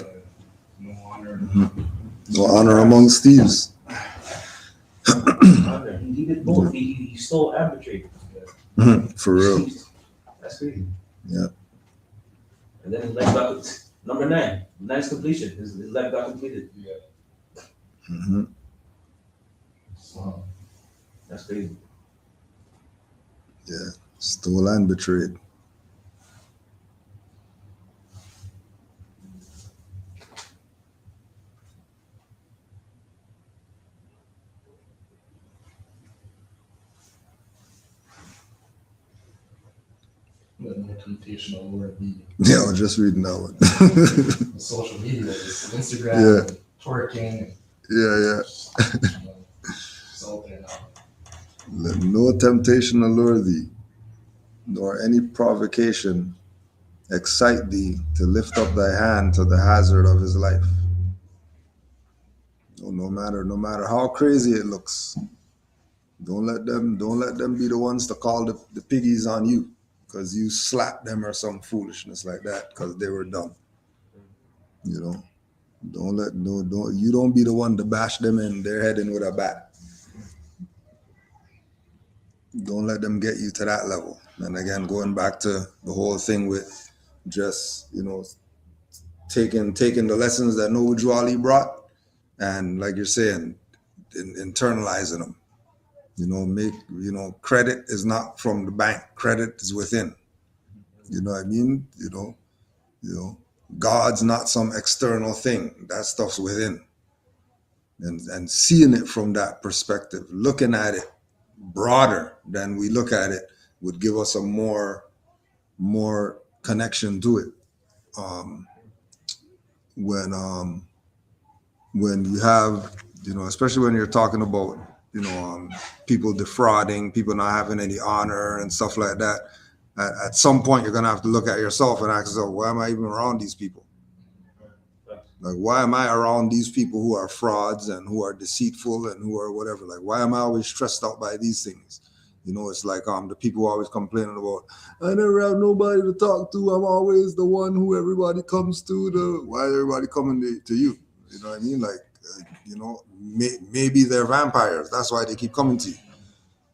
no honor. No honor amongst thieves. Honor. He did both. He stole and betrayed. For real. That's crazy. Yeah. And then his life got number 9. 9's completion. His life got completed. Mm-hmm. So, That's crazy. Stole and betrayed. But no temptation of Lord be. Yeah, I was just reading that one. Social media, it's Instagram, and twerking, Yeah. and it's out there now. Let no temptation allure thee, nor any provocation excite thee to lift up thy hand to the hazard of his life. No matter how crazy it looks, don't let them be the ones to call the piggies on you because you slapped them or some foolishness like that because they were dumb. You know, don't be the one to bash them in their head in with a bat. Don't let them get you to that level. And again, going back to the whole thing with just, you know, taking the lessons that Noah Ali brought and, like you're saying, internalizing them. You know, credit is not from the bank. Credit is within. You know what I mean? You know, God's not some external thing. That stuff's within. And seeing it from that perspective, looking at it broader than we look at it would give us a more connection to it. When you have, you know, especially when you're talking about, you know, people defrauding, people not having any honor and stuff like that, at some point you're gonna have to look at yourself and ask yourself, why am I even around these people? Like, why am I around these people who are frauds and who are deceitful and who are whatever? Like, why am I always stressed out by these things? You know, it's like the people always complaining about, I never have nobody to talk to. I'm always the one who everybody comes to. Why is everybody coming to you? You know what I mean? Like, you know, maybe they're vampires. That's why they keep coming to you.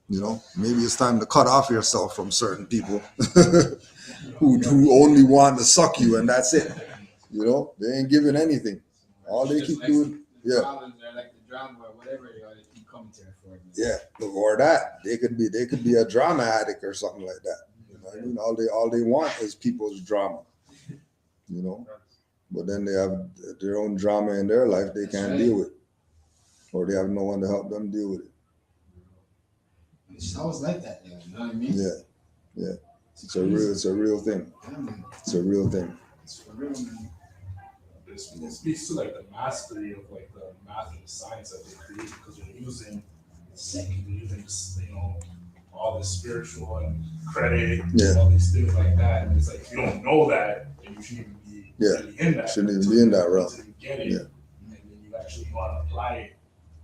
You know, maybe it's time to cut off yourself from certain people who only want to suck you and that's it. You know, they ain't giving anything. All they keep doing, They're like the drama or whatever, you know, they keep coming to it for. yeah, or that they could be a drama addict or something like that. You know what I mean? All they want is people's drama. You know, but then they have their own drama in their life they can't deal with, or they have no one to help them deal with it. It's always like that, you know what I mean? Yeah. It's a real thing. It's a real thing. It's for real, man. It speaks to like the mastery of like the math and the science that they create because you're using you know, all this spiritual and credit, and all these things like that. And it's like if you don't know that, then you shouldn't even be really in that. Shouldn't even be in that realm. Get it. Yeah. And then you gotta actually know how to apply it.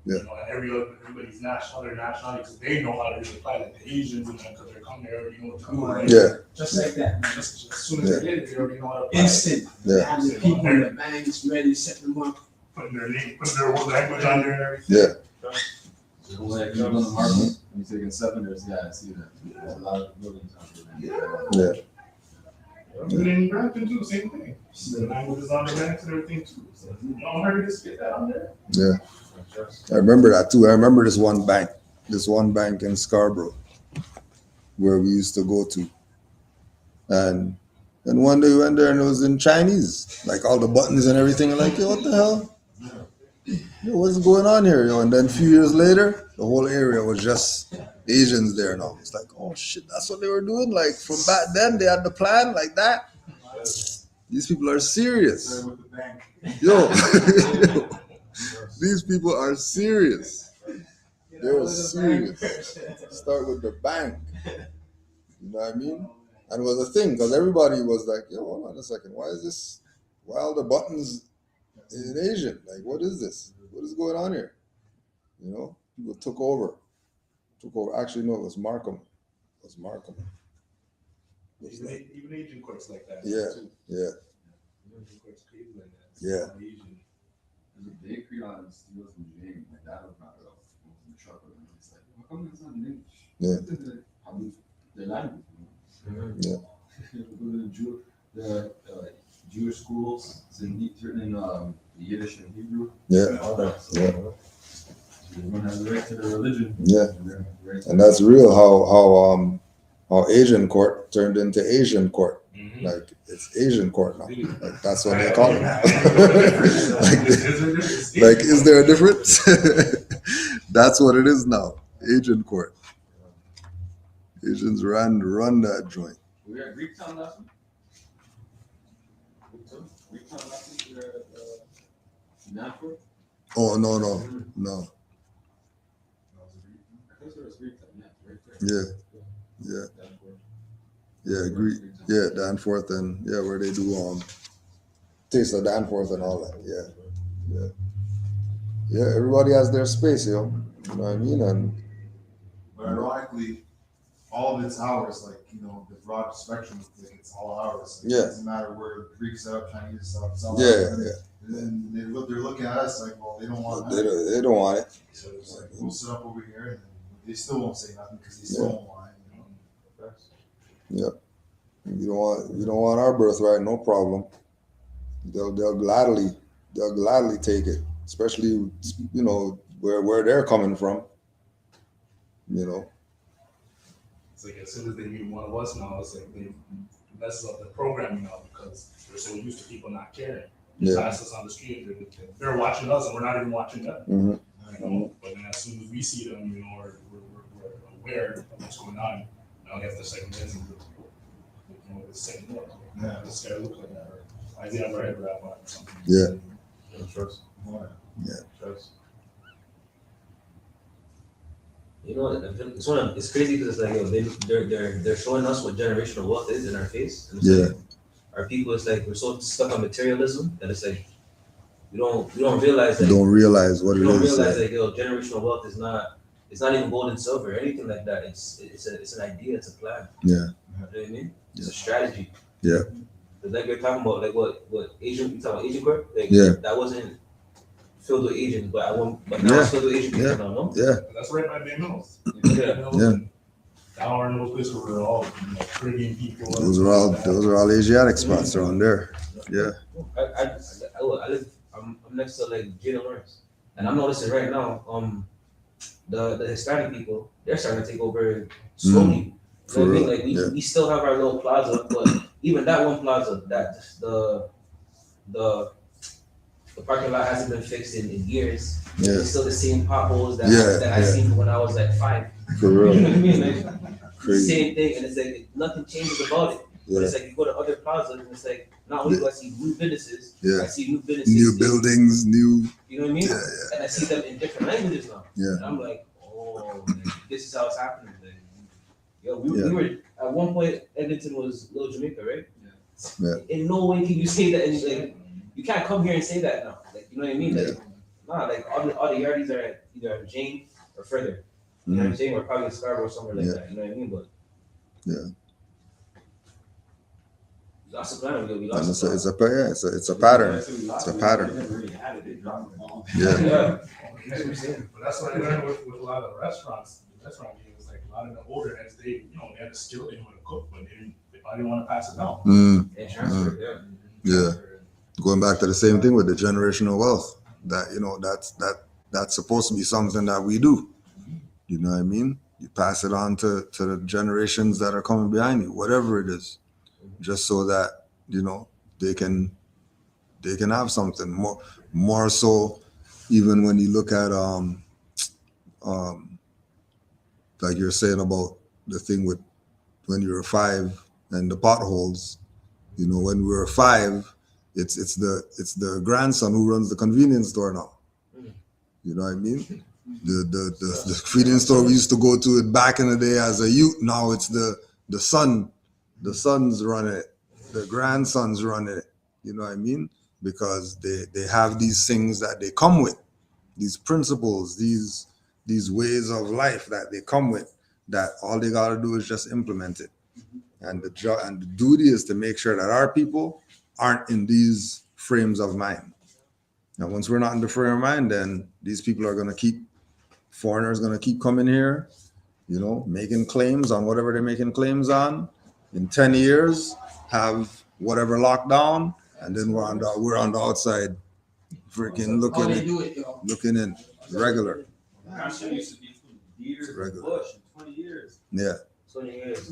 Yeah. You know, and everybody's other nationality, because they know how to really apply, like the Asians, and because they're coming there, already know what to do. Right? Yeah. Just like that, man. Just as soon as they get it, they already know how to apply it. Instant. Yeah. Having the people in the banks ready, setting them up. Putting their name, putting their whole language on there and everything. Yeah. So like you on the market, when you're taking 7 years, yeah, I see that. There's a lot of buildings out there. Yeah. And in Brampton too, same thing. The language is on the banks and everything too. So, you know, maybe just get that on there. Yeah. I remember that too. I remember this one bank in Scarborough where we used to go to. And one day we went there and it was in Chinese, like all the buttons and everything. And like, yo, what the hell? Yo, what's going on here? Yo? And then a few years later, the whole area was just Asians there now. It's like, oh shit, that's what they were doing. Like from back then, they had the plan like that. These people are serious. With the bank. Yo, these people are serious. They're serious. Start with the bank. You know what I mean? And it was a thing because everybody was like, yo, hold on a second. Why are the buttons in Asian? Like, what is this? What is going on here? You know, people took over. Actually, no, it was Markham. Even Asian courts like that. Yeah. Too. Yeah. Asian courts crazy like that. Yeah. Asian. There's a bakery on Steele from Jane. My dad was brought it up in the truck with him. He's like, how come it's not in English? Yeah. Their language. Yeah. The Jewish schools, it's written in Yiddish and Hebrew. Yeah. All that. So, Yeah. everyone has the right to their religion. Yeah. Right. And that's real how Asian court turned into Asian court. Like it's Asian court now. Like that's what they call it. like is there a difference? That's what it is now. Asian court. Asians run that joint. We were at Greektown last week. Greektown last week. We were at Nanford. Oh no. I think there was Greektown. Yeah, right there. Yeah. Nanford. Yeah, Greek. Yeah, Danforth and where they do taste of Danforth and all that. Yeah. Everybody has their space, yo. You know what I mean? And But ironically, all of it's ours. Like, you know, the broad spectrum, like, it's all ours. Like, Yeah. It doesn't matter where Greek stuff, Chinese stuff, it's all yeah. ours. And then they're looking at us like, well, they don't want They that. don't want it. So it's like, we'll sit up over here, and then they still won't say nothing because they still won't want it. You know? You don't want our birthright, no problem. They'll gladly take it, especially you know where they're coming from. You know. It's like as soon as they meet one of us now, it's like they messes up the programming now because they're so used to people not caring. They pass us on the street, they're watching us and we're not even watching them. Mm-hmm. You know? But then as soon as we see them, you know, we're aware of what's going on. Now we have to second guess them. You know, the second look. Yeah. This guy look like that. Or I think I've read rap or something. Yeah. Trust. Yeah. Trust. You know, it's crazy because it's like, yo, they're showing us what generational wealth is in our face. And it's like, our people, it's like we're so stuck on materialism that it's like we don't realize that. You don't realize what it is. You don't realize that, yo, generational wealth is not. It's not even gold and silver or anything like that. It's an idea. It's a plan. Yeah. You know what I mean? It's Yeah. a strategy. Yeah. Because like you're talking about, like what Asian, you talking about Asian court? Like, Yeah. that wasn't filled with Asians, but now it's filled with Asian people now, no? Yeah. That's right by Bay Mills. Yeah. Yeah. Down in those places where we're all, you know, Caribbean people. Those are all Asiatic spots around there. Yeah. I'm next to like Jada Lawrence, and I'm noticing right now, the Hispanic people, they're starting to take over slowly. For You know what I mean? real, Like we still have our little plaza, but even that one plaza, that the parking lot hasn't been fixed in years. Yeah. It's still the same potholes that I Yeah. seen when I was like 5. For You know real. what I mean? Like, Crazy. same thing, and it's like nothing changes about it. But Yeah. it's like you go to other plazas, and it's like not only do I see new businesses, Yeah. I see new businesses, New buildings, new. You know what I mean? Yeah. And I see them in different languages now. Yeah. And I'm like, oh, man, this is how it's happening. Like, yo, we Yeah. were at one point. Edmonton was Little Jamaica, right? Yeah. In no way can you say that. And like, you can't come here and say that now. Like, you know what I mean? Like, Nah, like all the yardies are at either in Jane or further. You know what I'm saying? Or probably in Scarborough or somewhere like Yeah. that. You know what I mean? But Yeah. we lost the plan. We And lost it's the a, plan. it's a, yeah, it's a pattern. It's a pattern. They never really had it, they dropped the ball. Yeah. Yeah. That's what I'm saying. But that's what I learned with a lot of the restaurants. The restaurant game was like a lot of the older heads, they had the skill, they knew how to cook, but they probably didn't want to pass it down. And transfer, yeah. Yeah. Going back to the same thing with the generational wealth, that that's supposed to be something that we do. You know what I mean? You pass it on to the generations that are coming behind you, whatever it is, just so that they can have something more so. Even when you look at like you're saying about the thing with when you were 5 and the potholes, when we were 5, it's the grandson who runs the convenience store now. You know what I mean? The convenience store we used to go to it back in the day as a youth. Now it's the sons running it, the grandsons running it. You know what I mean? Because they have these things that they come with, these principles, these ways of life that they come with, that all they gotta do is just implement it. And the duty is to make sure that our people aren't in these frames of mind. Now, once we're not in the frame of mind, then these people are foreigners gonna keep coming here, making claims on whatever they're making claims on. In 10 years, have whatever lockdown, and then we're on the outside, freaking looking in regular. I'm sure you used to be from years in the bush in 20 years. Yeah. 20 years.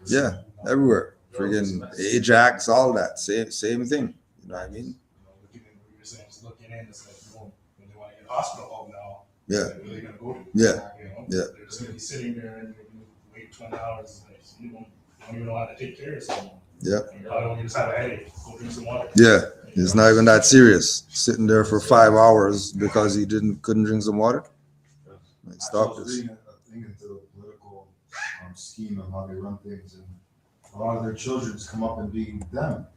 Yeah, everywhere. Friggin' Ajax, all that. Same thing. You know what I mean? Looking in, what you're saying, just looking in, it's like, when they want to get hospital help now, Yeah. where they gonna go to? Yeah. Yeah. They're just gonna be sitting there and you wait 20 hours. Like, you don't even know how to take care of someone. Yeah. You just have a headache. Go drink some water. Yeah. It's not even that serious. Sitting there for 5 hours because he couldn't drink some water. Like, stop I was this. reading a thing into the political scheme of how they run things, and a lot of their children just come up and be them.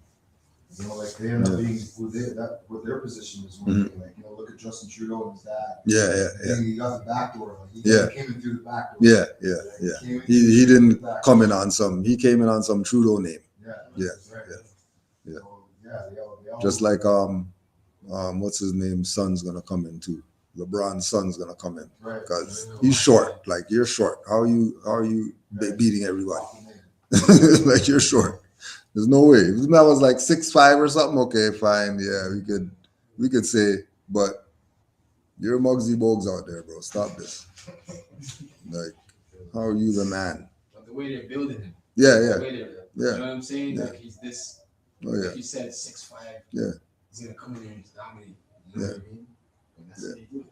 Like they end up being what their position is. Mhm. Like, look at Justin Trudeau and his dad. Yeah. He got the back door. Like, he came in through the back door. Yeah. He didn't come in on some. He came in on some Trudeau name. Yeah. So, they all Just like what's his name? Son's gonna come in too. LeBron's son's gonna come in because he's short. Like, you're short. How are you beating everybody? Like, you're short. There's no way. If that was like 6'5" or something, okay, fine. Yeah, we could say, but you're Muggsy Bogues out there, bro. Stop this. Like, how are you the man? But the way they're building him. Yeah. The way they're, Yeah. You know what I'm saying? Yeah. Like, he's this. Oh yeah. Like you said, 6'5". Yeah. He's gonna come in here and just dominate. You know what I mean? And that's what they do.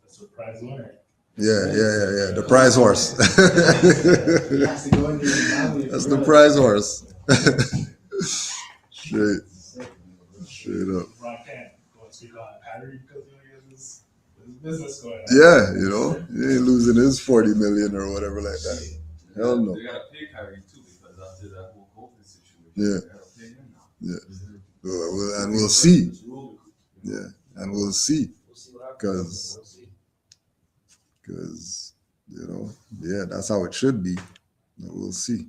That's what prize winner. Yeah. The prize horse. He has to go in there and dominate. That's for the real. prize horse. Straight up. Ron can't go and speak on Patty because he has his business going on. Yeah, he ain't losing his 40 million or whatever like that. Hell no. They gotta pay Kyrie too, because after that whole COVID situation, Yeah. they gotta pay him now. Yeah. And we'll see. Yeah, and we'll see. We'll see what happens. Because that's how it should be. We'll see.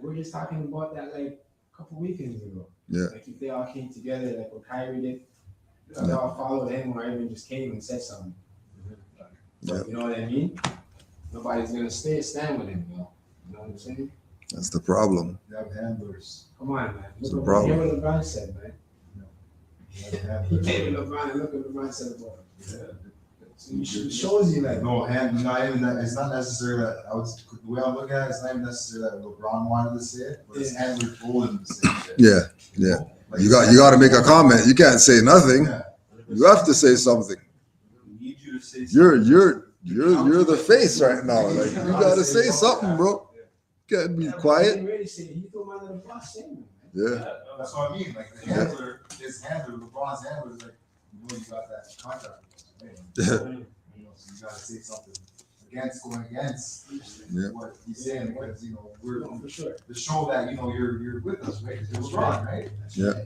We were just talking about that like a couple weekends ago. Yeah. Like, if they all came together, like what Kyrie did, they all followed him, or even just came and said something. Yeah. You know what I mean? Nobody's gonna stand with him, yo. You know what I'm saying? That's the problem. They have handlers. Come on, man. It's Look a problem. Hear what LeBron said, man. They have He handlers. came to LeBron and look what LeBron said about him. So it shows you like No hand, not even that. It's not necessarily that. The way I'm looking at it, it's not even necessarily that LeBron wanted to say it, but his handler told him to say it. Yeah. Like, You got to make a comment. You can't say nothing. Yeah. You have to say something. We need you to say You're the face right now. Like, you got to say something, bro. You can't be quiet. He told man the boss saying, man. Yeah. That's what I mean. Like the handler, his handler, LeBron's handler is like, you got that contract. Yeah. So you gotta say something going against Yeah. what he's saying, because we're No, for sure. to show that you're with us, right? It was wrong, right? Yeah.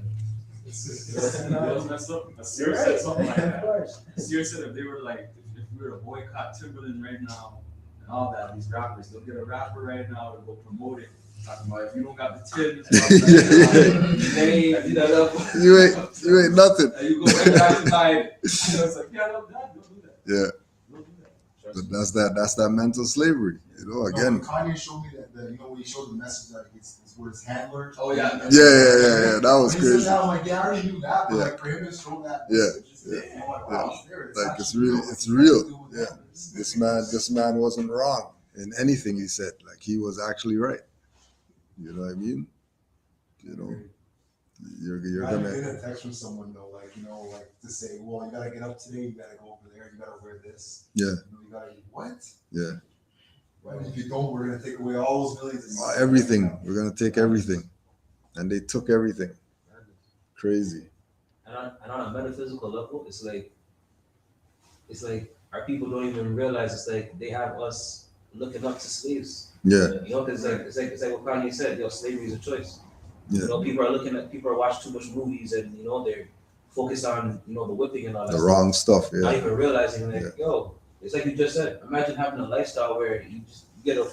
You know what's messed up? Asir said something like that. Asir said if they were like, if we were to boycott Timberland right now and all that, these rappers, they'll get a rapper right now to go promote it. Talking about if you don't got the tin, You ain't nothing. and you go right back and buy it. I was like, yeah, don't do that. Yeah. Don't do that. But that's that mental slavery. You know, again. Kanye showed me that, you know, when he showed the message that it's with his handler. Oh yeah. Yeah. That was When he said crazy. that, I'm like, yeah, I already knew that, but Yeah. like for him to show that Yeah. message, I'm like, wow, it's there. Like actually it's real. Doing Yeah. that. This man wasn't wrong in anything he said. Like he was actually right. You know what I mean? You know, you're Imagine gonna. getting a text from someone though, like, you know, like to say, well, you gotta get up today, you gotta go over there, you gotta wear this. Yeah. You know, you gotta what? Yeah. Right? If you don't, we're gonna take away all those millions. Everything. We're gonna take everything, and they took everything. Crazy. And on a metaphysical level, it's like our people don't even realize it's like they have us looking up to slaves. Yeah. You know, because it's like what Kanye said, yo, slavery is a choice. Yeah. You know, people are watching too much movies and you know they're focused on, you know, the whipping and all that The stuff. wrong stuff. Not Yeah. even realizing like, yo, it's like you just said, imagine having a lifestyle where you just get a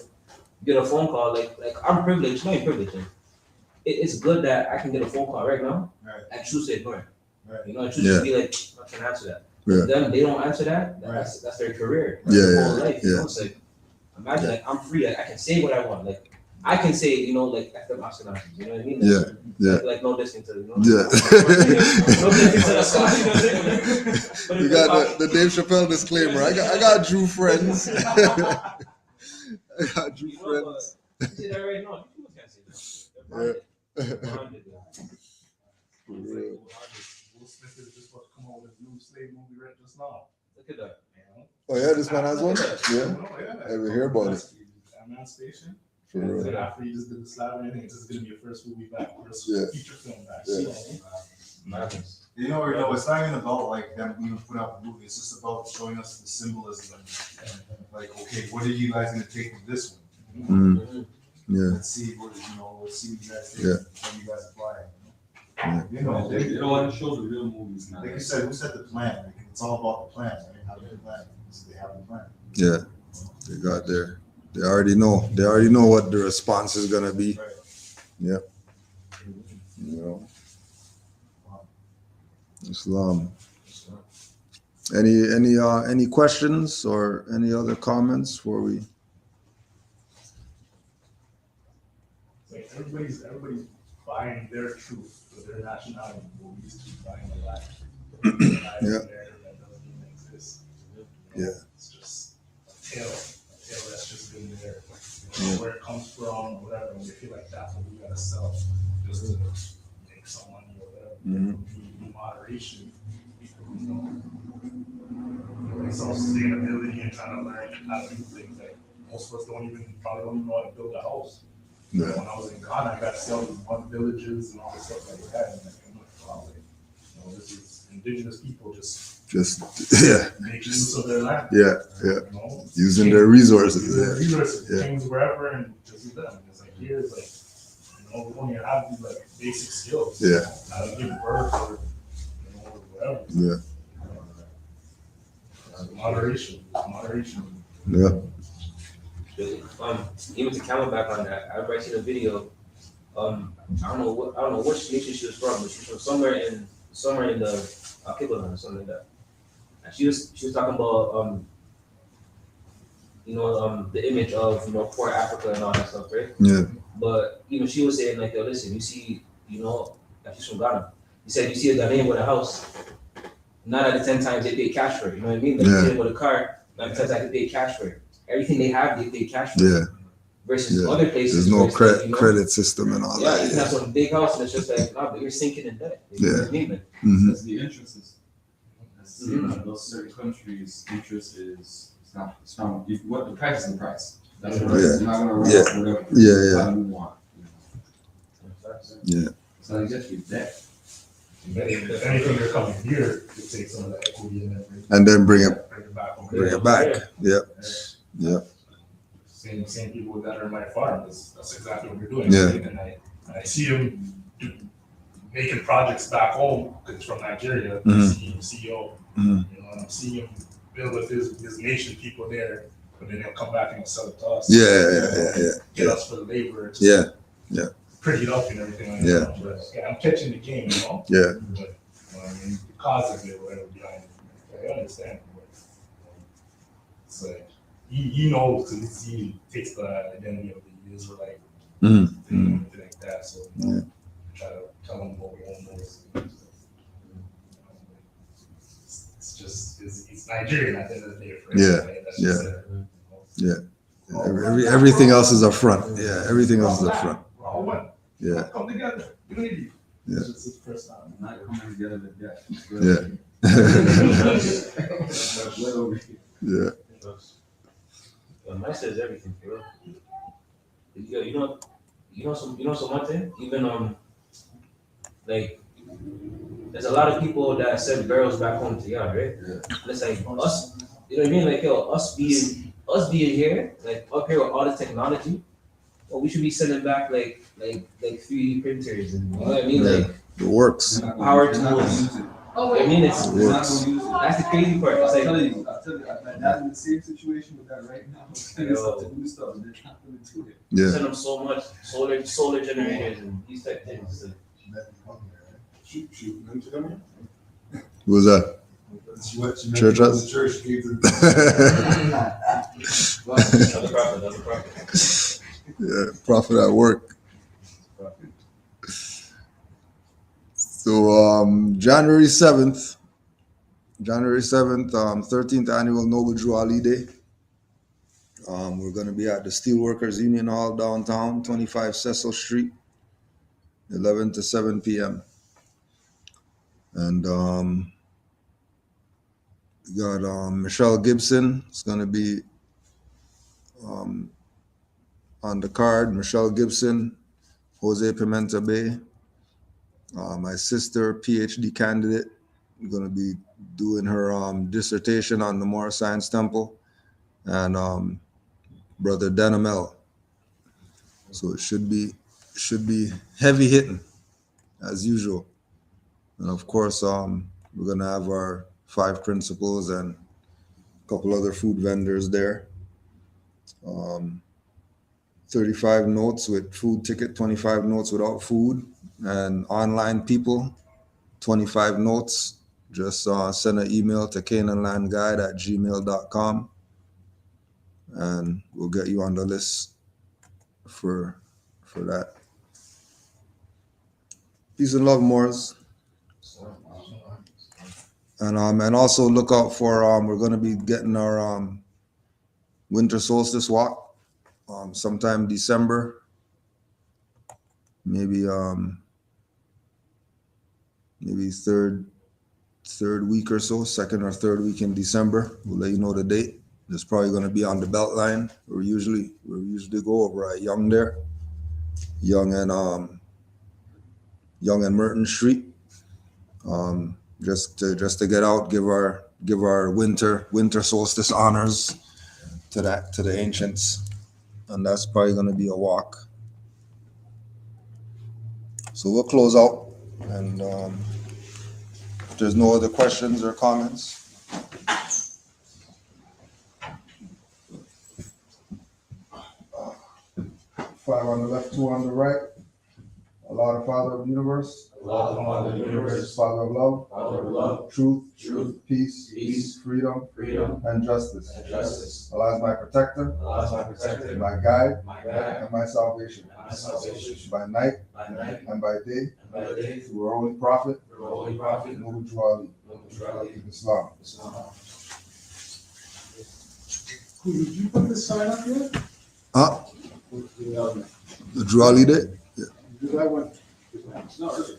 phone call, like I'm privileged, not even privileged. It's good that I can get a phone call right now Right. and choose to ignore it. Right. You know, and choose to be like, I can't answer that. Yeah. But then they don't answer that, that's their career. That's Yeah, their whole yeah, life. You yeah. know, it's like imagine like I'm free, like I can say what I want. Like I can say, you know, like F them Oscar, you know what I mean? Like, Yeah. Like no distance to, you know. Yeah. No distance to the song, you know what I'm saying? But You if got the Dave Chappelle disclaimer. I got Drew friends. I got Drew you know, friends. but you say that right now, people can't say that. They're blinded. For real. Will Smith is just about to come out with a new slave movie right just now. Look at that. You know? Oh yeah, this man has one. Yeah. Yeah. Ever hear about it? Emancipation. For And real. then after you just did the slap and everything, it's just gonna be your first movie back, first Yeah. feature film back. Yeah. Madness. You know, it's not even about like them even putting out the movie. It's just about showing us the symbolism. Like, okay, what are you guys gonna take from this one? Mm. Yeah. Let's see what let's see what you guys take. Yeah. What you guys apply. Yeah. You know, They don't want to show the real movies now. like you said, who said the plan? Like, it's all about the plan. Right? How do you plan? So they have the plan. Yeah. They got there. They already know. They already know what the response is gonna be. Right. You know. Islam. Any questions or any other comments before we? Like everybody's buying their truth for their nationality. We're used to buying a lie. Yeah. That doesn't even exist. Yeah. It's just a tale that's just been there. You know, where it comes from, whatever. And we feel like that's what we gotta sell just to make some money or whatever. Mhm. We do moderation. You know, it's all sustainability and trying to learn how to do things that most of us probably don't even know how to build a house. Yeah. When I was in Ghana, I got to sell these mud villages and all this stuff like that. And I'm like, wow, you know, this is indigenous people just Yeah. making use of their land. Yeah. Yeah. You know, Using their resources. using their Yeah. resources, Yeah. things wherever, and just do them. It's like here's like, you know, we don't even have these like basic skills. Yeah. You know, how to give birth or you know whatever. Yeah. Moderation. Yeah. Even to Camelback on that, I remember I seen a video. I don't know what nation she was from, but she was from somewhere in the Kibbaland or something like that. And she was talking about the image of poor Africa and all that stuff, right? Yeah. But even she was saying like, yo, listen, you see, like she's from Ghana. You said you see a Ghanaian with a house, 9 out of 10 times they pay cash for it. You know what I mean? Like you see them with a car, 9 out of 10 times they pay cash for it. Everything they have, they pay cash for. Yeah. Versus Yeah. other places. There's no where it's like, credit system and all Yeah, that. you can have some big house and it's just like, nah, but you're sinking in debt. You know what I mean? Like, Mhm. That's the interests. That's those certain countries' interest is it's not what the price is the price. That's what it is. You're not gonna run Yeah. off whatever Yeah. how you want. Yeah. So you get your debt. If anything, they're coming here to take some of the equity And then bring it back. over bring there. it back. Yeah. Yeah. Same people that are in my farm. That's exactly what we're doing. Yeah. And I see them making projects back home, because from Nigeria, Mhm. CEO, Mhm. you know, and I'm seeing him build with his nation people there, but then he'll come back and he'll sell it to us. Yeah. Get us for the labor. Yeah. Pretty it up and everything like Yeah. that. But yeah, I'm catching the game, you know? Yeah. But, I mean, the cause of it, whatever behind it, I understand. But, it's like, he knows because he takes the identity of the Israelite Mhm. thing and everything like that. So, Yeah. try to tell him what we all know. It's just, it's Nigerian at the end of the day. For Yeah. everybody. That's just it. Everything else is up front. Yeah, everything else is up front. We're all one. Yeah. Come together. You don't need you. Yeah. It's just his personality. Not coming together to death. Yeah. Yeah. Mike says everything, bro. You know some one thing? Even like there's a lot of people that send barrels back home to yard, right? Yeah. And it's like us, you know what I mean? Like us being here, like up here with all the technology, well, we should be sending back like 3D printers and you know what I mean? Yeah. Like It works. power tools. I mean, it's It works. that's the crazy part. It's I'll like tell you, I'm in the same situation with that right now. To do stuff, they're not gonna do it. Yeah. send them so much solar generators and these type of things. Shoot, into them. Who was that? She went to Church house? the church, gave her. Another prophet. Yeah, prophet at work. So January 7th, 13th annual Noble Drew Ali Day. We're going to be at the Steelworkers Union Hall downtown, 25 Cecil Street, 11 to 7 p.m. And we got Michelle Gibson. It's going to be on the card. Michelle Gibson, Jose Pimenta Bay. My sister, PhD candidate, going to be doing her dissertation on the Moorish Science Temple, and Brother Denamel. So it should be heavy hitting as usual. And of course, we're going to have our 5 principals and a couple other food vendors there. 35 notes with food ticket, 25 notes without food, and online people, 25 notes. Just send an email to canaanlandguide@gmail.com and we'll get you on the list for that. Peace and love, Moors. And also look out for we're going to be getting our winter solstice walk sometime December, maybe third week or so, second or third week in December. We'll let you know the date. It's probably going to be on the Beltline. We usually go over at Young there, Young and Merton Street. Just to get out, give our winter solstice honors to the ancients, and that's probably going to be a walk. So we'll close out, and if there's no other questions or comments. 5 on the left, 2 on the right. Allah, the Father of the universe. Allah, the Father of the universe. Father of love. Father of love. Truth. Truth. Peace. Peace. Freedom. Freedom. And justice. And justice. Allah is my protector. Allah is my protector. My guide. My guide. And my salvation. And my salvation. By night. By night. And by day. And by day. Through our holy prophet. Through our holy prophet. Noble Drew Ali. Noble Drew Ali. Islam. Islam. Did you put the sign up yet? Huh? The Drew Ali Day? Yeah. Because I went. It's not early.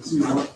See you.